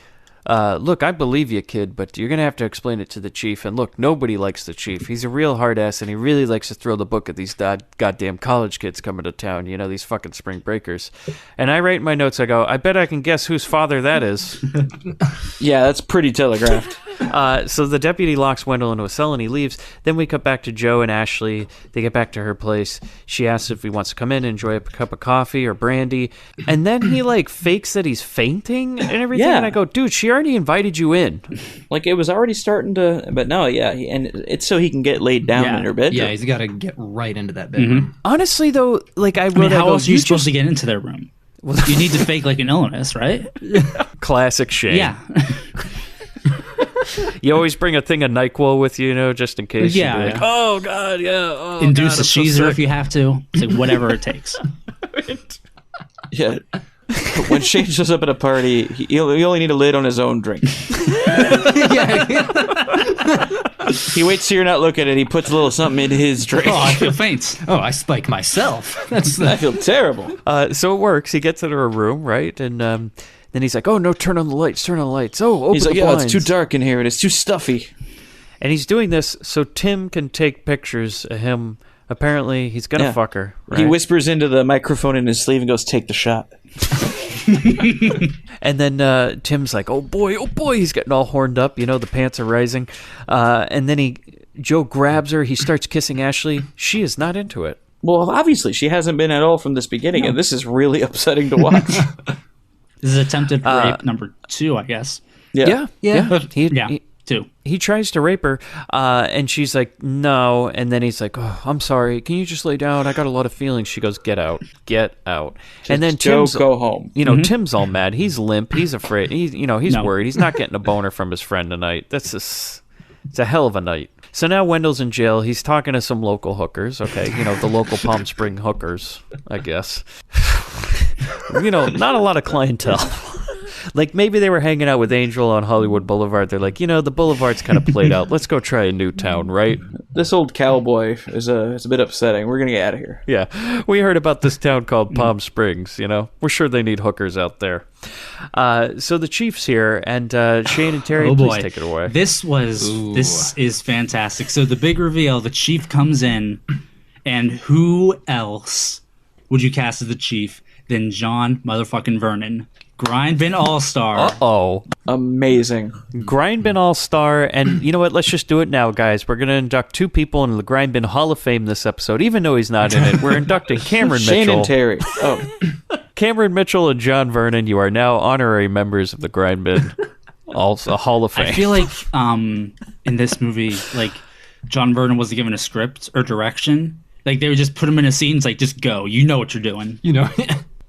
look, I believe you, kid, but you're going to have to explain it to the chief. And look, nobody likes the chief. He's a real hard ass, and he really likes to throw the book at these goddamn college kids coming to town, you know, these fucking spring breakers. And I write in my notes, I go, I bet I can guess whose father that is. Yeah, that's pretty telegraphed. So the deputy locks Wendell into a cell and he leaves. Then we cut back to Joe and Ashley. They get back to her place. She asks if he wants to come in and enjoy a cup of coffee or brandy. And then he like fakes that he's fainting and everything. Yeah. And I go, dude, she already invited you in. Like, it was already starting to, but no, yeah. And it's so he can get laid down in her bedroom. Yeah, he's got to get right into that bedroom. Honestly, though, like I mean, how else are you supposed to get into their room? Well, you need to fake like an illness, right? Classic Shane. Yeah. You always bring a thing of NyQuil with you, you know, just in case. Yeah. You're like, oh, God, yeah. Oh, Induce God, a I'm so Caesar sick. if you have to. It's like whatever it takes. Yeah. When Shane shows up at a party, he only need a lid on his own drink. He waits till you're not looking at it. He puts a little something in his drink. Oh, I feel faint. Oh, I spike myself. I feel terrible. So it works. He gets into her room, right? And then he's like, oh, no, turn on the lights, turn on the lights. Oh, open He's like, the yeah, blinds. it's too dark in here and it's too stuffy. And he's doing this so Tim can take pictures of him. Apparently, he's going to fuck her. Right? He whispers into the microphone in his sleeve and goes, take the shot. And then Tim's like, oh boy, he's getting all horned up. You know, the pants are rising. And then Joe grabs her. He starts kissing Ashley. She is not into it. Well, obviously, she hasn't been at all from this beginning, and this is really upsetting to watch. This is attempted rape number 2, I guess. Yeah. Two. He tries to rape her, and she's like, no. And then he's like, oh, I'm sorry. Can you just lay down? I got a lot of feelings. She goes, get out. Get out. And then Joe, Tim's, go home. You know, Tim's all mad. He's limp. He's afraid. He's No. worried. He's not getting a boner from his friend tonight. It's a hell of a night. So now Wendell's in jail. He's talking to some local hookers. Okay, you know, the local Palm Spring hookers, I guess. You know, not a lot of clientele. Like, maybe they were hanging out with Angel on Hollywood Boulevard. They're like, you know, the boulevard's kind of played out. Let's go try a new town, right? This old cowboy is it's a bit upsetting. We're going to get out of here. Yeah. We heard about this town called Palm Springs, you know. We're sure they need hookers out there. So the chief's here, and Shane and Terry, please take it away. This is fantastic. So the big reveal, the chief comes in, and who else would you cast as the chief than John motherfucking Vernon? Grindbin All-Star. Uh-oh. Amazing. Grindbin All-Star, and you know what? Let's just do it now, guys. We're going to induct 2 people into the Grindbin Hall of Fame this episode, even though he's not in it. We're inducting Cameron Mitchell. Shane and Terry. Oh. Cameron Mitchell and John Vernon, you are now honorary members of the Grindbin Hall of Fame. I feel like in this movie, like, John Vernon wasn't given a script or direction. Like, they would just put him in a scene, it's like, just go. You know what you're doing. You know?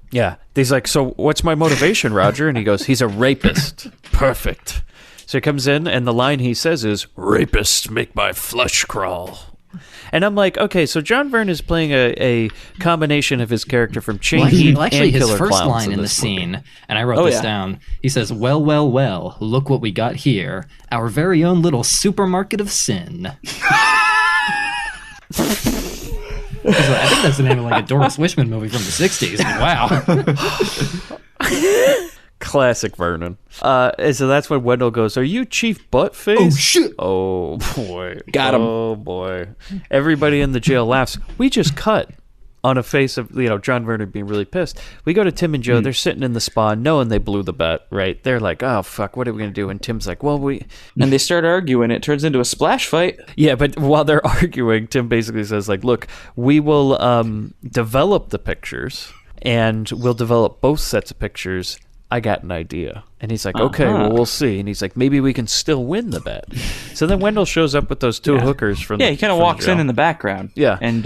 Yeah. He's like, so what's my motivation, Roger? And he goes, he's a rapist. Perfect. So he comes in, and the line he says is, rapists make my flesh crawl. And I'm like, okay, so John Vernon is playing a combination of his character from Chain Heat actually, and his Killer first Clowns line in the this scene, movie. and I wrote this down. He says, well, well, well, look what we got here. Our very own little supermarket of sin. I think that's the name of like a Doris Wishman movie from the 60s. Wow. Classic Vernon. And so that's when Wendell goes, are you Chief Buttface? Oh, shit. Oh, boy. Got him. Oh, boy. Everybody in the jail laughs. We just cut on a face of, you know, John Vernon being really pissed. We go to Tim and Joe. They're sitting in the spa knowing they blew the bet, right? They're like, oh, fuck, what are we going to do? And Tim's like, well, And they start arguing. It turns into a splash fight. Yeah, but while they're arguing, Tim basically says, like, look, we will develop the pictures, and we'll develop both sets of pictures. I got an idea. And he's like, okay, well, we'll see. And he's like, maybe we can still win the bet. So then Wendell shows up with those 2 hookers from he kind of walks in the background. Yeah. And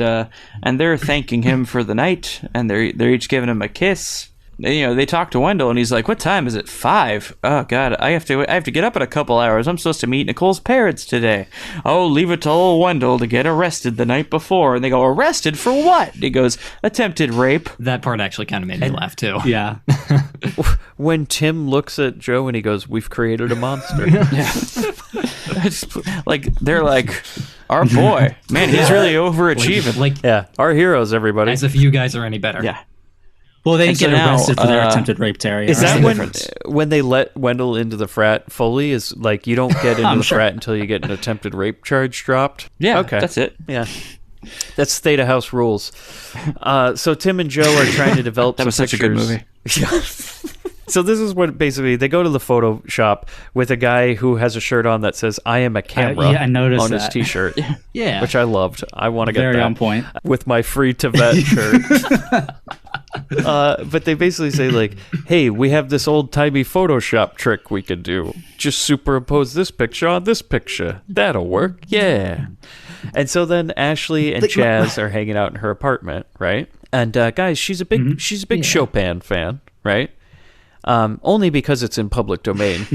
they're thanking him for the night, and they're each giving him a kiss. You know, they talk to Wendell, and he's like, what time is it? 5. Oh, God, I have to get up in a couple hours. I'm supposed to meet Nicole's parents today. Oh, leave it to old Wendell to get arrested the night before. And they go, arrested for what? He goes, attempted rape. That part actually kind of made me laugh, too. Yeah. when Tim looks at Joe and he goes, "We've created a monster." Like they're like, our boy, man, he's really overachieving. Like yeah, our heroes, everybody. As if you guys are any better. Yeah. Well, they And didn't so get now, arrested for their attempted rape, Terry. Is right? that when they let Wendell into the frat fully? Is like you don't get into the frat until you get an attempted rape charge dropped? Yeah, okay, that's it. Yeah, that's state of house rules. So Tim and Joe are trying to develop. That was such a good movie. So this is what basically they go to the photo shop with a guy who has a shirt on that says "I am a camera" I noticed on his that. T-shirt. Yeah, which I loved. I want to get Very that on point. with my free Tivet shirt. But they basically say like, "Hey, we have this old-timey Photoshop trick we could do. Just superimpose this picture on this picture. That'll work." Yeah. And so then Ashley and Chaz are hanging out in her apartment, right? And guys, she's a big Chopin fan, right? Only because it's in public domain.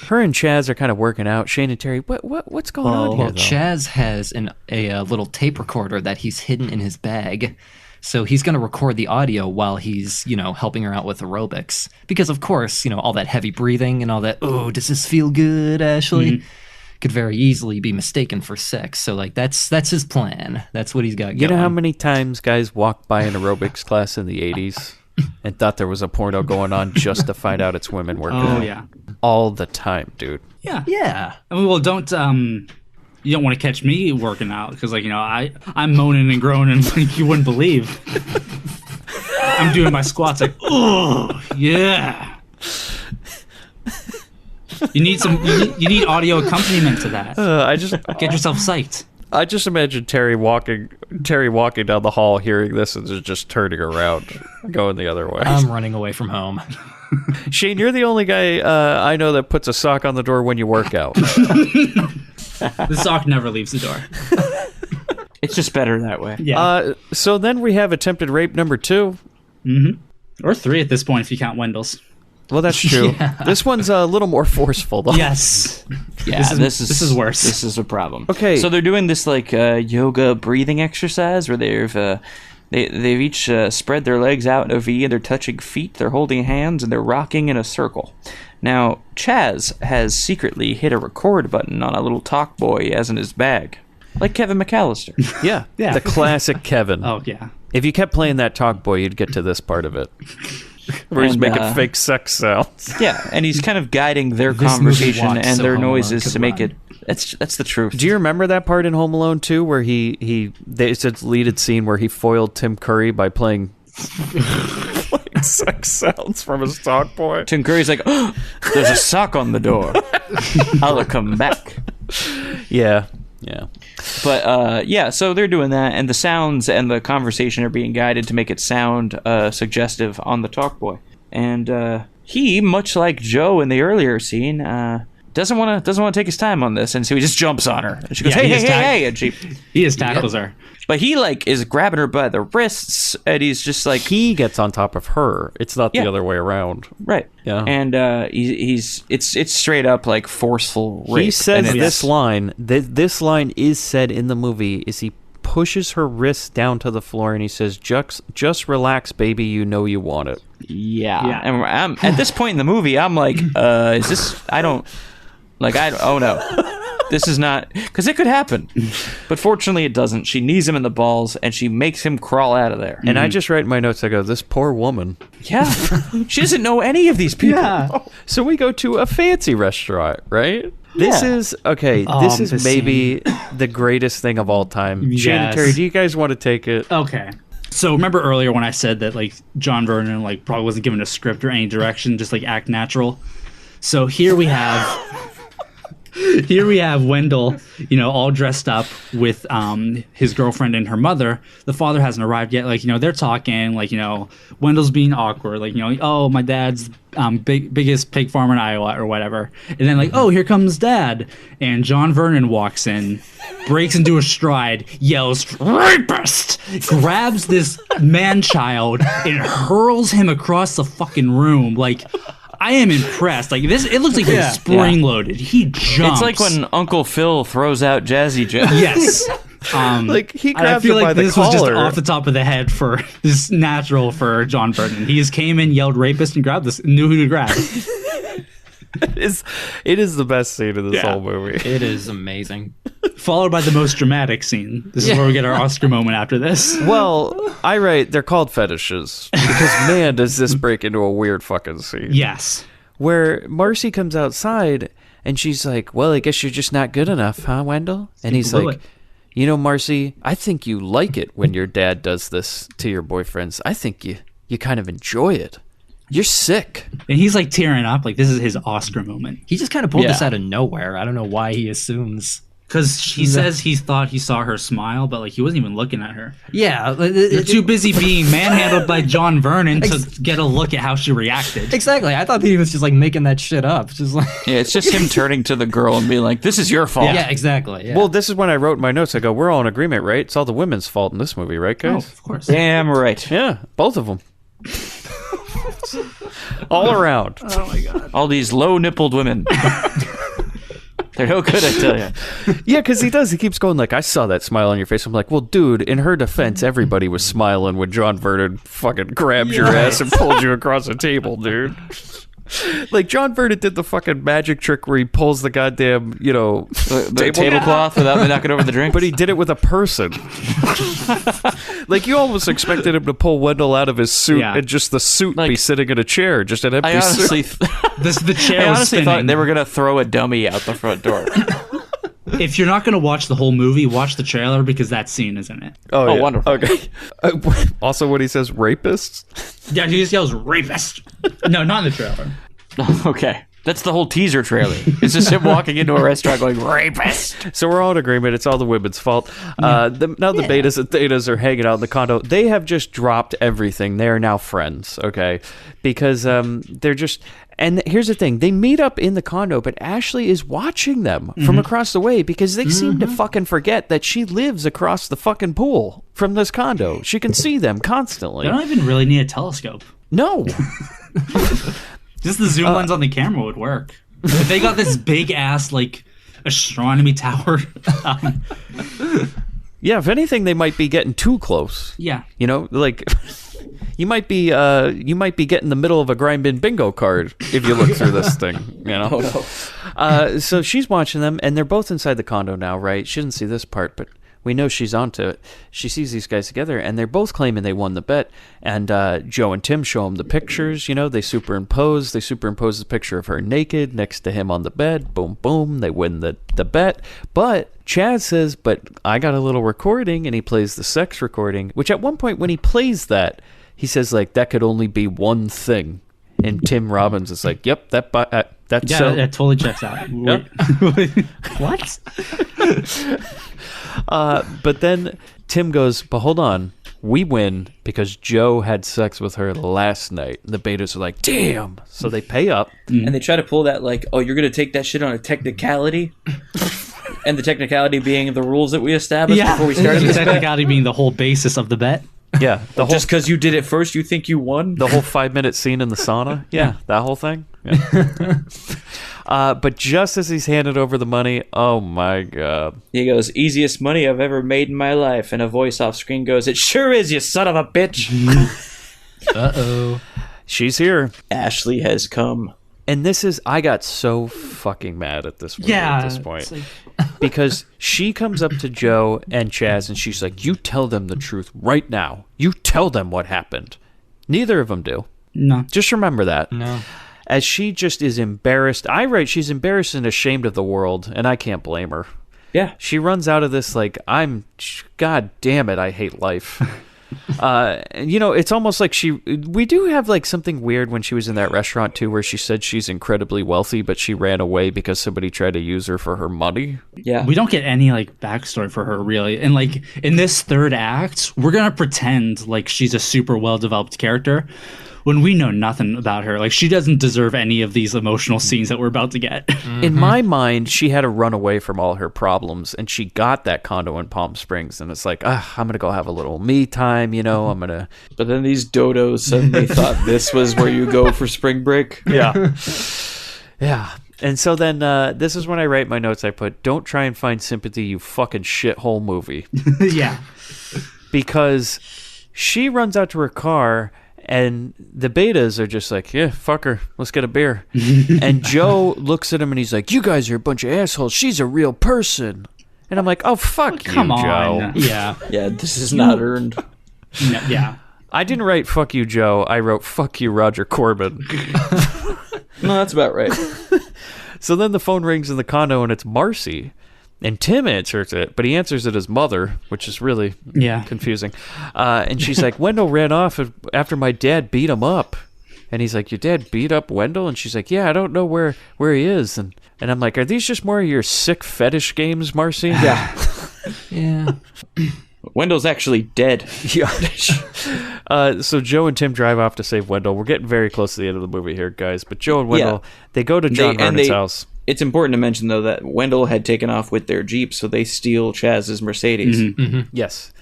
Her and Chaz are kind of working out. Shane and Terry, what's going on here? Well, Chaz has a little tape recorder that he's hidden in his bag. So he's going to record the audio while he's, helping her out with aerobics. Because, of course, all that heavy breathing and all that, oh, does this feel good, Ashley? Could very easily be mistaken for sex. So, that's his plan. That's what he's got going. You know how many times guys walked by an aerobics class in the 80s and thought there was a porno going on just to find out it's women working? Oh, yeah. All the time, dude. Yeah. Yeah. I mean, well, you don't want to catch me working out because, I'm moaning and groaning like you wouldn't believe. I'm doing my squats like, oh, yeah. You need you need audio accompaniment to that. Get yourself psyched. I just imagine Terry walking down the hall, hearing this, and just turning around, going the other way. I'm running away from home. Shane, you're the only guy I know that puts a sock on the door when you work out. The sock never leaves the door. It's just better that way. Yeah. So then we have attempted rape number 2. Or 3 at this point if you count Wendell's. Well, that's true. Yeah. This one's a little more forceful, though. Yes. Yeah, this is worse. This is a problem. Okay. So they're doing this yoga breathing exercise where they've each spread their legs out in a V and they're touching feet, they're holding hands, and they're rocking in a circle. Now, Chaz has secretly hit a record button on a little talk boy he has in his bag. Like Kevin McAllister. Yeah. The classic Kevin. Oh, yeah. If you kept playing that talk boy, you'd get to this part of it. Where he's making fake sex sounds. Yeah, and he's kind of guiding their conversation and their noises to make it... That's the truth. Do you remember that part in Home Alone 2 where it's a deleted scene where he foiled Tim Curry by playing sex sounds from his talk boy? Tim Curry's like, oh, there's a sock on the door. I'll come back. Yeah. But, so they're doing that, and the sounds and the conversation are being guided to make it sound suggestive on the talk boy. And he, much like Joe in the earlier scene, doesn't want to take his time on this, and so he just jumps on her. And she goes, hey, and he just tackles her. But he is grabbing her by the wrists, and he's just like, he gets on top of her. It's not the other way around, right? Yeah, and it's straight up forceful rape. He says this line. This line is said in the movie. Is he pushes her wrists down to the floor and he says, "Just relax, baby. You know you want it." Yeah. And I'm at this point in the movie, I'm like, is this? Oh no. This is not, because it could happen, but fortunately it doesn't. She knees him in the balls and she makes him crawl out of there. And I just write in my notes, I go, this poor woman. Yeah, she doesn't know any of these people. Yeah. So we go to a fancy restaurant, right? This is maybe the greatest thing of all time. Yes. Shane and Terry, do you guys want to take it? Okay. So remember earlier when I said that John Vernon probably wasn't given a script or any direction, just act natural. So here we have Wendell, all dressed up with his girlfriend and her mother. The father hasn't arrived yet. They're talking, Wendell's being awkward. Oh, my dad's biggest pig farm in Iowa or whatever. And then oh, here comes dad. And John Vernon walks in, breaks into a stride, yells, rapist, grabs this man-child and hurls him across the fucking room. I am impressed. It looks like he's spring-loaded. He jumped. It's like when Uncle Phil throws out Jazzy Jeff. Yes. Like he I grabs feel her by like the this collar. was just off the top of the head for this natural for John Burton. He just came in, yelled rapist, and grabbed this. Knew who to grab. It is the best scene of this whole movie. It is amazing. Followed by the most dramatic scene. This is where we get our Oscar moment after this. Well, I write they're called fetishes because man, does this break into a weird fucking scene. Yes. Where Marcy comes outside and she's like, "Well, I guess you're just not good enough, huh, Wendell?" And he's like, "You know, Marcy, I think you like it when your dad does this to your boyfriends. I think you kind of enjoy it. You're sick." And he's like tearing up, like this is his Oscar moment. He just kind of pulled this out of nowhere. I don't know why he assumes. Because he says he thought he saw her smile, but like he wasn't even looking at her. Yeah. You're too busy being manhandled by John Vernon to get a look at how she reacted. Exactly. I thought he was just like making that shit up. Just like Yeah, it's just him turning to the girl and being like, "This is your fault." Yeah, exactly. Yeah. Well, this is when I wrote in my notes. I go, "We're all in agreement, right? It's all the women's fault in this movie, right, guys?" Oh, of course. Damn right. Yeah, both of them. All around. Oh my god. All these low-nippled women. They're no good, I tell you. Yeah, because he does. He keeps going like, "I saw that smile on your face." I'm like, well, dude, in her defense, everybody was smiling when John Vernon fucking grabbed your ass and pulled you across the table, dude. Like, John Vernon did the fucking magic trick where he pulls the goddamn, The tablecloth without me knocking over the drink. but he did it with a person. Like, you almost expected him to pull Wendell out of his suit and just the suit be sitting in a chair, just an empty I honestly, suit. The chair I was honestly spinning. thought they were going to throw a dummy out the front door. If you're not going to watch the whole movie, watch the trailer because that scene is in it. Oh, yeah. Wonderful. Okay. Also, when he says rapists, Yeah, he just yells rapist. No, not in the trailer. Okay. That's the whole teaser trailer. It's just him walking into a restaurant going, "Rapist." so we're all in agreement. It's all the women's fault. Now the betas and thetas are hanging out in the condo. They have just dropped everything. They are now friends, okay? Because they're just... And here's the thing. They meet up in the condo, but Ashley is watching them from across the way because they seem to fucking forget that she lives across the fucking pool from this condo. She can see them constantly. They don't even really need a telescope. No. Just the zoom lens on the camera would work. If they got this big ass like astronomy tower. Yeah, if anything, they might be getting too close. Yeah. You know, like you might be getting the middle of a Grindbin bingo card if you look through this thing. You know. Oh, no. So she's watching them, and they're both inside the condo now, right? She didn't see this part, but we know she's onto it. She sees these guys together, and they're both claiming they won the bet. And Joe and Tim show them the pictures. You know, they superimpose the picture of her naked next to him on the bed. Boom, boom. They win the bet. But Chaz says, "But I got a little recording," and he plays the sex recording. Which at one point when he plays that, he says like that could only be one thing. And Tim Robbins is like, "Yep, that's Yeah, so." that totally checks out. Yep. What? But then Tim goes, "But hold on, we win because Joe had sex with her last night." And the betas are like, "Damn!" So they pay up, And they try to pull that like, "Oh, you're going to take that shit on a technicality?" And the technicality being the rules that we established before we started The this technicality being the whole basis of the bet. Yeah, just because you did it first, you think you won? the whole 5-minute scene in the sauna. Yeah, that whole thing. Yeah. But just as he's handed over the money, oh my god! He goes, "Easiest money I've ever made in my life." And a voice off screen goes, "It sure is, you son of a bitch." Uh-oh. She's here, Ashley has come. and I got so fucking mad at this movie at this point. Because she comes up to Joe and Chaz and she's like, "You tell them the truth right now. You tell them what happened." Neither of them do. No. Just remember that. No. As she just is embarrassed. I write she's embarrassed and ashamed of the world, and I can't blame her. Yeah. She runs out of this like, God damn it, I hate life. It's almost like we do have like something weird when she was in that restaurant too, where she said she's incredibly wealthy, but she ran away because somebody tried to use her for her money. Yeah. We don't get any like backstory for her really. And like in this third act, we're gonna pretend like she's a super well developed character when we know nothing about her. Like she doesn't deserve any of these emotional scenes that we're about to get. In my mind, she had to run away from all her problems, and she got that condo in Palm Springs, and it's like, I'm gonna go have a little me time, I'm gonna... But then these dodos suddenly thought this was where you go for spring break. Yeah. Yeah. And so then this is when I write my notes. I put, don't try and find sympathy, you fucking shithole movie. Yeah. Because she runs out to her car and the betas are just like, yeah, fuck her. Let's get a beer. And Joe looks at him and he's like, you guys are a bunch of assholes. She's a real person. And I'm like, oh, fuck you, come on. Joe. Yeah. Yeah, this is not earned. No, yeah. I didn't write fuck you, Joe. I wrote fuck you, Roger Corman. No, that's about right. So then the phone rings in the condo and it's Marcy. And Tim answers it, but he answers it as mother, which is really confusing. And she's like, Wendell ran off after my dad beat him up. And he's like, your dad beat up Wendell? And she's like, yeah, I don't know where he is. And I'm like, are these just more of your sick fetish games, Marcy? Yeah. Yeah. Wendell's actually dead. Yeah. So Joe and Tim drive off to save Wendell. We're getting very close to the end of the movie here, guys. But Joe and Wendell, they go to John Vernon's house. It's important to mention, though, that Wendell had taken off with their Jeep, so they steal Chaz's Mercedes. Mm-hmm. Mm-hmm. Yes.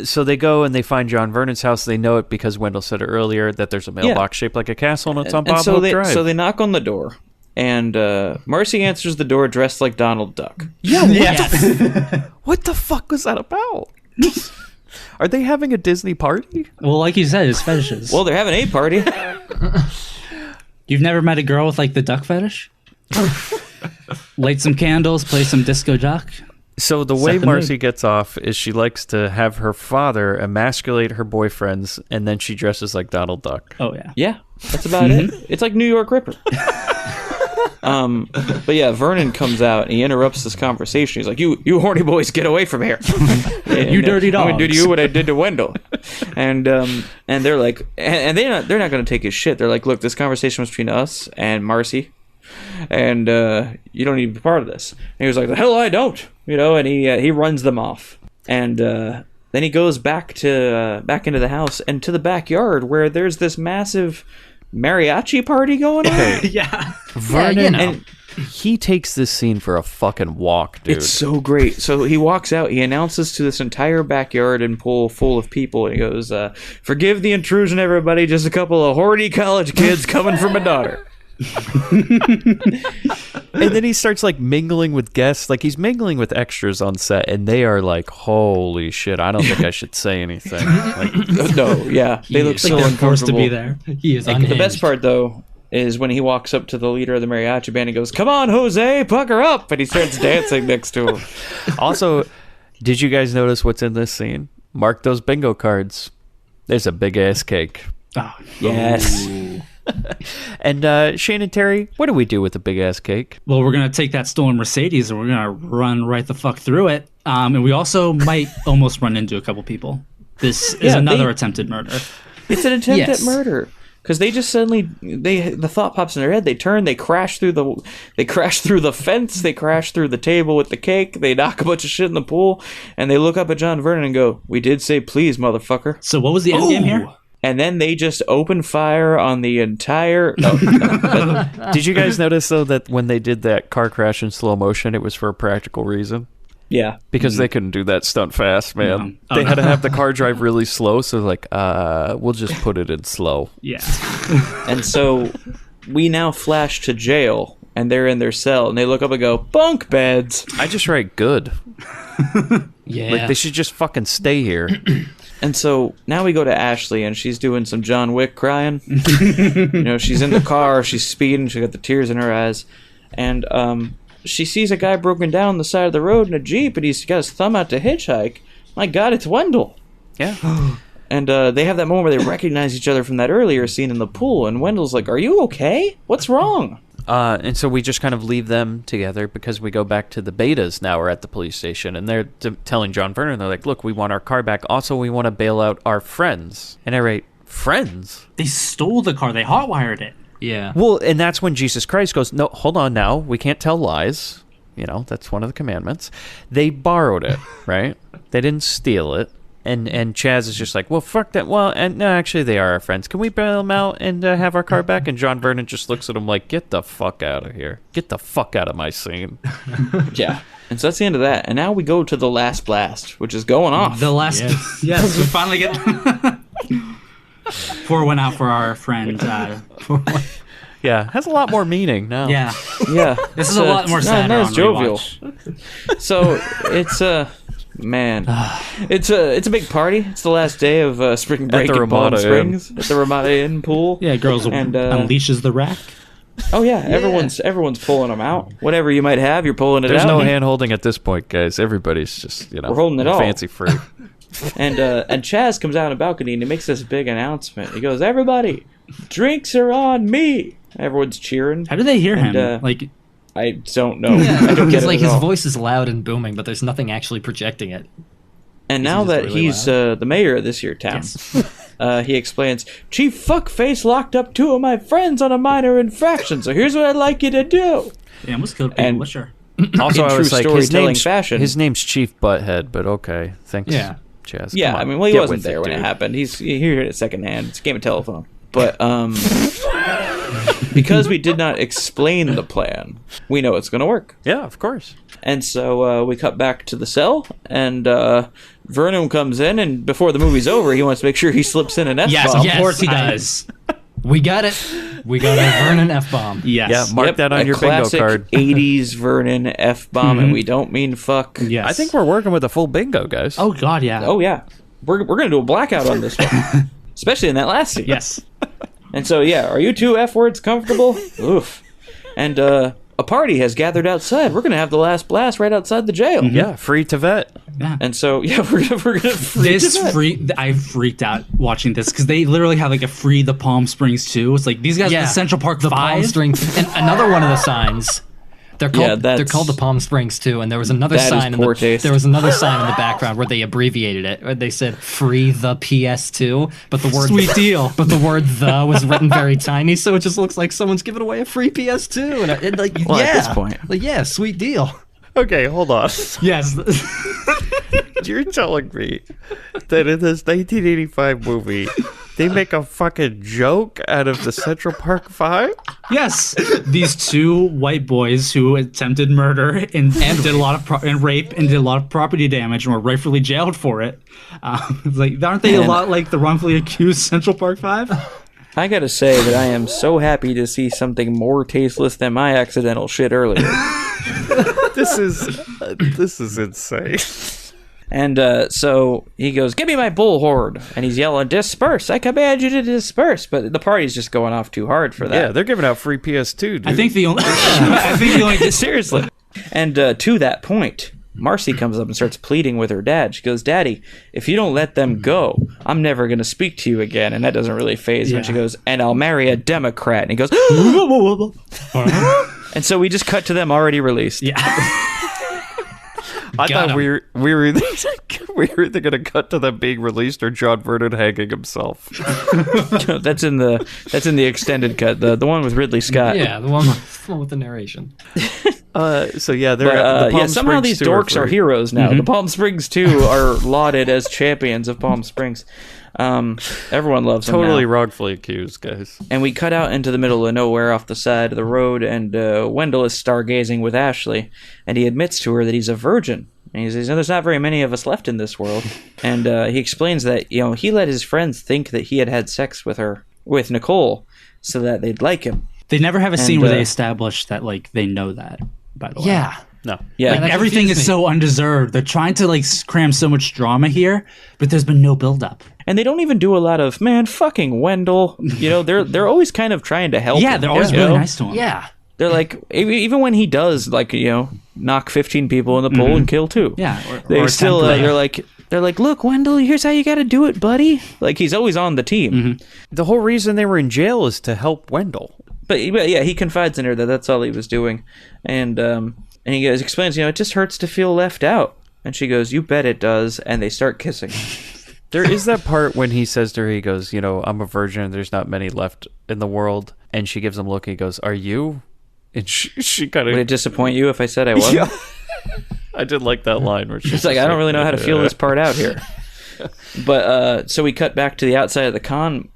So they go and they find John Vernon's house. They know it because Wendell said earlier that there's a mailbox shaped like a castle and it's on Bob Hope Drive. So they knock on the door, and Marcy answers the door dressed like Donald Duck. Yeah. What the fuck was that about? Are they having a Disney party? Well, like you said, it's fetishes. Well, they're having a party. You've never met a girl with like the duck fetish? Light some candles, play some disco jock. So the way Marcy gets off is she likes to have her father emasculate her boyfriends, and then she dresses like Donald Duck. Oh yeah, yeah, that's about it. It's like New York Ripper. But yeah, Vernon comes out and he interrupts this conversation. He's like, "You horny boys, get away from here! You dirty dogs! I'm gonna do to you what I did to Wendell." And they're like, and they're not gonna take his shit. They're like, "Look, this conversation was between us and Marcy." And you don't need to be part of this. And he was like, the hell I don't, and he runs them off. And then he goes back into the house and to the backyard where there's this massive mariachi party going on. Yeah. Vernon, and he takes this scene for a fucking walk, dude. It's so great. So he walks out, he announces to this entire backyard and pool full of people, and he goes, forgive the intrusion, everybody, just a couple of horny college kids coming for my daughter. And then he starts like mingling with guests, like he's mingling with extras on set, and they are like, holy shit, I don't think I should say anything. Like, no, yeah, they look so uncomfortable. Forced to be there. He is unhinged. The best part though is when he walks up to the leader of the mariachi band and goes, come on Jose, pucker up, and he starts dancing next to him. Also, did you guys notice what's in this scene? Mark those bingo cards. There's a big ass cake. Oh yes. And Shane and Terry, what do we do with the big ass cake? Well, we're gonna take that stolen Mercedes and we're gonna run right the fuck through it. And we also might almost run into a couple people. This is another attempted murder. It's an attempt at murder because they just suddenly the thought pops in their head. They turn, they crash through the fence, they crash through the table with the cake, they knock a bunch of shit in the pool, and they look up at John Vernon and go, "We did say please, motherfucker." So what was the end game here? And then they just open fire on the entire... Did you guys notice, though, that when they did that car crash in slow motion, it was for a practical reason? Yeah. Because they couldn't do that stunt fast, man. No. They had to have the car drive really slow, so like, we'll just put it in slow. Yeah. And so we now flash to jail, and they're in their cell, and they look up and go, bunk beds. I just write good. Yeah. Like, they should just fucking stay here. And so now we go to Ashley, and she's doing some John Wick crying. She's in the car, she's speeding, she got the tears in her eyes, and she sees a guy broken down on the side of the road in a Jeep, and he's got his thumb out to hitchhike. My God, it's Wendell. Yeah. And they have that moment where they recognize each other from that earlier scene in the pool, and Wendell's like, are you okay? What's wrong? And so we just kind of leave them together because we go back to the betas now. We're at the police station, and they're telling John Vernon, they're like, look, we want our car back. Also, we want to bail out our friends. And I write, friends? They stole the car. They hotwired it. Yeah. Well, and that's when Jesus Christ goes, no, hold on now. We can't tell lies. That's one of the commandments. They borrowed it, right? They didn't steal it. And Chaz is just like, well, fuck that. Well, and no, actually, they are our friends. Can we bail them out and have our car back? And John Vernon just looks at him like, get the fuck out of here. Get the fuck out of my scene. Yeah. And so that's the end of that. And now we go to the last blast, which is going off. The last... Yes, we finally get... Pour one out for our friend. Yeah, has a lot more meaning now. Yeah. Yeah, This is a lot more sad. Nice jovial. So it's man, it's a big party. It's the last day of spring break the in Palm Ramada Springs at the Ramada Inn pool. Yeah, girls And, unleashes the rack. Oh yeah, everyone's pulling them out. Whatever you might have, you're pulling it There's out. no hand holding at this point, guys. Everybody's just We're holding it all. fancy free. And Chaz comes out on the balcony and he makes this big announcement. He goes, "Everybody, drinks are on me." Everyone's cheering. How do they hear And, him? Like, I don't know. Yeah, I don't get because it like at his all. voice is loud and booming, but there's nothing actually projecting it. And now just that really he's the mayor of this year town, he explains, "Chief Fuckface locked up 2 of my friends on a minor infraction, so here's what I'd like you to do." yeah, almost killed people. And- But sure. Also, In I true was like, storytelling fashion. his name's Chief Butthead, but okay, thanks. Yeah. Chaz. Yeah, Come on, I mean, well, he get wasn't with there when it dude. happened. He heard it secondhand. It's a game of telephone. But because we did not explain the plan, we know it's going to work. Yeah, of course. And so we cut back to the cell, and Vernon comes in, and before the movie's over, he wants to make sure he slips in an F-bomb. Yes, of course he does. We got it. We got a Vernon F-bomb. Yes. Yeah, mark that on a your bingo classic card. 80s Vernon F-bomb, and we don't mean fuck. Yes. I think we're working with a full bingo, guys. Oh God, yeah. Oh, yeah. We're going to do a blackout on this one. Especially in that last scene. Yes. And so, yeah, are you 2 F-words comfortable? Oof. And a party has gathered outside. We're going to have the last blast right outside the jail. Yeah, free Tivet. Yeah. And so, yeah, we're going to I freaked out watching this because they literally have like a free the Palm Springs too. It's like these guys Yeah. the Central Park The Palm 5. Springs, and another one of the signs. They're called that's- they're called the Palm Springs too, and there was another That is sign. poor taste. There was another sign in the background where they abbreviated it. Where they said "free the PS2," but the word Sweet deal. But the word "the" was written very tiny, so it just looks like someone's giving away a free PS2. And like, Well, yeah, at this point. like, yeah, sweet deal. Okay, hold on. Yes. You're telling me that in this 1985 movie, they make a fucking joke out of the Central Park 5? Yes, these 2 white boys who attempted murder and did a lot of and rape and did a lot of property damage and were rightfully jailed for it. Like, aren't they a lot like the wrongfully accused Central Park 5? I got to say that I am so happy to see something more tasteless than my accidental shit earlier. This is insane. And so he goes, "Give me my bull horde." And he's yelling, "Disperse. I command you to disperse." But the party's just going off too hard for that. Yeah, they're giving out free PS2, dude. I think the only Seriously. And to that point, Marcy comes up and starts pleading with her dad. She goes, "Daddy, if you don't let them go, I'm never going to speak to you again." And that doesn't really faze him. Yeah. And she goes, "And I'll marry a Democrat." And he goes, and so we just cut to them already released. Yeah. I Got thought we were either going to cut to them being released or John Vernon hanging himself. That's in the extended cut, the one with Ridley Scott. Yeah, the one with the narration. So yeah, they're But, the Palm somehow Springs these 2 dorks are free. heroes now. The Palm Springs 2 are lauded as champions of Palm Springs. Everyone loves them Totally now. wrongfully accused, guys. And we cut out into the middle of nowhere off the side of the road, and Wendell is stargazing with Ashley, and he admits to her that he's a virgin. And he says, "There's not very many of us left in this world." And he explains that he let his friends think that he had sex with Nicole, so that they'd like him. They never have a scene And, where they establish that like they know that. By the way. Yeah. No. Yeah, Like, that everything confused is me. so undeserved. They're trying to like cram so much drama here, but there's been no build up. and they don't even do a lot of man fucking Wendell. They're always kind of trying to help. Yeah, him, they're always you really know? nice to him. Yeah. They're like, even when he does, like, knock 15 people in the pool and kill 2. Yeah, They still, attempt rape. they're like, "Look, Wendell, here's how you got to do it, buddy." Like, he's always on the team. The whole reason they were in jail is to help Wendell. But yeah, he confides in her that that's all he was doing. And he explains, it just hurts to feel left out. And she goes, "You bet it does." And they start kissing. There is that part when he says to her, he goes, "I'm a virgin. There's not many left in the world." And she gives him a look. He goes, "Are you?" And she kind Would it of... disappoint you if I said I wasn't? Yeah. I did like that line where she's She's like, "I don't really know how to feel this part out here." But so we cut back to the outside of the condo,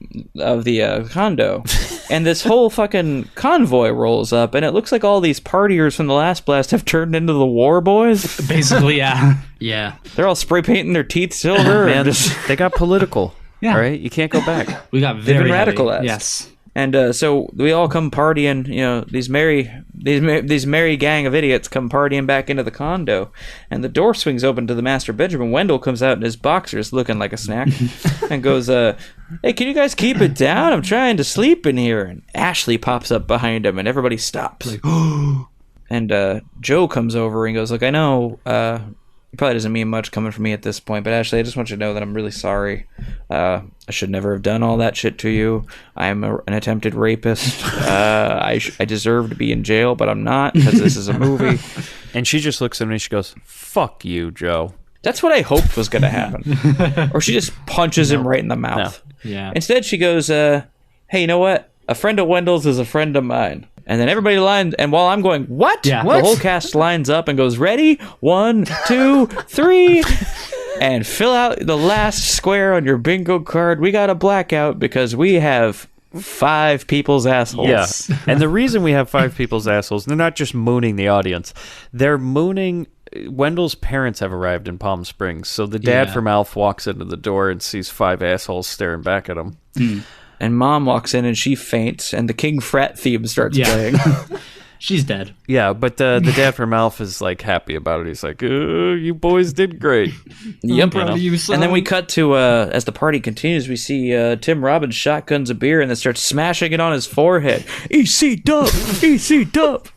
and this whole fucking convoy rolls up, and it looks like all these partiers from the last blast have turned into the war boys. Basically, yeah. Yeah. They're all spray painting their teeth silver. Man, and just, they got political. Yeah. All right? You can't go back. We got been very radicalized. Yes. And so we all come partying, these merry gang of idiots come partying back into the condo, and the door swings open to the master bedroom, and Wendell comes out in his boxers looking like a snack and goes, hey, can you guys keep it down? I'm trying to sleep in here. And Ashley pops up behind him, and everybody stops. And Joe comes over and goes, look, I know it probably doesn't mean much coming from me at this point, but Ashley, I just want you to know that I'm really sorry. I should never have done all that shit to you. I'm an attempted rapist. I deserve to be in jail, but I'm not, because this is a movie. And she just looks at me and she goes, fuck you, Joe. That's what I hoped was going to happen. Or she just punches him right in the mouth. No. Yeah. Instead, she goes, hey, you know what? A friend of Wendell's is a friend of mine. And then everybody lines, and while I'm going, what? Yeah. The whole cast lines up and goes, ready? 1, 2, 3. And fill out the last square on your bingo card. We got a blackout because we have 5 people's assholes. Yes. And the reason we have 5 people's assholes, they're not just mooning the audience. They're mooning... Wendell's parents have arrived in Palm Springs, so the dad from Alf walks into the door and sees 5 assholes staring back at him. And Mom walks in and she faints, and the King Frat theme starts playing. She's dead. Yeah, but the dad from Alf is like happy about it. He's like, you boys did great. Yep. And then we cut to, as the party continues, we see Tim Robbins shotguns a beer and then starts smashing it on his forehead. EC dub! EC dub!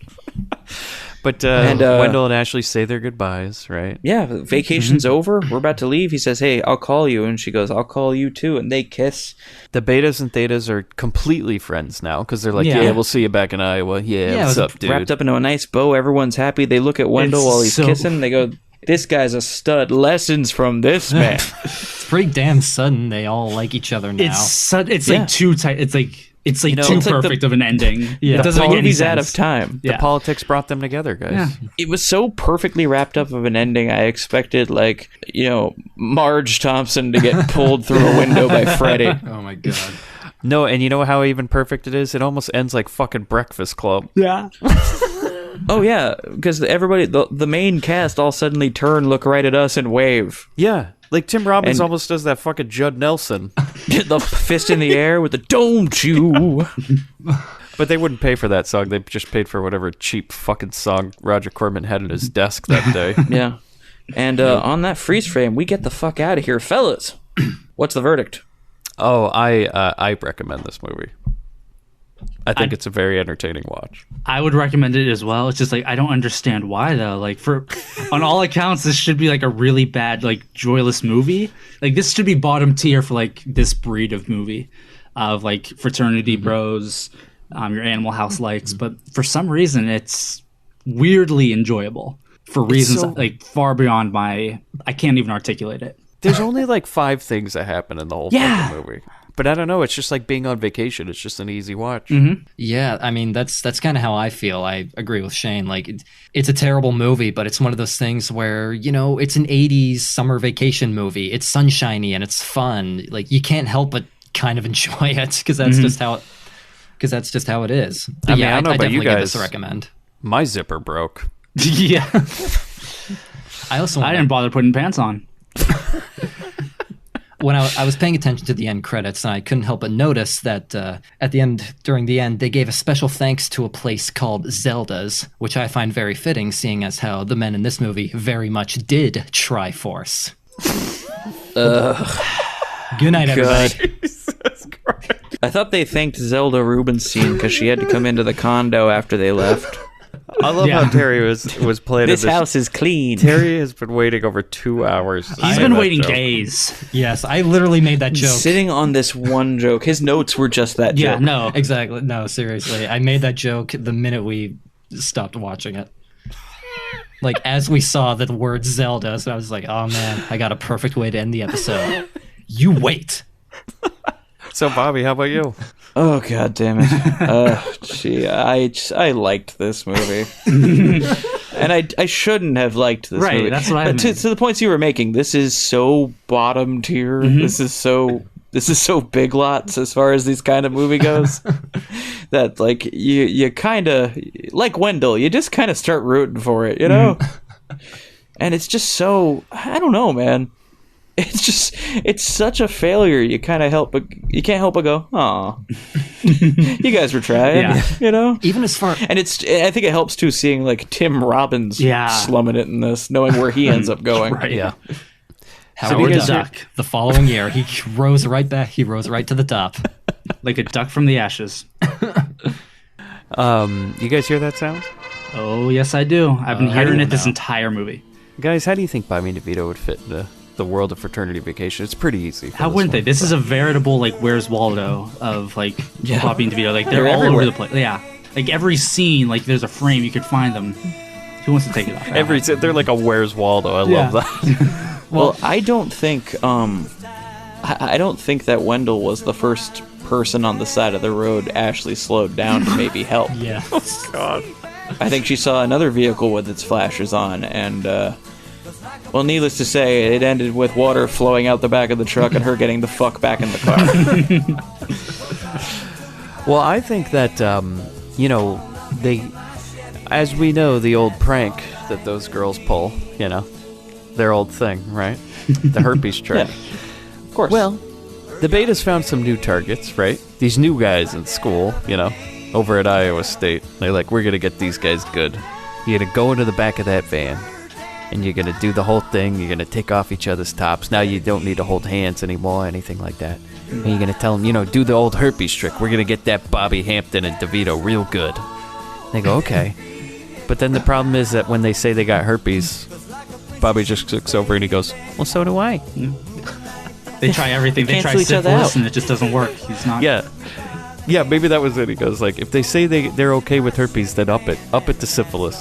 But Wendell and Ashley say their goodbyes, right? Yeah, vacation's over. We're about to leave. He says, hey, I'll call you. And she goes, I'll call you too. And they kiss. The betas and thetas are completely friends now because they're like, yeah, we'll see you back in Iowa. Yeah, what's up, dude? Wrapped up into a nice bow. Everyone's happy. They look at Wendell while he's kissing. They go, this guy's a stud. Lessons from this man. It's pretty damn sudden. They all like each other now. It's like too tight. It's like too perfect of an ending. Yeah, it doesn't make any sense. Out of time. The politics brought them together, guys. Yeah. It was so perfectly wrapped up of an ending. I expected, Marge Thompson to get pulled through a window by Freddy. Oh my god. No, and you know how even perfect it is? It almost ends like fucking Breakfast Club. Yeah. Oh yeah, because everybody, the main cast all suddenly turn, look right at us, and wave. Yeah. Like Tim Robbins almost does that fucking Judd Nelson. The fist in the air with the don't you. But they wouldn't pay for that song. They just paid for whatever cheap fucking song Roger Corman had in his desk that day. Yeah. And on that freeze frame, we get the fuck out of here. Fellas, what's the verdict? Oh, I recommend this movie. I think it's a very entertaining watch. I would recommend it as well. It's just like I don't understand why though. Like on all accounts, this should be like a really bad, like joyless movie. Like this should be bottom tier for like this breed of movie, of like Fraternity Bros, your Animal House Lights. But for some reason, it's weirdly enjoyable for reasons like far beyond I can't even articulate it. There's only like 5 things that happen in the whole fucking movie. But I don't know. It's just like being on vacation. It's just an easy watch. Mm-hmm. Yeah, I mean that's kind of how I feel. I agree with Shane. Like it's a terrible movie, but it's one of those things where it's an '80s summer vacation movie. It's sunshiny and it's fun. Like you can't help but kind of enjoy it because that's just how. Because that's just how it is. But I don't know I about definitely you guys. give this a recommend. My zipper broke. Yeah. I didn't bother putting pants on. When I was paying attention to the end credits, and I couldn't help but notice that at the end, during the end, they gave a special thanks to a place called Zelda's, which I find very fitting, seeing as how the men in this movie very much did Triforce. Good night, everybody. Jesus Christ. I thought they thanked Zelda Rubinstein because she had to come into the condo after they left. I love how Terry was playing. This house is clean. Terry has been waiting over 2 hours. He's been waiting days. Yes, I literally made that joke. Sitting on this one joke. His notes were just that joke. Yeah, no. Exactly. No, seriously. I made that joke the minute we stopped watching it. Like, as we saw the word Zelda, so I was like, oh man, I got a perfect way to end the episode. You wait. So, Bobby, how about you? Oh, God damn it. Gee, I liked this movie. And I shouldn't have liked this movie. Right, that's what I meant. To the points you were making, this is so bottom tier. Mm-hmm. This is so Big Lots as far as these kind of movie goes. That, like, you kind of, like Wendell, you just kind of start rooting for it, And it's just so, I don't know, man. It's such a failure. You can't help but go, aw. You guys were trying, you know? Even as far... And I think it helps, too, seeing, like, Tim Robbins slumming it in this, knowing where he ends up going. Right. Yeah. Howard the Duck. The following year, he rose right back. He rose right to the top. Like a duck from the ashes. You guys hear that sound? Oh, yes, I do. I've been hearing it this entire movie. Guys, how do you think Bobby and DeVito would fit in the world of Fraternity Vacation? It's pretty easy. How wouldn't they? This is a veritable, like, Where's Waldo of, like, Bobby and DeVito. Like, they're all over the place. Yeah. Like, every scene, like, there's a frame, you could find them. Who wants to take it off? They're like a Where's Waldo. I love that. Well, I don't think I don't think that Wendell was the first person on the side of the road Ashley slowed down to maybe help. Yeah. Oh, God. I think she saw another vehicle with its flashers on, and, well, needless to say, it ended with water flowing out the back of the truck and her getting the fuck back in the car. Well, I think that, as we know, the old prank that those girls pull, their old thing, right? The herpes trick. Yeah. Of course. Well, the betas found some new targets, right? These new guys in school, over at Iowa State. They're like, we're going to get these guys good. You're going to go into the back of that van, and you're going to do the whole thing. You're going to take off each other's tops. Now you don't need to hold hands anymore, anything like that. And you're going to tell them, do the old herpes trick. We're going to get that Bobby Hampton and DeVito real good. They go, okay. But then the problem is that when they say they got herpes, Bobby just looks over and he goes, well, so do I. They try everything. They try syphilis and it just doesn't work. He's not. Yeah, maybe that was it. He goes, like, if they say they're okay with herpes, then up it to syphilis.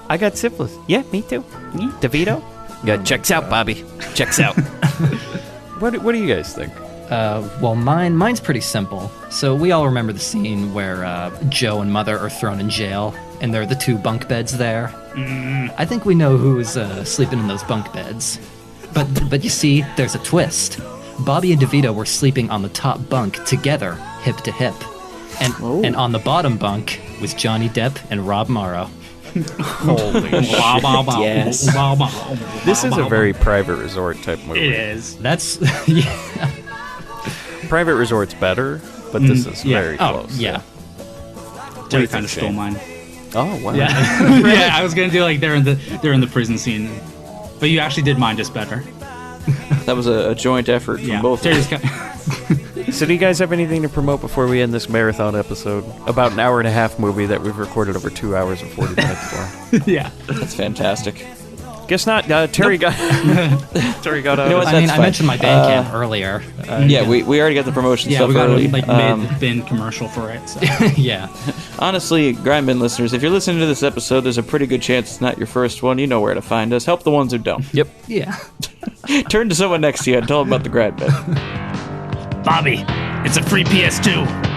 I got syphilis. Yeah, me too. DeVito? Yeah, checks out, Bobby. Checks out. What do you guys think? Well, mine's pretty simple. So we all remember the scene where Joe and Mother are thrown in jail, and there are the two bunk beds there. I think we know who's sleeping in those bunk beds. But you see, there's a twist. Bobby and DeVito were sleeping on the top bunk together, hip to hip. And on the bottom bunk was Johnny Depp and Rob Morrow. Holy shit, yes. This is a very Private Resort type movie. It is. That's... Private Resort's better, but this is very close. Oh, yeah. Jerry kind of stole mine. Oh, wow. Yeah, yeah, I was going to do like they're in the prison scene. But you actually did mine just better. That was a joint effort from both of us. So do you guys have anything to promote before we end this marathon episode? About an hour and a half movie that we've recorded over 2 hours and 40 minutes for. Yeah. That's fantastic. Guess not. Terry got out. I mentioned my Bandcamp earlier. We already got the promotion stuff we got early. a mid-bin commercial for it. So. Yeah. Honestly, Grindbin listeners, if you're listening to this episode, there's a pretty good chance it's not your first one. You know where to find us. Help the ones who don't. Yep. Yeah. Turn to someone next to you and tell them about the Grindbin. Bobby, it's a free PS2.